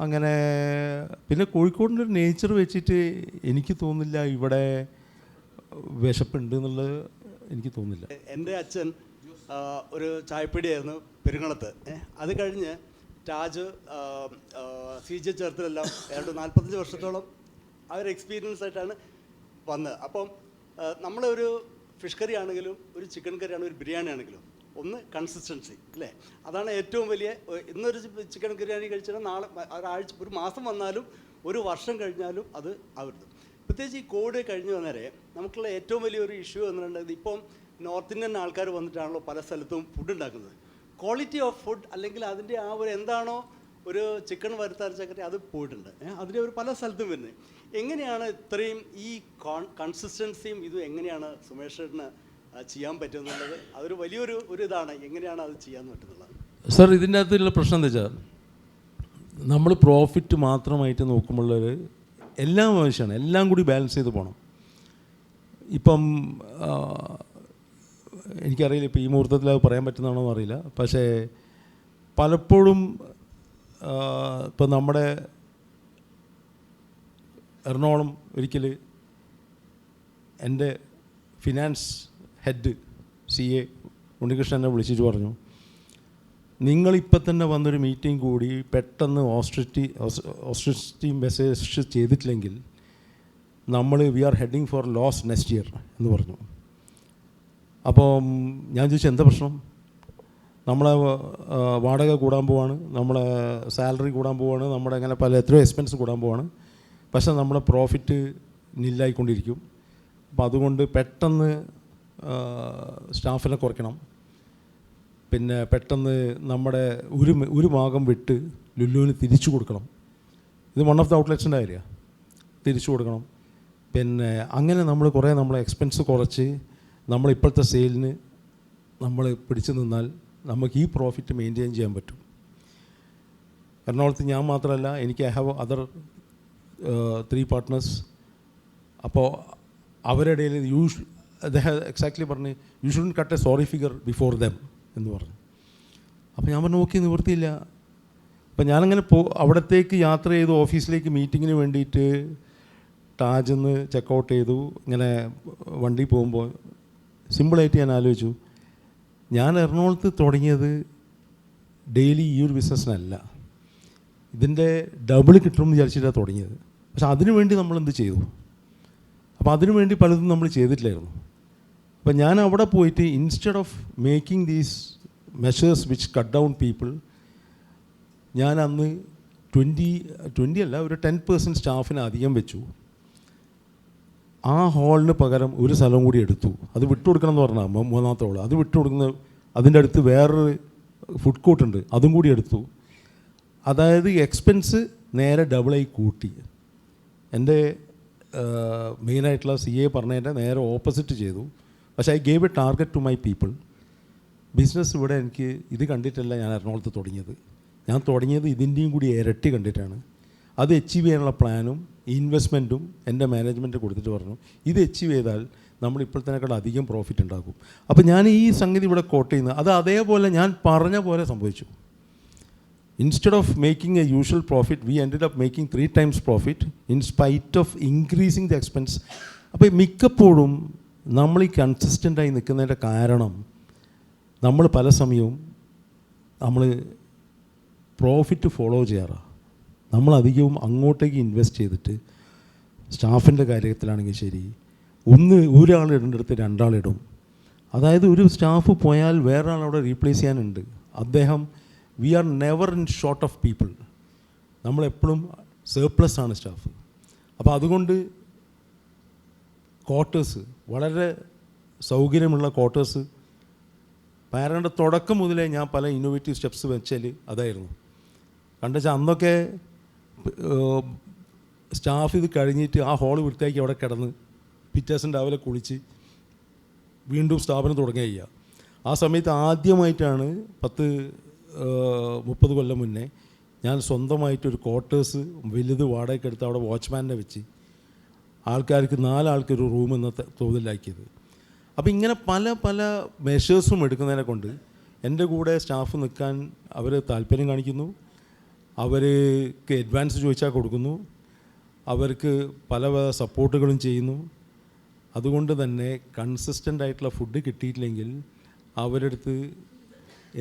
Speaker 3: അങ്ങനെ പിന്നെ കോഴിക്കോടിൻ്റെ ഒരു നേച്ചർ വെച്ചിട്ട് എനിക്ക് തോന്നുന്നില്ല ഇവിടെ വിശപ്പുണ്ട് എന്നുള്ളത് എനിക്ക് തോന്നുന്നില്ല.
Speaker 5: എൻ്റെ അച്ഛൻ ഒരു ചായപ്പീടിയായിരുന്നു പെരുങ്ങളത്ത്. അത് കഴിഞ്ഞ് താജ്, CJ ചേർത്തലെല്ലാം ഏതാണ്ട് 45 വർഷത്തോളം ആ ഒരു എക്സ്പീരിയൻസ് ആയിട്ടാണ് വന്നത്. അപ്പം നമ്മളൊരു ഫിഷ് കറി ആണെങ്കിലും ഒരു ചിക്കൻ കറി ആണെങ്കിലും ഒരു ബിരിയാണി ആണെങ്കിലും ഒന്ന് കൺസിസ്റ്റൻസി അല്ലേ, അതാണ് ഏറ്റവും വലിയ. ഇന്നൊരു ചിക്കൻ ബിരിയാണി കഴിച്ചാൽ നാളെ ഒരാഴ്ച, ഒരു മാസം വന്നാലും ഒരു വർഷം കഴിഞ്ഞാലും അത് ആവരുത്. പ്രത്യേകിച്ച് ഈ കോവിഡ് കഴിഞ്ഞ് വന്നേരെ നമുക്കുള്ള ഏറ്റവും വലിയൊരു ഇഷ്യൂ എന്ന് പറയുന്നത് ഇപ്പം നോർത്ത് ഇന്ത്യൻ ആൾക്കാർ വന്നിട്ടാണല്ലോ പല സ്ഥലത്തും ഫുഡ് ഉണ്ടാക്കുന്നത്. ക്വാളിറ്റി ഓഫ് ഫുഡ് അല്ലെങ്കിൽ അതിൻ്റെ ആ ഒരു എന്താണോ ഒരു ചിക്കൻ വറുത്തരച്ചക്കറി അത് പോയിട്ടുണ്ട്. അതിൻ്റെ ഒരു പല സ്ഥലത്തും വരുന്നത്. എങ്ങനെയാണ് ഇത്രയും ഈ കൺസിസ്റ്റൻസിയും ഇതും എങ്ങനെയാണ് സുമേഷേട്ടന് ചെയ്യാൻ പറ്റുമെന്നുള്ളത് അതൊരു വലിയൊരു ഇതാണ്. എങ്ങനെയാണ് അത് ചെയ്യാൻ പറ്റുന്നുള്ളത്?
Speaker 3: സർ, ഇതിൻ്റെ അകത്തുള്ള പ്രശ്നം എന്താ വെച്ചാൽ നമ്മൾ പ്രോഫിറ്റ് മാത്രമായിട്ട് നോക്കുമ്പോഴൊരു എല്ലാം ആവശ്യമാണ്, എല്ലാം കൂടി ബാലൻസ് ചെയ്ത് പോകണം. ഇപ്പം എനിക്കറിയില്ല ഇപ്പോൾ ഈ മുഹൂർത്തത്തിൽ അത് പറയാൻ പറ്റുന്നതാണോ എന്നറിയില്ല. പക്ഷേ പലപ്പോഴും ഇപ്പം നമ്മുടെ എറണാകുളം ഒരിക്കൽ എൻ്റെ ഫിനാൻസ് ഹെഡ് CA ഉണ്ണികൃഷ്ണനെ വിളിച്ചിട്ട് പറഞ്ഞു, നിങ്ങളിപ്പോൾ തന്നെ വന്നൊരു മീറ്റിംഗ് കൂടി പെട്ടെന്ന് ഓസ്ട്രിറ്റി മെസ്സേജ് ചെയ്തിട്ടില്ലെങ്കിൽ we are heading for loss next year എന്ന് പറഞ്ഞു. അപ്പം ഞാൻ ചോദിച്ചു എന്താ പ്രശ്നം? നമ്മളെ വാടക കൂടാൻ പോവാണ്, നമ്മളെ സാലറി കൂടാൻ പോവാണ്, നമ്മുടെ അങ്ങനെ എത്രയോ എക്സ്പെൻസ് കൂടാൻ പോവാണ്. പക്ഷേ നമ്മുടെ പ്രോഫിറ്റ് നില്ലായിക്കൊണ്ടിരിക്കും. അപ്പോൾ അതുകൊണ്ട് പെട്ടെന്ന് സ്റ്റാഫിനെ കുറയ്ക്കണം. പിന്നെ പെട്ടെന്ന് നമ്മുടെ ഒരു ഭാഗം വിട്ട് ലുലുവിന് തിരിച്ചു കൊടുക്കണം. ഇത് വൺ ഓഫ് ദ ഔട്ട്ലെറ്റ്സിൻ്റെ കാര്യമാണ്, തിരിച്ചു കൊടുക്കണം. പിന്നെ അങ്ങനെ നമ്മൾ നമ്മളെ എക്സ്പെൻസ് കുറച്ച് നമ്മളിപ്പോഴത്തെ സെയിലിന് നമ്മൾ പിടിച്ചു നിന്നാൽ നമുക്ക് ഈ പ്രോഫിറ്റ് മെയിൻറ്റെയിൻ ചെയ്യാൻ പറ്റും. എറണാകുളത്ത് ഞാൻ മാത്രമല്ല, എനിക്ക് ഐ ഹാവ് അതർ 3 പാർട്ട്നേഴ്സ്. അപ്പോൾ അവരുടെ ഇടയിൽ അദ്ദേഹം എക്സാക്ട്ലി പറഞ്ഞ് you shouldn't cut a sorry figure before them എന്ന് പറഞ്ഞു. അപ്പോൾ ഞാൻ പറഞ്ഞു നോക്കി നിവൃത്തിയില്ല. അപ്പോൾ ഞാനങ്ങനെ അവിടത്തേക്ക് യാത്ര ചെയ്തു, ഓഫീസിലേക്ക് മീറ്റിങ്ങിന് വേണ്ടിയിട്ട് താജിൽ നിന്ന് ചെക്കൗട്ട് ചെയ്തു. ഇങ്ങനെ വണ്ടി പോകുമ്പോൾ സിമ്പിളായിട്ട് ഞാൻ ആലോചിച്ചു, ഞാൻ എറണാകുളത്ത് തുടങ്ങിയത് ഡെയിലി ഈ ഒരു ബിസിനസ്സിനല്ല, ഇതിൻ്റെ ഡബിൾ കിട്ടുമെന്ന് വിചാരിച്ചിട്ടാണ് തുടങ്ങിയത്. പക്ഷെ അതിനുവേണ്ടി നമ്മളെന്ത് ചെയ്തു? അപ്പോൾ അതിനുവേണ്ടി പലതും നമ്മൾ ചെയ്തിട്ടില്ലായിരുന്നു. അപ്പം ഞാൻ അവിടെ പോയിട്ട് instead of making these measures which cut down people, ഞാൻ അന്ന് 20 അല്ല, ഒരു 10% സ്റ്റാഫിനെ അധികം വെച്ചു. ആ ഹാളിന് പകരം ഒരു സ്ഥലം കൂടി എടുത്തു. അത് വിട്ടുകൊടുക്കണം എന്ന് പറഞ്ഞാൽ 3ാമത്തെ ഹോൾ, അത് വിട്ടുകൊടുക്കുന്ന അതിൻ്റെ അടുത്ത് വേറൊരു ഫുഡ് കോർട്ടുണ്ട്, അതും കൂടി എടുത്തു. അതായത് എക്സ്പെൻസ് നേരെ ഡബിളായി കൂട്ടി. എൻ്റെ മെയിനായിട്ടുള്ള CA പറഞ്ഞതിൻ്റെ നേരെ ഓപ്പോസിറ്റ് ചെയ്തു. പക്ഷേ I gave a target to my people. Business ഇവിടെ എനിക്ക് ഇത് കണ്ടിട്ടല്ല ഞാൻ എറണാകുളത്ത് തുടങ്ങിയത്. ഞാൻ തുടങ്ങിയത് ഇതിൻ്റെയും കൂടി ഇരട്ടി കണ്ടിട്ടാണ്. അത് അച്ചീവ് ചെയ്യാനുള്ള പ്ലാനും ഇൻവെസ്റ്റ്മെൻറ്റും എൻ്റെ മാനേജ്മെൻറ്റ് കൊടുത്തിട്ട് പറഞ്ഞു ഇത് അച്ചീവ് ചെയ്താൽ നമ്മൾ ഇപ്പോഴത്തേക്കാൾ അധികം പ്രോഫിറ്റ് ഉണ്ടാക്കും. അപ്പോൾ ഞാൻ ഈ സംഗതി ഇവിടെ കോട്ട് ചെയ്യുന്നത് അത് അതേപോലെ ഞാൻ പറഞ്ഞ പോലെ സംഭവിച്ചു. Instead of making a usual profit, we ended up making 3 times profit in spite of increasing the expense. അപ്പോൾ മിക്കപ്പോഴും നമ്മൾ ഈ കൺസിസ്റ്റൻ്റായി നിൽക്കുന്നതിൻ്റെ കാരണം നമ്മൾ പല സമയവും നമ്മൾ പ്രോഫിറ്റ് ഫോളോ ചെയ്യാറാണ്. നമ്മളധികവും അങ്ങോട്ടേക്ക് ഇൻവെസ്റ്റ് ചെയ്തിട്ട് സ്റ്റാഫിൻ്റെ കാര്യത്തിലാണെങ്കിൽ ശരി ഒരാളിടേണ്ടടുത്ത് 2 ആളിടും. അതായത് ഒരു സ്റ്റാഫ് പോയാൽ വേറെ ആളവിടെ റീപ്ലേസ് ചെയ്യാനുണ്ട്. അദ്ദേഹം we are never in short of people. നമ്മളെപ്പോഴും സർപ്ലസ് ആണ് സ്റ്റാഫ്. അപ്പോൾ അതുകൊണ്ട് ക്വാർട്ടേഴ്സ് വളരെ സൗകര്യമുള്ള ക്വാർട്ടേഴ്സ് പാരൻ്റെ തുടക്കം മുതലേ ഞാൻ പല ഇന്നോവേറ്റീവ് സ്റ്റെപ്സ് വെച്ചാൽ അതായിരുന്നു കണ്ടുവെച്ചാൽ അന്നൊക്കെ സ്റ്റാഫ് ഇത് കഴിഞ്ഞിട്ട് ആ ഹോൾ വൃത്തിയാക്കി അവിടെ കിടന്ന് പിറ്റേ ദിവസം രാവിലെ കുളിച്ച് വീണ്ടും സ്ഥാപനം തുടങ്ങുക ചെയ്യുക. ആ സമയത്ത് ആദ്യമായിട്ടാണ് 10-30 കൊല്ലം മുന്നേ ഞാൻ സ്വന്തമായിട്ടൊരു ക്വാർട്ടേഴ്സ് വലുത് വാടകയ്ക്ക് എടുത്ത് അവിടെ വാച്ച്മാനെ വെച്ച് ആൾക്കാർക്ക് 4 ആൾക്കൊരു റൂം എന്ന തോതിലാക്കിയത്. അപ്പോൾ ഇങ്ങനെ പല പല മെഷേഴ്സും എടുക്കുന്നതിനെ കൊണ്ട് എൻ്റെ കൂടെ സ്റ്റാഫ് നിൽക്കാൻ അവർ താല്പര്യം കാണിക്കുന്നു, അവർക്ക് അഡ്വാൻസ് ചോദിച്ചാൽ കൊടുക്കുന്നു, അവർക്ക് പല സപ്പോർട്ടുകളും ചെയ്യുന്നു. അതുകൊണ്ട് തന്നെ കൺസിസ്റ്റൻ്റ് ആയിട്ടുള്ള ഫുഡ് കിട്ടിയിട്ടില്ലെങ്കിൽ അവരുടെ അടുത്ത്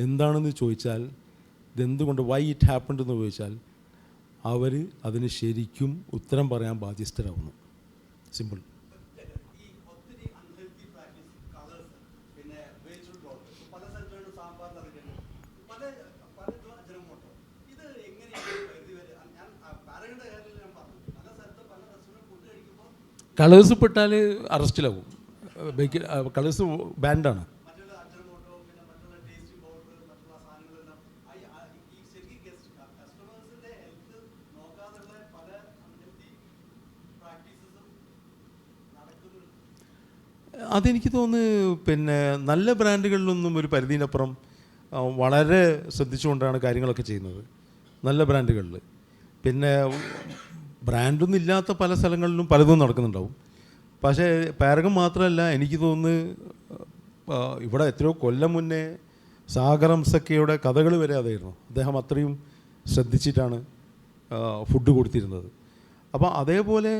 Speaker 3: എന്താണെന്ന് ചോദിച്ചാൽ ഇതെന്തുകൊണ്ട് വൈ ഇറ്റ് ഹാപ്പൻഡ് എന്ന് ചോദിച്ചാൽ അവർ അതിന് ശരിക്കും ഉത്തരം പറയാൻ ബാധ്യസ്ഥരാകുന്നു. സിമ്പിൾ. കളേഴ്സ് പെട്ടാൽ അറസ്റ്റിലാവും. കളേഴ്സ് ബാൻഡാണ്. അതെനിക്ക് തോന്നുന്നു പിന്നെ നല്ല ബ്രാൻഡുകളിലൊന്നും ഒരു പരിധിയിനപ്പുറം വളരെ ശ്രദ്ധിച്ചുകൊണ്ടാണ് കാര്യങ്ങളൊക്കെ ചെയ്യുന്നത്. നല്ല ബ്രാൻഡുകളിൽ പിന്നെ ബ്രാൻഡൊന്നും ഇല്ലാത്ത പല സ്ഥലങ്ങളിലും പലതും നടക്കുന്നുണ്ടാവും. പക്ഷേ പാരഗൺ മാത്രമല്ല, എനിക്ക് തോന്നുന്നു ഇവിടെ എത്രയോ കൊല്ലം മുന്നേ സാഗർ ഹംസക്കയുടെ കഥകൾ വരെ അതായിരുന്നു. അദ്ദേഹം അത്രയും ശ്രദ്ധിച്ചിട്ടാണ് ഫുഡ് കൊടുത്തിരുന്നത്. അപ്പോൾ അതേപോലെ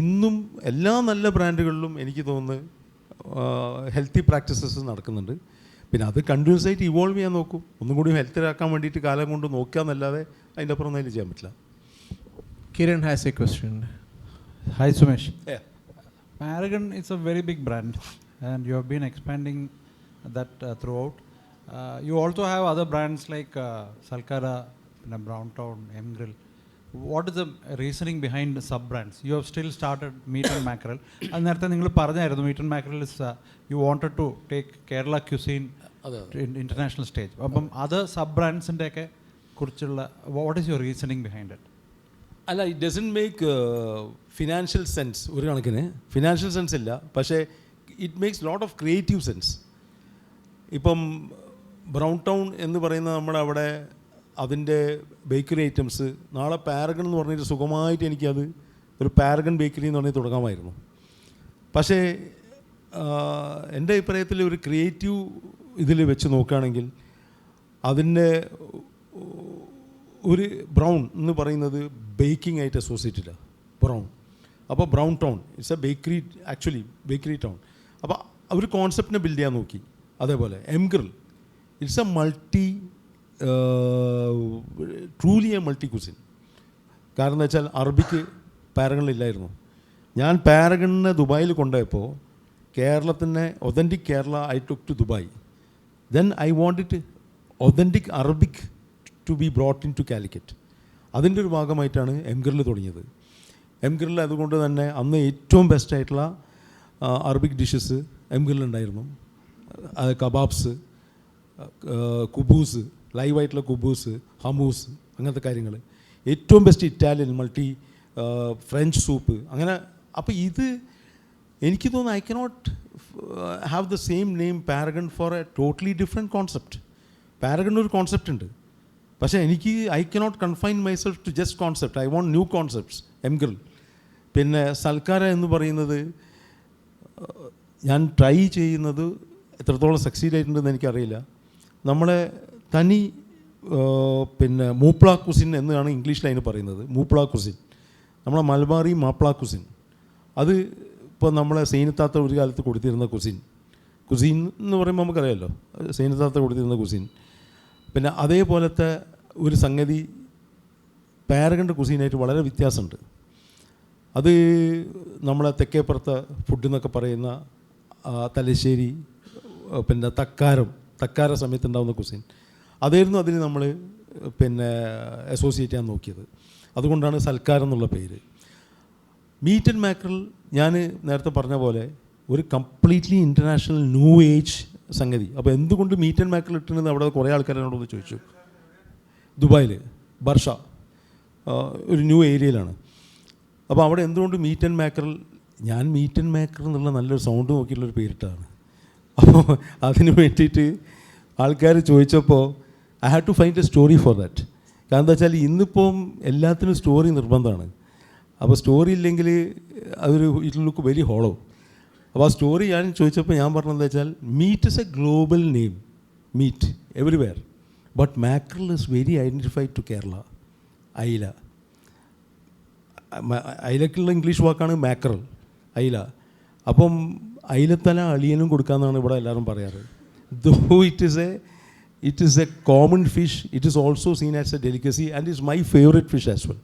Speaker 3: ഇന്നും എല്ലാ നല്ല ബ്രാൻഡുകളിലും എനിക്ക് തോന്നുന്നു ഹെൽത്തി പ്രാക്ടീസസ് നടക്കുന്നുണ്ട്. പിന്നെ അത് കണ്ടിന്യൂസ് ആയിട്ട് ഇവോൾവ് ചെയ്യാൻ നോക്കും. ഒന്നും കൂടി ഹെൽത്തിലാക്കാൻ വേണ്ടിയിട്ട് കാലം കൊണ്ട് നോക്കുക എന്നല്ലാതെ അതിൻ്റെ അപ്പുറം ഒന്നും ചെയ്യാൻ പറ്റില്ല.
Speaker 2: Kiran has a question.
Speaker 6: Hi Sumesh.
Speaker 3: Yeah.
Speaker 6: Paragon is a very big brand and you have been expanding that throughout. You also have other brands like Salkara, Brown Town, M Grill. What is the reasoning behind the sub-brands? You have still started Meat and Mackerel. And നേരത്തെ നിങ്ങൾ പറഞ്ഞായിരുന്നു Meat and Mackerel is you wanted to take Kerala cuisine to international stage. അപ്പം other sub-brandsൻ്റെ ഒക്കെ കുറിച്ചുള്ള what is your reasoning behind it?
Speaker 3: അല്ല, it doesn't make financial sense. ഒരു കണക്കിന് financial sense ഇല്ല, പക്ഷേ it makes lot of creative sense. ഇപ്പം brown town എന്ന് പറയുന്ന നമ്മുടെ അവിടെ അതിൻ്റെ ബേക്കറി ഐറ്റംസ് നാളെ പാരഗൺ എന്ന് പറഞ്ഞിട്ട് സുഖമായിട്ട് എനിക്കത് ഒരു പാരഗൺ ബേക്കറി എന്ന് പറഞ്ഞാൽ തുടങ്ങാമായിരുന്നു. പക്ഷേ എൻ്റെ അഭിപ്രായത്തിൽ ഒരു ക്രിയേറ്റീവ് ഇതിൽ വെച്ച് നോക്കുകയാണെങ്കിൽ അതിൻ്റെ ഒരു ബ്രൗൺ എന്ന് പറയുന്നത് ബേക്കിംഗ് ആയിട്ട് അസോസിയേറ്റഡാണ് ബ്രൗൺ. അപ്പോൾ brown town it's A bakery, actually bakery town. അപ്പോൾ ഒരു കോൺസെപ്റ്റിനെ ബിൽഡ് ചെയ്യാൻ നോക്കി. അതേപോലെ M grill it's A multi, truly A multi cuisine. കാരണം എന്താ വെച്ചാൽ അറബിക്ക് പാരഗണിലില്ലായിരുന്നു. ഞാൻ പാരഗണിനെ ദുബായിൽ കൊണ്ടുപോയപ്പോൾ കേരളത്തിൻ്റെ authentic Kerala I took to Dubai. Then I want it authentic Arabic to be brought in to Calicut. അതിൻ്റെ ഒരു ഭാഗമായിട്ടാണ് എം ഗ്രിൽ തുടങ്ങിയത്. എം ഗ്രിൽ അതുകൊണ്ട് തന്നെ അന്ന് ഏറ്റവും ബെസ്റ്റായിട്ടുള്ള അറബിക് ഡിഷസ് എം ഗ്രില്ലുണ്ടായിരുന്നു. കബാബ്സ്, കുബൂസ്, ലൈവായിട്ടുള്ള കുബൂസ്, ഹമൂസ്, അങ്ങനത്തെ കാര്യങ്ങൾ. ഏറ്റവും best Italian multi, French soup, അങ്ങനെ. അപ്പോൾ ഇത് എനിക്ക് തോന്നുന്നു I cannot have the same name Paragon for a totally different concept. Paragon ഒരു കോൺസെപ്റ്റ് ഉണ്ട്, പക്ഷേ എനിക്ക് I cannot confine myself to just concept. I want new concepts. M grill പിന്നെ സൽക്കാര എന്ന് പറയുന്നത് ഞാൻ ട്രൈ ചെയ്യുന്നത് എത്രത്തോളം സക്സീഡ് ആയിട്ടുണ്ടെന്ന് എനിക്കറിയില്ല. നമ്മളെ തനി പിന്നെ മൂപ്ല കുസിൻ എന്നാണ് ഇംഗ്ലീഷിൽ അതിന് പറയുന്നത്. മൂപ്ല കുസിൻ, നമ്മളെ മലബാറി മാപ്ല കുസിൻ. അത് ഇപ്പോൾ നമ്മളെ സൈനത്താത്ത ഒരു കാലത്ത് കൊടുത്തിരുന്ന കുസിൻ എന്ന് പറയുമ്പോൾ നമുക്കറിയാമല്ലോ, സൈനത്താത്ത കൊടുത്തിരുന്ന കുസിൻ. പിന്നെ അതേപോലത്തെ ഒരു സംഗതി പാരഗണിൻ്റെ കുസീനായിട്ട് വളരെ വ്യത്യാസമുണ്ട്. അത് നമ്മളെ തെക്കേപ്പുറത്തെ ഫുഡ് എന്നൊക്കെ പറയുന്ന തലശ്ശേരി, പിന്നെ തക്കാര സമയത്തുണ്ടാകുന്ന കുസീൻ, അതായിരുന്നു അതിന് നമ്മൾ പിന്നെ അസോസിയേറ്റ് ചെയ്യാൻ നോക്കിയത്. അതുകൊണ്ടാണ് സൽക്കാരം എന്നുള്ള പേര്. മീറ്റ് ആൻഡ് മാക്രൽ ഞാൻ നേരത്തെ പറഞ്ഞ പോലെ ഒരു കംപ്ലീറ്റ്ലി ഇൻ്റർനാഷണൽ ന്യൂ ഏജ് സംഗതി. അപ്പോൾ എന്തുകൊണ്ട് മീറ്റ് ആൻഡ് മാക്രൽ ഇട്ടുന്നത് അവിടെ കുറേ ആൾക്കാരോടൊന്ന് ചോദിച്ചു. ദുബായിൽ ബർഷ ഒരു ന്യൂ ഏരിയയിലാണ്. അപ്പോൾ അവിടെ എന്തുകൊണ്ട് മീറ്റ് ആൻഡ് മാക്രൽ, ഞാൻ മീറ്റ് ആൻഡ് മാക്രൽ എന്നുള്ള നല്ലൊരു സൗണ്ട് നോക്കിയിട്ടുള്ളൊരു പേരിട്ടാണ്. അപ്പോൾ അതിന് വേണ്ടിയിട്ട് ആൾക്കാർ ചോദിച്ചപ്പോൾ I have to find a story for that. കാരണം എന്താ വെച്ചാൽ ഇന്നിപ്പം എല്ലാത്തിനും സ്റ്റോറി നിർബന്ധമാണ്. അപ്പോൾ സ്റ്റോറി ഇല്ലെങ്കിൽ അതൊരു ഇറ്റ് ലുക്ക് വെരി ഹോളോ. അപ്പോൾ ആ സ്റ്റോറി ഞാൻ ചോദിച്ചപ്പോൾ ഞാൻ പറഞ്ഞതെന്ന് വെച്ചാൽ meat is a global name, meat everywhere, but mackerel is very identified to Kerala. അയില, അയിലക്കുള്ള ഇംഗ്ലീഷ് വാക്കാണ് മാക്രൽ, അയില. അപ്പം അയിലത്തല അളിയനും കൊടുക്കാമെന്നാണ് ഇവിടെ എല്ലാവരും പറയാറ്. ദോ it is a common fish, it is also seen as a delicacy and is my favorite fish as well.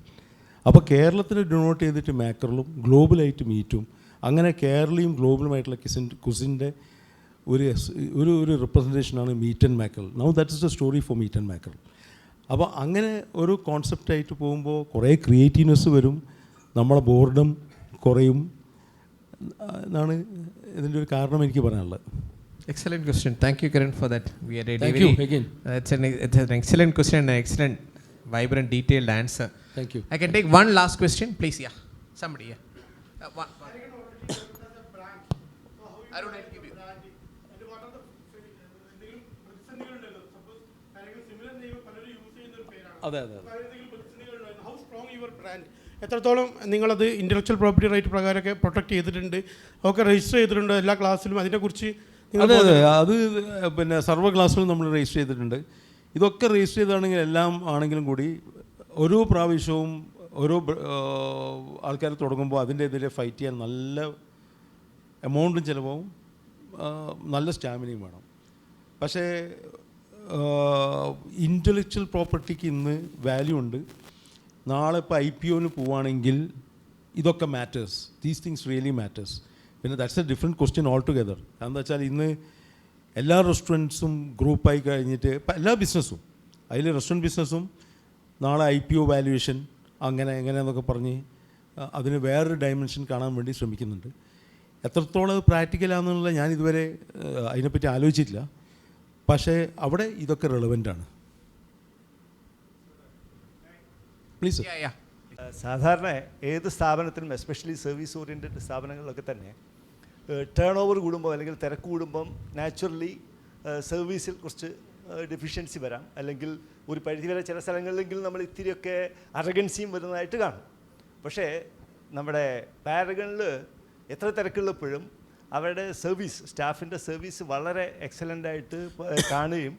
Speaker 3: അപ്പോൾ കേരളത്തിൽ ഡൊണോട്ട് ചെയ്തിട്ട് മാക്രലും ഗ്ലോബലായിട്ട് മീറ്റും, അങ്ങനെ കേരളയും ഗ്ലോബലുമായിട്ടുള്ള കുസിൻ്റെ ഒരു റെപ്രസെൻറ്റേഷനാണ് meat and mackerel. Now that is the story for meat and mackerel. അപ്പോൾ അങ്ങനെ ഒരു കോൺസെപ്റ്റായിട്ട് പോകുമ്പോൾ കുറേ ക്രിയേറ്റീവ്നെസ് വരും, നമ്മളെ ബോർഡം കുറയും എന്നാണ് ഇതിൻ്റെ ഒരു കാരണം എനിക്ക് പറയാനുള്ളത്.
Speaker 2: Excellent question. Thank you, Kiran, for that. We had a
Speaker 3: Thank
Speaker 2: very,
Speaker 3: you again.
Speaker 2: It's an excellent question and an excellent, vibrant, detailed answer.
Speaker 3: Thank you.
Speaker 2: I can take one last question, please. Yeah, somebody. Yeah. One. Arun, I'll give you.
Speaker 3: അതെ.
Speaker 7: How strong your brand, എത്രത്തോളം നിങ്ങളത് intellectual property right പ്രകാരമൊക്കെ protect ചെയ്തിട്ടുണ്ട്, ഒക്കെ register ചെയ്തിട്ടുണ്ട് എല്ലാ ക്ലാസ്സിലും, അതിനെക്കുറിച്ച്?
Speaker 3: അതെ, അത് പിന്നെ സർവ്വ ക്ലാസ്സിലും നമ്മൾ രജിസ്റ്റർ ചെയ്തിട്ടുണ്ട്. ഇതൊക്കെ രജിസ്റ്റർ ചെയ്താണെങ്കിൽ എല്ലാം ആണെങ്കിലും കൂടി ഓരോ പ്രാവശ്യവും ഓരോ ആൾക്കാർ തുടങ്ങുമ്പോൾ അതിൻ്റെ എതിരെ ഫൈറ്റ് ചെയ്യാൻ നല്ല എമൗണ്ടും ചിലവും നല്ല സ്റ്റാമിനയും വേണം. പക്ഷേ ഇൻ്റലക്ച്വൽ പ്രോപ്പർട്ടിക്ക് ഇന്ന് വാല്യൂ ഉണ്ട്. നാളെ ഇപ്പോൾ IPOന് പോവുകയാണെങ്കിൽ ഇതൊക്കെ matters, these things really matters. പിന്നെ that's a different question altogether. എന്താ വെച്ചാൽ ഇന്ന് എല്ലാ റെസ്റ്റോറൻറ്റ്സും ഗ്രൂപ്പായി കഴിഞ്ഞിട്ട് ഇപ്പം എല്ലാ ബിസിനസ്സും, അതിൽ റെസ്റ്റോറൻറ്റ് ബിസിനസ്സും നാളെ IPO വാല്യുവേഷൻ എങ്ങനെയെന്നൊക്കെ പറഞ്ഞ് അതിന് വേറൊരു ഡയമെൻഷൻ കാണാൻ വേണ്ടി ശ്രമിക്കുന്നുണ്ട്. എത്രത്തോളം അത് പ്രാക്ടിക്കലാണെന്നുള്ള ഞാൻ ഇതുവരെ അതിനെപ്പറ്റി ആലോചിച്ചിട്ടില്ല. പക്ഷേ അവിടെ ഇതൊക്കെ റെലവൻ്റാണ്. പ്ലീസ്.
Speaker 8: സാധാരണ ഏത് സ്ഥാപനത്തിനും, എസ്പെഷ്യലി സർവീസ് ഓറിയൻറ്റഡ് സ്ഥാപനങ്ങളിലൊക്കെ തന്നെ ടേൺ ഓവർ കൂടുമ്പോൾ അല്ലെങ്കിൽ തിരക്ക് കൂടുമ്പം നാച്ചുറലി സർവീസിൽ കുറച്ച് ഡെഫിഷ്യൻസി വരാം, അല്ലെങ്കിൽ ഒരു പരിധിവരെ ചില സ്ഥലങ്ങളിലെങ്കിലും നമ്മൾ ഇത്തിരിയൊക്കെ അറഗൻസിയും വരുന്നതായിട്ട് കാണും. പക്ഷേ നമ്മുടെ പാരഗണിൽ എത്ര തിരക്കുള്ളപ്പോഴും അവരുടെ സർവീസ്, സ്റ്റാഫിൻ്റെ സർവീസ് വളരെ എക്സലൻ്റായിട്ട് കാണുകയും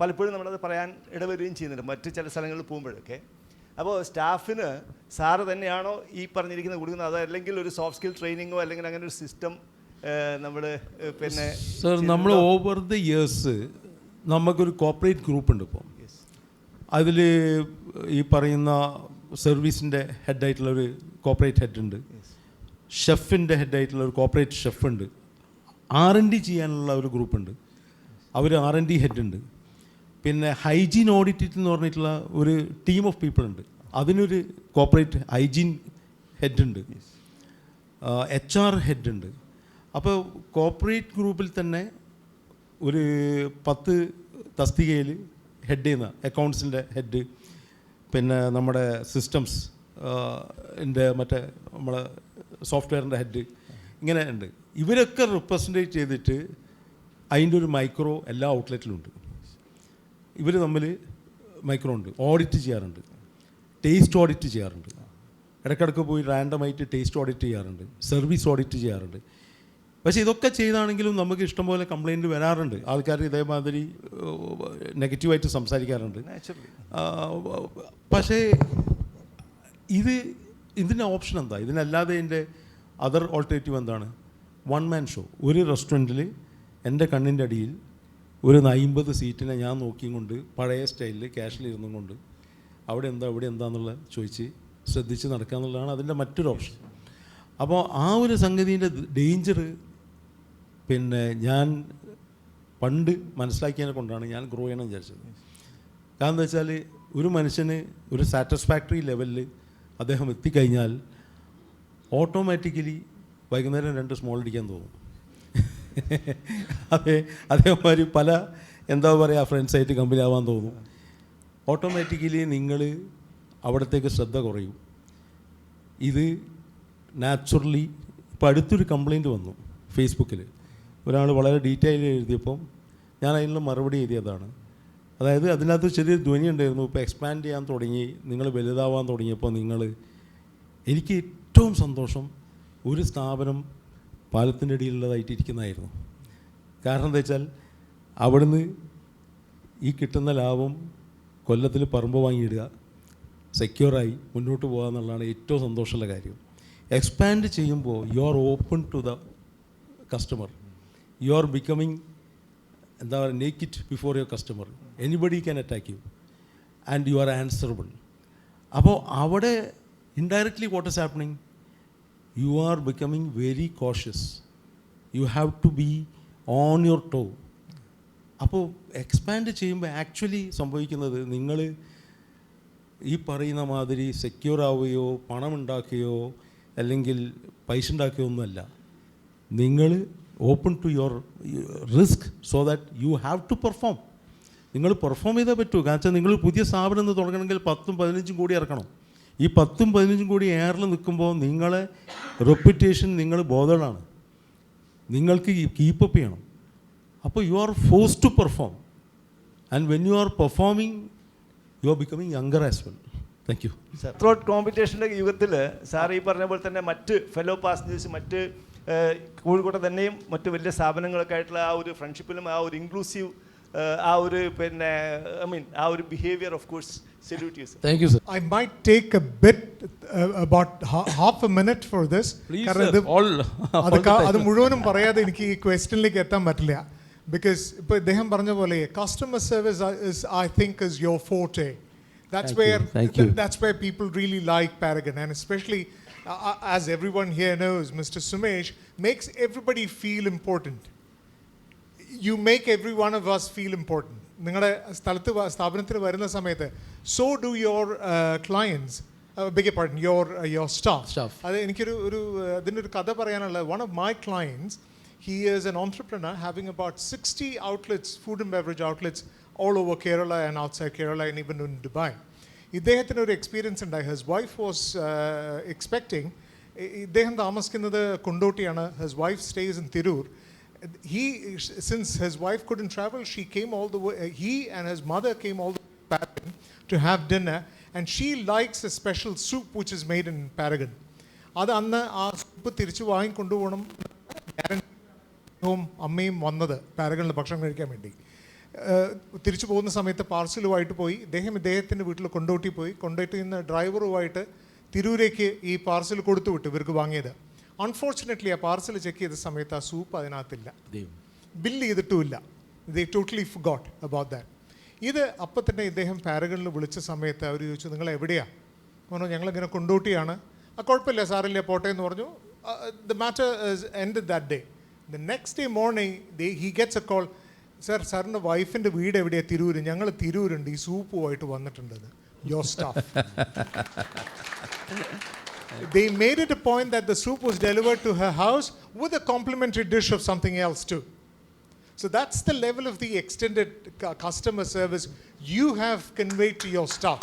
Speaker 8: പലപ്പോഴും നമ്മളത് പറയാൻ ഇടവരികയും ചെയ്യുന്നുണ്ട് മറ്റ് ചില സ്ഥലങ്ങളിൽ പോകുമ്പോഴൊക്കെ. അപ്പോൾ സ്റ്റാഫിന് സാറ് തന്നെയാണോ ഈ പറഞ്ഞിരിക്കുന്നത് കൊടുക്കുന്നത്, അതല്ലെങ്കിൽ ഒരു സോഫ്റ്റ് സ്കിൽ ട്രെയിനിങ്ങോ അല്ലെങ്കിൽ അങ്ങനെ ഒരു സിസ്റ്റം നമ്മൾ പിന്നെ?
Speaker 3: സർ, നമ്മൾ ഓവർ ദ ഇയേഴ്സ് നമുക്കൊരു കോർപ്പറേറ്റ് ഗ്രൂപ്പ് ഉണ്ട് ഇപ്പോൾ. അതിൽ ഈ പറയുന്ന സർവീസിൻ്റെ ഹെഡായിട്ടുള്ളൊരു കോർപ്പറേറ്റ് ഹെഡ് ഉണ്ട്, ഷെഫിൻ്റെ ഹെഡായിട്ടുള്ള ഒരു കോർപ്പറേറ്റ് ഷെഫുണ്ട്, R&D ചെയ്യാനുള്ള ഒരു ഗ്രൂപ്പുണ്ട്, അവർ R&D ഹെഡ് ഉണ്ട്. പിന്നെ ഹൈജീൻ ഓഡിറ്റ് എന്ന് പറഞ്ഞിട്ടുള്ള ഒരു ടീം ഓഫ് പീപ്പിൾ ഉണ്ട്, അതിനൊരു കോർപ്പറേറ്റ് ഹൈജീൻ ഹെഡ് ഉണ്ട്, HR ഹെഡ് ഉണ്ട്. അപ്പോൾ കോർപ്പറേറ്റ് ഗ്രൂപ്പിൽ തന്നെ ഒരു 10 തസ്തികയിൽ ഹെഡ് ചെയ്യുന്ന അക്കൗണ്ട്സിൻ്റെ ഹെഡ്, പിന്നെ നമ്മുടെ സിസ്റ്റംസ് മറ്റേ നമ്മളെ സോഫ്റ്റ്വെയറിൻ്റെ ഹെഡ്, ഇങ്ങനെ ഉണ്ട്. ഇവരൊക്കെ റിപ്രസെൻറ്റേറ്റ് ചെയ്തിട്ട് അതിൻ്റെ ഒരു മൈക്രോ എല്ലാ ഔട്ട്ലെറ്റിലുണ്ട്. ഇവർ തമ്മിൽ മൈക്രോ ഉണ്ട്, ഓഡിറ്റ് ചെയ്യാറുണ്ട്, ടേസ്റ്റ് ഓഡിറ്റ് ചെയ്യാറുണ്ട്. ഇടയ്ക്കിടയ്ക്ക് പോയി റാൻഡമായിട്ട് ടേസ്റ്റ് ഓഡിറ്റ് ചെയ്യാറുണ്ട്, സർവീസ് ഓഡിറ്റ് ചെയ്യാറുണ്ട്. പക്ഷേ ഇതൊക്കെ ചെയ്താണെങ്കിലും നമുക്ക് ഇഷ്ടംപോലെ കംപ്ലയിൻറ്റ് വരാറുണ്ട്. ആൾക്കാർ ഇതേമാതിരി നെഗറ്റീവായിട്ട് സംസാരിക്കാറുണ്ട്. പക്ഷേ ഇതിൻ്റെ ഓപ്ഷൻ എന്താ? ഇതിനല്ലാതെ എൻ്റെ അതർ ഓൾട്ടർനേറ്റീവ് എന്താണ്? One man show. ഒരു റെസ്റ്റോറൻറ്റിൽ എൻ്റെ കണ്ണിൻ്റെ അടിയിൽ ഒരു 50 സീറ്റിനെ ഞാൻ നോക്കിയും കൊണ്ട് പഴയ സ്റ്റൈലിൽ ക്യാഷിലിരുന്നും കൊണ്ട് അവിടെ എന്താ ഇവിടെ എന്താന്നുള്ള ചോദിച്ച് ശ്രദ്ധിച്ച് നടക്കുക എന്നുള്ളതാണ് അതിൻ്റെ മറ്റൊരു ഓപ്ഷൻ. അപ്പോൾ ആ ഒരു സംഗതിൻ്റെ ഡേഞ്ചർ പിന്നെ ഞാൻ പണ്ട് മനസ്സിലാക്കിയതിനെ കൊണ്ടാണ് ഞാൻ ഗ്രോ ചെയ്യണം വിചാരിച്ചത്. കാരണം എന്താ വെച്ചാൽ ഒരു മനുഷ്യന് ഒരു സാറ്റിസ്ഫാക്ടറി ലെവലിൽ അദ്ദേഹം എത്തിക്കഴിഞ്ഞാൽ ഓട്ടോമാറ്റിക്കലി വൈകുന്നേരം 2 സ്മോൾ അടിക്കാൻ തോന്നും. അതേമാതിരി പല എന്താ പറയുക ഫ്രണ്ട്സായിട്ട് കമ്പനി ആവാൻ തോന്നും. ഓട്ടോമാറ്റിക്കലി നിങ്ങൾ അവിടത്തേക്ക് ശ്രദ്ധ കുറയും. ഇത് നാച്ചുറലി ഇപ്പോൾ അടുത്തൊരു കംപ്ലയിൻറ്റ് വന്നു ഫേസ്ബുക്കിൽ. ഒരാൾ വളരെ ഡീറ്റെയിൽ എഴുതിയപ്പം ഞാൻ അതിനുള്ള മറുപടി എഴുതിയതാണ്. അതായത് അതിനകത്ത് ചെറിയൊരു ധ്വനി ഉണ്ടായിരുന്നു, ഇപ്പോൾ എക്സ്പാൻഡ് ചെയ്യാൻ തുടങ്ങി, നിങ്ങൾ വലുതാവാൻ തുടങ്ങിയപ്പോൾ എനിക്ക് ഏറ്റവും സന്തോഷം ഒരു സ്ഥാപനം പാലത്തിൻ്റെ അടിയിലുള്ളതായിട്ട് ഇരിക്കുന്നതായിരുന്നു. കാരണം എന്താ വെച്ചാൽ അവിടുന്ന് ഈ കിട്ടുന്ന ലാഭം കൊല്ലത്തിൽ പറമ്പ് വാങ്ങിയിടുക, സെക്യൂറായി മുന്നോട്ട് പോകുക എന്നുള്ളതാണ് ഏറ്റവും സന്തോഷമുള്ള കാര്യം. എക്സ്പാൻഡ് ചെയ്യുമ്പോൾ you are open to the customer, you are becoming എന്താ പറയുക naked before your customer, anybody can attack you and you are answerable. അപ്പോൾ അവിടെ indirectly what is happening, you are becoming very cautious, you have to be on your toe. അപ്പോൾ expand ചെയ്യുമ്പോൾ actually സംഭവിക്കുന്നത് നിങ്ങൾ ഈ പറയുന്ന മാതിരി സെക്യൂർ ആവുകയോ പണം ഉണ്ടാക്കുകയോ അല്ലെങ്കിൽ പൈസ ഉണ്ടാക്കുകയോ ഒന്നുമല്ല. നിങ്ങൾ open to your risk so that you have to perform. നിങ്ങൾ പെർഫോം ചെയ്തേ പറ്റൂ. കാരണം വെച്ചാൽ നിങ്ങൾ പുതിയ സ്ഥാപനം എന്ന് തുടങ്ങണമെങ്കിൽ 10-15 കോടി ഇറക്കണം. ഈ 10-15 കോടി എയറിൽ നിൽക്കുമ്പോൾ നിങ്ങളെ റെപ്യൂട്ടേഷൻ നിങ്ങൾ ബോധേഡാണ്, നിങ്ങൾക്ക് കീപ്പപ്പ് ചെയ്യണം. അപ്പോൾ you are forced to perform and when you are performing you are becoming younger as well. Thank you
Speaker 8: sir. Throat കോമ്പറ്റീഷൻ്റെ യുഗത്തിൽ സാർ ഈ പറഞ്ഞ പോലെ തന്നെ മറ്റ് ഫെലോ പാസഞ്ചേഴ്സ്, മറ്റ് കോഴിക്കോട്ടെ തന്നെയും മറ്റ് വലിയ സ്ഥാപനങ്ങളൊക്കെ ആയിട്ടുള്ള ആ ഒരു ഫ്രണ്ട്ഷിപ്പിലും ആ ഒരു ഇൻക്ലൂസീവ് ആ ഒരു പിന്നെ ആ ഒരു behaviour of course salute you, sir.
Speaker 3: Thank you, sir.
Speaker 9: I might take a bit about half a minute for this.
Speaker 3: Please, sir.
Speaker 9: അത് മുഴുവനും പറയാതെ എനിക്ക് ഈ ക്വസ്റ്റ്യനിലേക്ക് എത്താൻ പറ്റില്ല. ബിക്കോസ് ഇപ്പോൾ ഇദ്ദേഹം പറഞ്ഞ പോലെ customer service is I think is your forte. That's where people really like Paragon, and especially as everyone here knows, Mr. Sumesh makes everybody feel important. You make every one of us feel important. നിങ്ങളുടെ സ്ഥലത്ത് സ്ഥാപനത്തിൽ വരുന്ന സമയത്ത് so do your clients, beg pardon, your staff. അത് എനിക്കൊരു അതിനൊരു കഥ പറയാനുള്ള. One of my clients, he is an entrepreneur having about 60 outlets, food and beverage outlets all over Kerala and outside Kerala and even in Dubai. ഇദ്ദേഹത്തിന് ഒരു experience ഉണ്ടായി. His wife was expecting. ഇദ്ദേഹം താമസിക്കുന്നത് കൊണ്ടോട്ടിയാണ്. His wife stays in Tirur. Since his wife couldn't travel, she came all the way. He and his mother came all the way to Paragon to have dinner, and she likes a special soup which is made in Paragon. അത് അന്ന് ആ soup തിരിച്ചു വാങ്ങിക്കൊണ്ടുപോകണം. അമ്മയും വന്നത് പാരഗണിൽ ഭക്ഷണം കഴിക്കാൻ വേണ്ടി. തിരിച്ചു പോകുന്ന സമയത്ത് പാർസലുമായിട്ട് പോയി. ഇദ്ദേഹത്തിൻ്റെ വീട്ടിൽ കൊണ്ടോട്ടി നിന്ന് ഡ്രൈവറുമായിട്ട് തിരൂരേക്ക് ഈ പാർസൽ കൊടുത്തു വിട്ടു ഇവർക്ക് വാങ്ങിയത്. അൺഫോർച്ചുനേറ്റ്ലി ആ പാർസൽ ചെക്ക് ചെയ്ത സമയത്ത് ആ സൂപ്പ് അതിനകത്തില്ല, ബില്ല് ചെയ്തിട്ടുമില്ല. They totally forgot about that. ഇത് അപ്പം തന്നെ ഇദ്ദേഹം പാരഗണിൽ വിളിച്ച സമയത്ത് അവർ ചോദിച്ചു, നിങ്ങൾ എവിടെയാണ്? പറഞ്ഞു, ഞങ്ങളിങ്ങനെ കൊണ്ടോട്ടിയാണ്. കുഴപ്പമില്ല സാറില്ല, പോട്ടെ എന്ന് പറഞ്ഞു. The matter ended that day. The next day morning he gets A call, സാറിൻ്റെ വൈഫിൻ്റെ വീട് എവിടെയാണ്? തിരൂര്. ഞങ്ങൾ തിരൂരുണ്ട്, ഈ സൂപ്പുമായിട്ട് വന്നിട്ടുണ്ടെന്ന്. Your staff. They made it a point that the soup was delivered to her house with a complimentary dish of something else too. So that's the level of the extended customer service you have conveyed to your staff.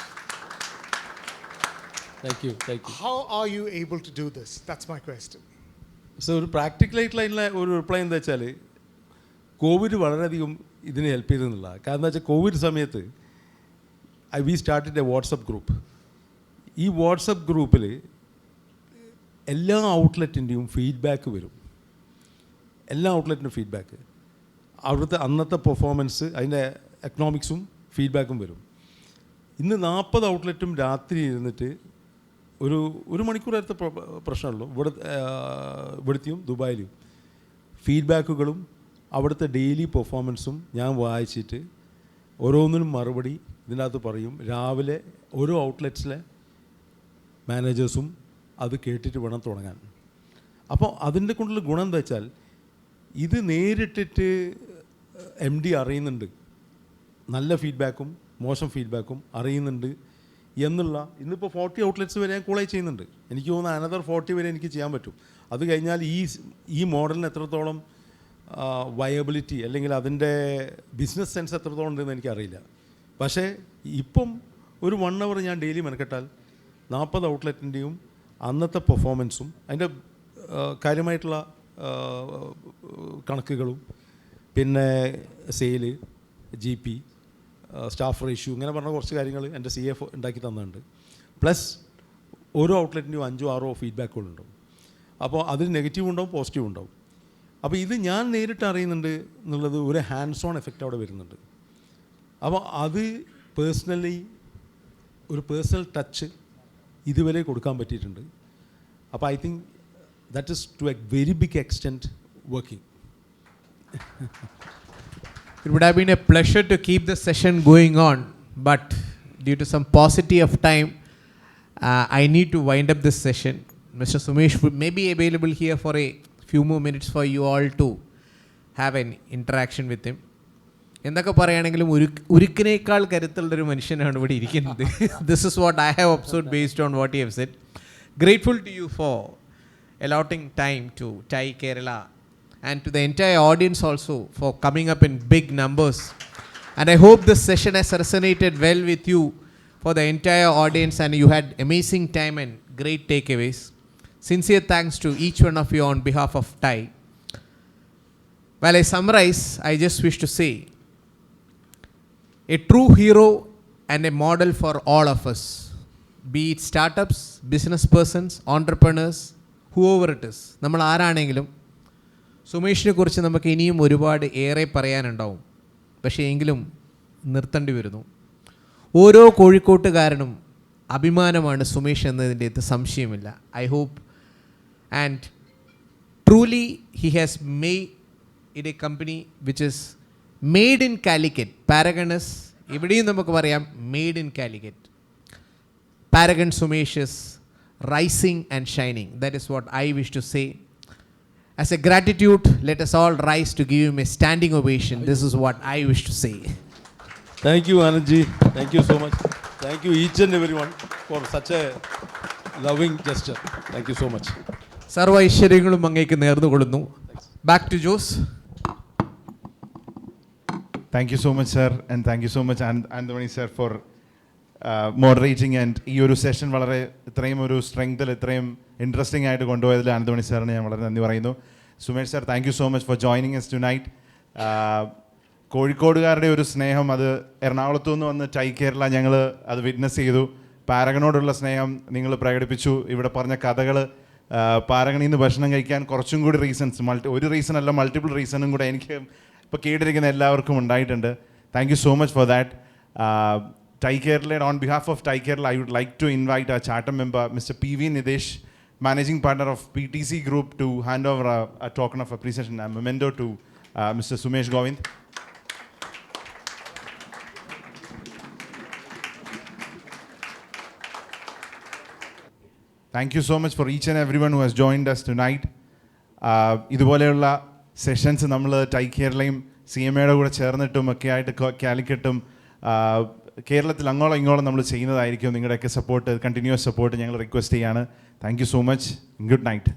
Speaker 3: Thank you.
Speaker 9: How are you able to do this? That's my question.
Speaker 3: So ഒരു പ്രാക്ടിക്കലായിട്ടുള്ള ഒരു reply എന്താ വെച്ചാൽ, Covid വളരെയധികം ഇതിനെ help ചെയ്തെന്നുള്ള. കാരണം എന്താ വെച്ചാൽ Covid സമയത്ത് we started A WhatsApp group. ഈ വാട്സപ്പ് ഗ്രൂപ്പിൽ എല്ലാ ഔട്ട്ലെറ്റിൻ്റെയും ഫീഡ്ബാക്ക് വരും. എല്ലാ ഔട്ട്ലെറ്റിനും ഫീഡ്ബാക്ക്, അവിടുത്തെ അന്നത്തെ പെർഫോമൻസ്, അതിൻ്റെ എക്കണോമിക്സും ഫീഡ്ബാക്കും വരും. ഇന്ന് 40 ഔട്ട്ലെറ്റും രാത്രി ഇരുന്നിട്ട് ഒരു മണിക്കൂർ നേരത്തെ പ്രശ്നമുള്ളൂ. ഇവിടുത്തെയും ദുബായിലും ഫീഡ്ബാക്കുകളും അവിടുത്തെ ഡെയിലി പെർഫോമൻസും ഞാൻ വായിച്ചിട്ട് ഓരോന്നിനും മറുപടി ഇതിൻ്റെ അകത്ത് പറയും. രാവിലെ ഓരോ ഔട്ട്ലെറ്റ്സിലെ മാനേജേഴ്സും അത് കേട്ടിട്ട് വേണം തുടങ്ങാൻ. അപ്പോൾ അതിൻ്റെ കൊണ്ടുള്ള ഗുണം എന്താ വെച്ചാൽ ഇത് നേരിട്ടിട്ട് MD അറിയുന്നുണ്ട്, നല്ല ഫീഡ്ബാക്കും മോശം ഫീഡ്ബാക്കും അറിയുന്നുണ്ട് എന്നുള്ള. ഇന്നിപ്പോൾ 40 ഔട്ട്ലെറ്റ്സ് വരെ ഞാൻ കൂളായി ചെയ്യുന്നുണ്ട്. എനിക്ക് തോന്നുന്നു അനദർ 40 വരെ എനിക്ക് ചെയ്യാൻ പറ്റും. അത് കഴിഞ്ഞാൽ ഈ മോഡലിന് എത്രത്തോളം വയബിലിറ്റി അല്ലെങ്കിൽ അതിൻ്റെ ബിസിനസ് സെൻസ് എത്രത്തോളം ഉണ്ടെന്ന് എനിക്കറിയില്ല. പക്ഷേ ഇപ്പം ഒരു 1 hour ഞാൻ ഡെയിലി മെനക്കെട്ടാൽ 40 ഔട്ട്ലെറ്റിൻ്റെയും അന്നത്തെ പെർഫോമൻസും അതിൻ്റെ കാര്യമായിട്ടുള്ള കണക്കുകളും പിന്നെ സെയില്, GP, സ്റ്റാഫ് റേഷ്യോ, ഇങ്ങനെ പറഞ്ഞ കുറച്ച് കാര്യങ്ങൾ എൻ്റെ CF ഉണ്ടാക്കി തന്നിട്ടുണ്ട്. പ്ലസ് ഓരോ ഔട്ട്ലെറ്റിൻ്റെയും 5-6 ഫീഡ്ബാക്കുകളുണ്ടാവും. അപ്പോൾ അതിൽ നെഗറ്റീവ് ഉണ്ടാവും, പോസിറ്റീവ് ഉണ്ടാവും. അപ്പോൾ ഇത് ഞാൻ നേരിട്ട് അറിയുന്നുണ്ട് എന്നുള്ളത് ഒരു ഹാൻഡ്സ് ഓൺ എഫക്റ്റ് അവിടെ വരുന്നുണ്ട്. അപ്പോൾ അത് പേഴ്സണലി ഒരു പേഴ്സണൽ ടച്ച് ഇതുവരെ കൊടുക്കാൻ പറ്റിയിട്ടുണ്ട്. അപ്പോൾ I think that is to a very big extent working.
Speaker 2: It would have been a pleasure to keep the session going on, but due to some paucity of time, I need to wind up this session. Mr. Sumesh may be available here for a few more minutes for you all to have an interaction with him. എന്തൊക്കെ പറയുകയാണെങ്കിലും ഉരുക്കിനേക്കാൾ കരുത്തുള്ളൊരു മനുഷ്യനാണ് ഇവിടെ ഇരിക്കുന്നത്. This is what I have observed based on what you have said. Grateful to you for allotting time to TiE Kerala and to the entire audience also for coming up in big numbers. And I hope this session has resonated well with you for the entire audience and you had amazing time and great takeaways. Sincere thanks to each one of you on behalf of TiE. While I summarize, I just wish to say, a true hero and a model for all of us, be it startups, business persons, entrepreneurs, whoever it is. നമ്മൾ ആരാണെങ്കിലും സുമേഷിനെ കുറിച്ച് നമുക്ക് ഇനിയും ഒരുപാട് ഏറെ പറയാനുണ്ടാവും. പക്ഷേ എങ്കിലും നിർത്തേണ്ടി വരുന്നു. ഓരോ കോഴിക്കോട്ടുകാരനും അഭിമാനമാണ് സുമേഷ് എന്നതിൻ്റെ സംശയമില്ല. I hope and truly he has made it a company which is made in Calicut. പാരഗണസ് ഇവിടെയും നമുക്ക് പറയാം made in Calicut. Paragon Sumesh is rising and shining. That is what I wish to say. As a gratitude, let us all rise to give him a standing ovation. This is what I wish to say.
Speaker 3: Thank you, Anandji. Thank you so much. Thank you each and everyone for such a loving gesture. Thank you so much.
Speaker 2: സർവ്വ ഐശ്വര്യങ്ങളും അങ്ങേക്ക് നേർന്നുകൊള്ളുന്നു. Back to Jose.
Speaker 1: Thank you so much, sir, and thank you so much, Anthony sir, for moderating and ഈ ഒരു session വളരെ ഇത്രയും ഒരു സ്ട്രെങ്തിൽ ഇത്രയും interesting ആയിട്ട് കൊണ്ടുപോയതിൽ ആനന്ദമണി സാറിന് ഞാൻ വളരെ നന്ദി പറയുന്നു. Sumesh sir, thank you so much for joining us tonight. കോഴിക്കോടുകാരുടെ ഒരു സ്നേഹം അത് എറണാകുളത്തു നിന്ന് വന്ന് TiE കേരള ഞങ്ങൾ അത് വിറ്റ്നസ് ചെയ്തു. പാരഗണോടുള്ള സ്നേഹം നിങ്ങൾ പ്രകടിപ്പിച്ചു. ഇവിടെ പറഞ്ഞ കഥകൾ, പാരഗണിൽ നിന്ന് ഭക്ഷണം കഴിക്കാൻ കുറച്ചും കൂടി റീസൺസ്, ഒരു റീസൺ അല്ല മൾട്ടിപ്പിൾ റീസണും കൂടെ എനിക്ക് ഇപ്പോൾ കേട്ടിരിക്കുന്ന എല്ലാവർക്കും ഉണ്ടായിട്ടുണ്ട്. Thank you so much for that. TiE Kerala, on behalf of TiE Kerala, I would like to invite our charter member, Mr. PV Nidesh, managing partner of PTC Group, to hand over a token of appreciation, a memento to Mr. Sumesh Govind. Thank you so much for each and everyone who has joined us tonight. ഇതുപോലെയുള്ള sessions നമ്മൾ TiE കേരളയും CMAയുടെ കൂടെ ചേർന്നിട്ടും ഒക്കെ ആയിട്ട് കാലിക്കറ്റും കേരളത്തിൽ അങ്ങോളം ഇങ്ങോളം നമ്മൾ ചെയ്യുന്നതായിരിക്കും. നിങ്ങളുടെയൊക്കെ സപ്പോർട്ട്, കണ്ടിന്യൂസ് സപ്പോർട്ട് ഞങ്ങൾ റിക്വസ്റ്റ് ചെയ്യാണ്. Thank you so much. Good night.